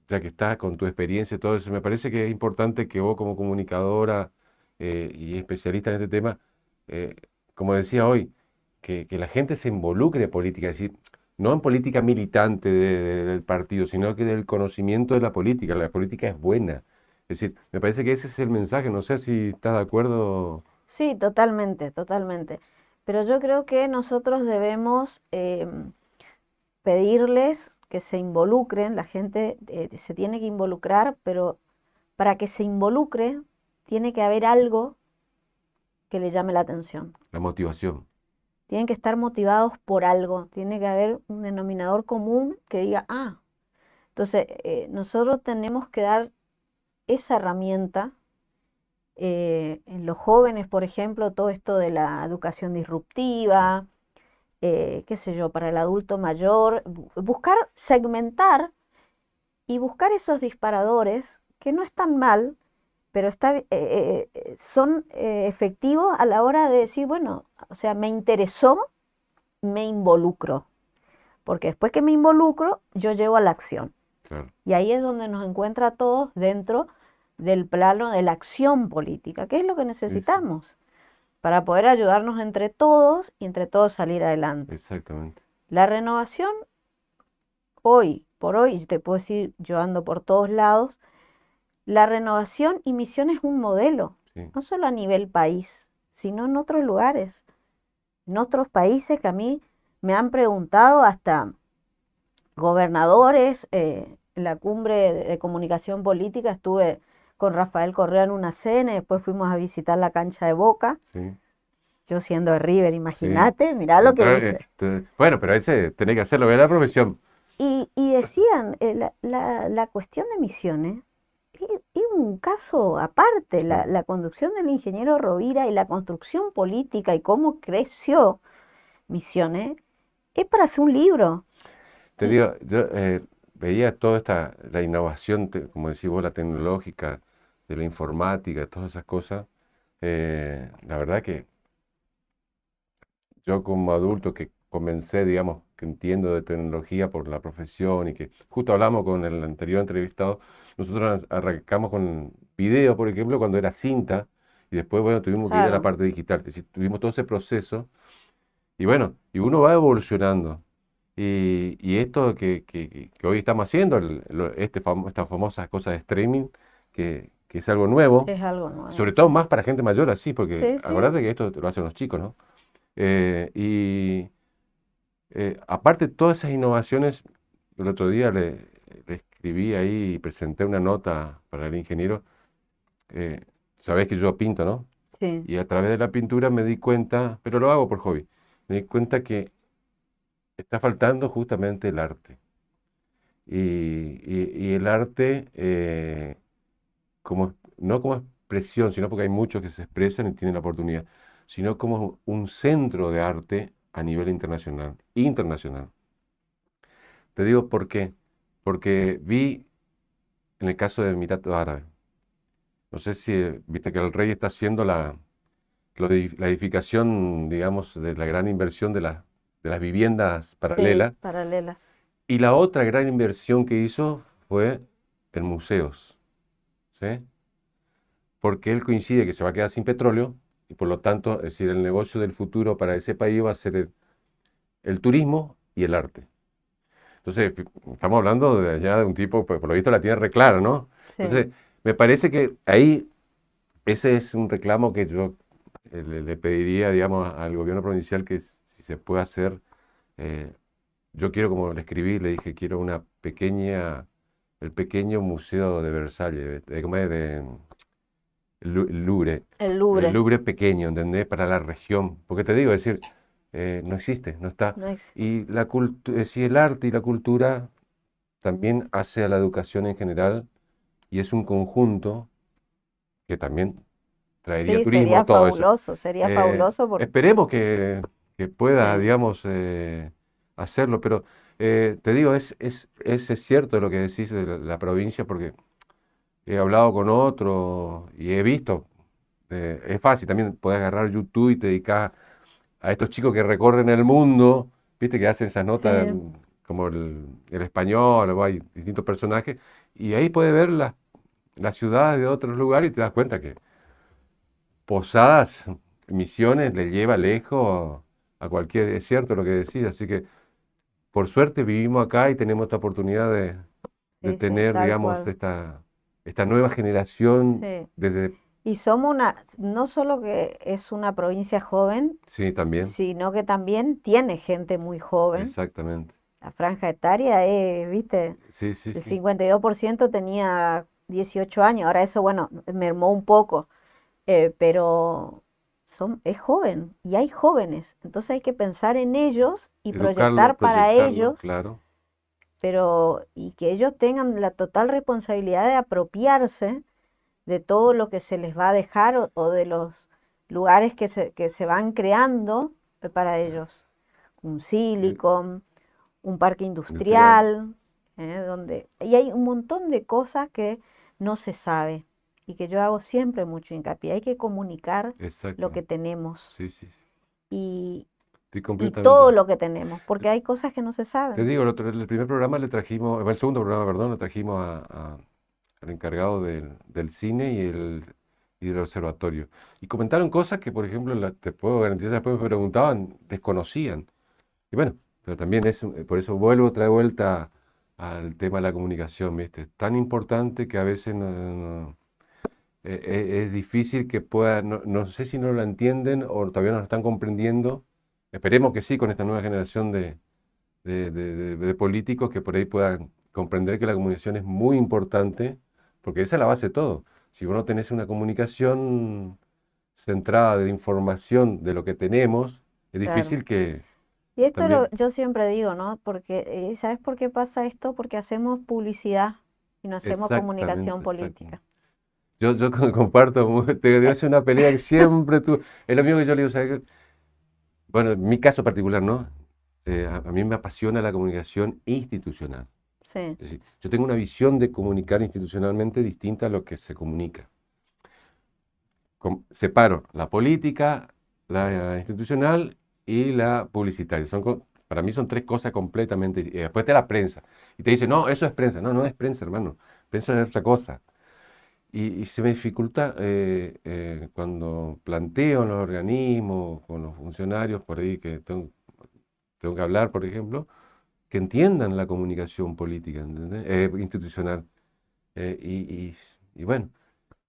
ya que estás con tu experiencia y todo eso, me parece que es importante que vos como comunicadora y especialista en este tema, eh, como decía hoy, que la gente se involucre en política, es decir, no en política militante del partido, sino que del conocimiento de la política. La política es buena. Es decir, me parece que ese es el mensaje, no sé si estás de acuerdo. Sí, totalmente, totalmente. Pero yo creo que nosotros debemos pedirles que se involucren, la gente se tiene que involucrar, pero para que se involucre tiene que haber algo que le llame la atención. La motivación. Tienen que estar motivados por algo, tiene que haber un denominador común que diga, entonces nosotros tenemos que dar esa herramienta en los jóvenes, por ejemplo, todo esto de la educación disruptiva, qué sé yo, para el adulto mayor, buscar segmentar y buscar esos disparadores que no están mal, pero son efectivos a la hora de decir, bueno, o sea, me interesó, me involucro, porque después que me involucro, yo llevo a la acción. Claro. Y ahí es donde nos encuentra a todos dentro del plano de la acción política, que es lo que Sí, sí, necesitamos para poder ayudarnos entre todos y entre todos salir adelante. exactamente. La renovación, hoy por hoy, te puedo decir, yo ando por todos lados, la renovación y Misión es un modelo, Sí. no solo a nivel país, sino en otros lugares, en otros países que a mí me han preguntado hasta gobernadores, en la cumbre de comunicación política estuve con Rafael Correa en una cena y después fuimos a visitar la cancha de Boca, Sí, yo siendo de River, sí. imagínate, mirá lo que Entrar, dice. bueno, pero ese tenés que hacerlo, ¿verdad? La profesión. Y decían, la cuestión de Misiones es un caso aparte, Sí. la conducción del ingeniero Rovira y la construcción política y cómo creció Misiones, es para hacer un libro. Te Y digo, yo veía toda la innovación, como decís vos, la tecnológica, de la informática, todas esas cosas. La verdad que yo como adulto que comencé, digamos, que entiendo de tecnología por la profesión y que justo hablamos con el anterior entrevistado, nosotros arrancamos con video, por ejemplo, cuando era cinta y después, bueno, tuvimos que ir a la claro, parte digital. Es decir, tuvimos todo ese proceso y bueno, y uno va evolucionando. Y esto que hoy estamos haciendo, estas famosas cosas de streaming, que es algo nuevo, Es algo nuevo, sobre todo sí. más para gente mayor así, porque Sí, sí, acordate que esto lo hacen los chicos, ¿no? Y aparte de todas esas innovaciones, el otro día le escribí ahí y presenté una nota para el ingeniero. eh, Sabés que yo pinto, ¿no? sí, Y a través de la pintura me di cuenta, pero lo hago por hobby, me di cuenta que está faltando justamente el arte. Y el arte, no como expresión, sino porque hay muchos que se expresan y tienen la oportunidad, sino como un centro de arte a nivel internacional. Internacional. Te digo por qué. Porque vi en el caso de Emiratos Árabes, no sé si viste que el rey está haciendo la edificación, digamos, de la gran inversión de las viviendas sí, paralelas. paralelas. Y la otra gran inversión que hizo fue en museos, ¿sí? Porque él coincide que se va a quedar sin petróleo y por lo tanto, es decir, el negocio del futuro para ese país va a ser el turismo y el arte. Entonces, estamos hablando de allá de un tipo, pues, por lo visto la tiene re clara, ¿no? Sí, Entonces, me parece que ahí ese es un reclamo que yo le pediría, digamos, al gobierno provincial que si se puede hacer. eh, yo quiero, como le escribí, le dije, quiero el pequeño museo de Versalles, ¿cómo es? El Louvre, el el Louvre. Louvre pequeño, ¿entendés? Para la región. Porque te digo, es decir, no existe, no está. No ex- Y si el arte y la cultura también hace a la educación en general y es un conjunto que también traería Sí, turismo, todo eso. sería fabuloso porque Esperemos que pueda, sí, digamos, hacerlo, pero te digo, es cierto lo que decís de la provincia, porque he hablado con otros y he visto, es fácil, también podés agarrar YouTube y te dedicás a estos chicos que recorren el mundo, viste que hacen esas notas sí, como el español, o hay distintos personajes, y ahí puedes ver las ciudades de otros lugares y te das cuenta que Posadas, Misiones le lleva lejos a cualquier, es cierto lo que decís, así que por suerte vivimos acá y tenemos esta oportunidad de sí, sí, tener, tal digamos, cual. esta nueva generación Sí. desde, Y somos no solo que es una provincia joven, sí, también, sino que también tiene gente muy joven. exactamente, La franja etaria es, viste, sí, sí, el sí, 52% tenía 18 años, ahora eso, bueno, mermó un poco, pero es joven y hay jóvenes, entonces hay que pensar en ellos y educarlo, proyectar para proyectarlo, ellos, claro, pero y que ellos tengan la total responsabilidad de apropiarse de todo lo que se les va a dejar o de los lugares que se van creando para ellos. Un eh, silicon, un parque industrial, industrial, y hay un montón de cosas que no se sabe y que yo hago siempre mucho hincapié. Hay que comunicar lo que exactamente, tenemos sí, sí, sí, y, estoy y completamente. todo lo que tenemos, porque hay cosas que no se Te saben. digo, el primer programa le trajimos, el segundo programa, perdón, le trajimos al encargado del cine y del observatorio. Y comentaron cosas que, por ejemplo, te puedo garantizar, después me preguntaban, desconocían. Y bueno, pero también por eso vuelvo otra vuelta al tema de la comunicación, ¿viste? Es tan importante que a veces es difícil que pueda, no sé si no lo entienden o todavía no lo están comprendiendo. Esperemos que sí, con esta nueva generación de políticos que por ahí puedan comprender que la comunicación es muy importante, porque esa es la base de todo. Si vos no tenés una comunicación centrada de información de lo que tenemos, es Claro. difícil que Y esto también... yo siempre digo, ¿no? Porque, ¿sabes por qué pasa esto? Porque hacemos publicidad y no hacemos comunicación Exactamente, exactamente. política. Yo comparto, te digo, es una pelea que siempre tú... Es lo mismo que yo le digo, ¿sabes qué? Bueno, en mi caso particular, ¿no? A mí me apasiona la comunicación institucional. Sí, Es decir, yo tengo una visión de comunicar institucionalmente distinta a lo que se comunica. Separo la política, la institucional y la publicitaria. Para mí son tres cosas completamente... Y después te la prensa. Y te dice, no, eso es prensa. No, no es prensa, hermano. Prensa es otra cosa. Y se me dificulta cuando planteo en los organismos, con los funcionarios por ahí que tengo que hablar, por ejemplo, que entiendan la comunicación política, ¿entendés? Institucional. Y bueno,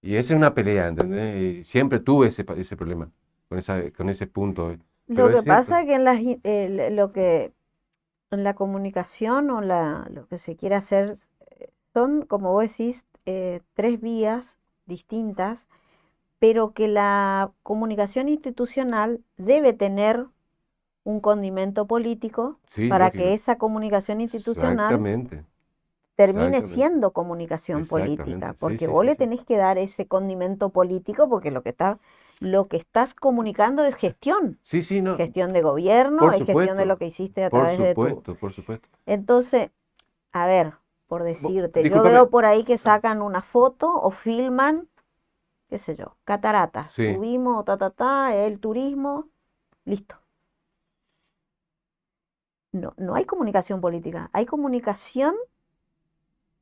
Y esa es una pelea, ¿entendés? Y siempre tuve ese problema con ese punto. Pero Lo es que cierto, pasa es que en la comunicación o lo que se quiere hacer son, como vos decís, tres vías distintas, pero que la comunicación institucional debe tener un condimento político sí, para que lógico. esa comunicación institucional Exactamente, termine exactamente, siendo comunicación política, exactamente. Sí, porque sí, vos sí, le sí. tenés que dar ese condimento político porque lo que estás comunicando es Sí, sí, no, gestión de gobierno, por es gestión de lo supuesto, que hiciste a por través de tu... supuesto, por supuesto. Entonces, a ver, por decirte, yo Discúlpame. veo por ahí que sacan una foto o filman, qué sé yo, cataratas, Sí, tuvimos, el turismo, listo. No, no hay comunicación política, hay comunicación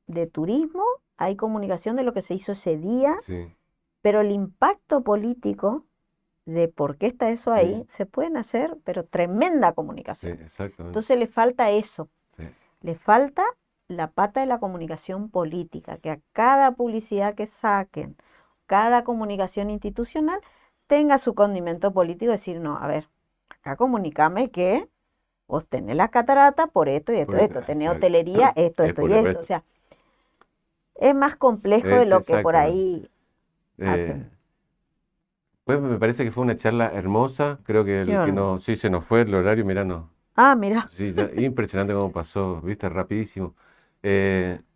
de turismo, hay comunicación de lo que se hizo ese día, sí, pero el impacto político de por qué está eso sí, ahí, se pueden hacer, pero tremenda sí, comunicación. exactamente. Entonces le falta eso, Sí, le falta la pata de la comunicación política, que a cada publicidad que saquen, cada comunicación institucional, tenga su condimento político, decir, no, a ver, acá comunicame que vos tenés las cataratas por esto y esto, por eso, esto, tenés exacto. hotelería, Es esto y por esto. O esto. sea, es más complejo de Es lo que por exactamente. ahí Eh, hacen. pues me parece que fue una charla hermosa. Creo que ¿Sí el o que no? no, sí se nos fue el horario, mirá, no. Ah, mira. Sí, ya, impresionante cómo pasó, viste, rapidísimo.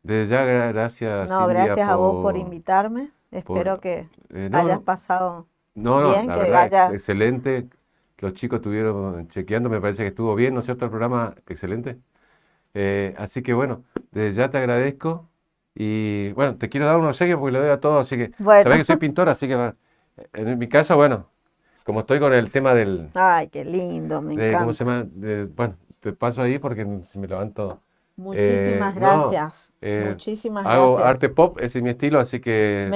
Desde ya, gracias No, Silvia gracias a vos por invitarme. Espero por, que no, hayas no, pasado no, bien, la que verdad, haya... excelente. Los chicos estuvieron chequeando, me parece que estuvo bien, ¿no es cierto? El programa, excelente. Así que bueno, desde ya te agradezco y bueno, te quiero dar un obsequio porque lo doy a todos, así que sabés Bueno, que soy pintor, así que en mi caso, bueno, como estoy con el tema ay, qué lindo, me ¿cómo se encanta. llama? Bueno, te paso ahí porque si me levanto. Muchísimas No, gracias, muchísimas hago gracias. arte pop, ese es mi estilo, así que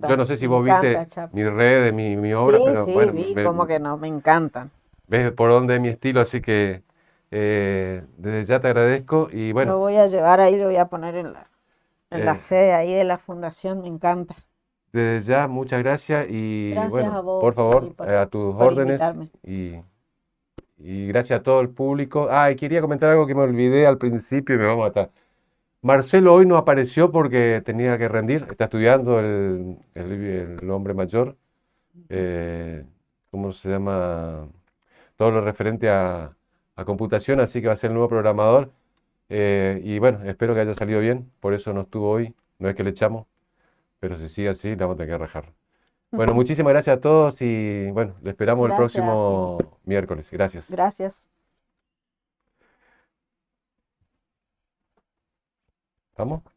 yo no sé si Me vos viste encanta, Chapo. mis redes, mi obra, Sí, pero sí, bueno, vi, como que no, me encantan. ves por dónde es mi estilo, así que desde ya te agradezco y bueno, Lo voy a llevar ahí, lo voy a poner en la eh, sede ahí de la fundación, me encanta. desde ya muchas gracias y Gracias a bueno, vos, por Juli, favor, a tus por órdenes invitarme. y gracias a todo el público. Ah, y quería comentar algo que me olvidé al principio y me va a matar. Marcelo hoy no apareció porque tenía que rendir, está estudiando el hombre mayor, eh, ¿cómo se llama? Todo lo referente a computación, así que va a ser el nuevo programador. Y bueno, espero que haya salido bien, por eso no estuvo hoy, no es que le echamos, pero si sigue así, la vamos a tener que rajar. Bueno, muchísimas gracias a todos y bueno, le esperamos el Gracias, Juli. próximo miércoles. Gracias. Gracias. ¿Estamos?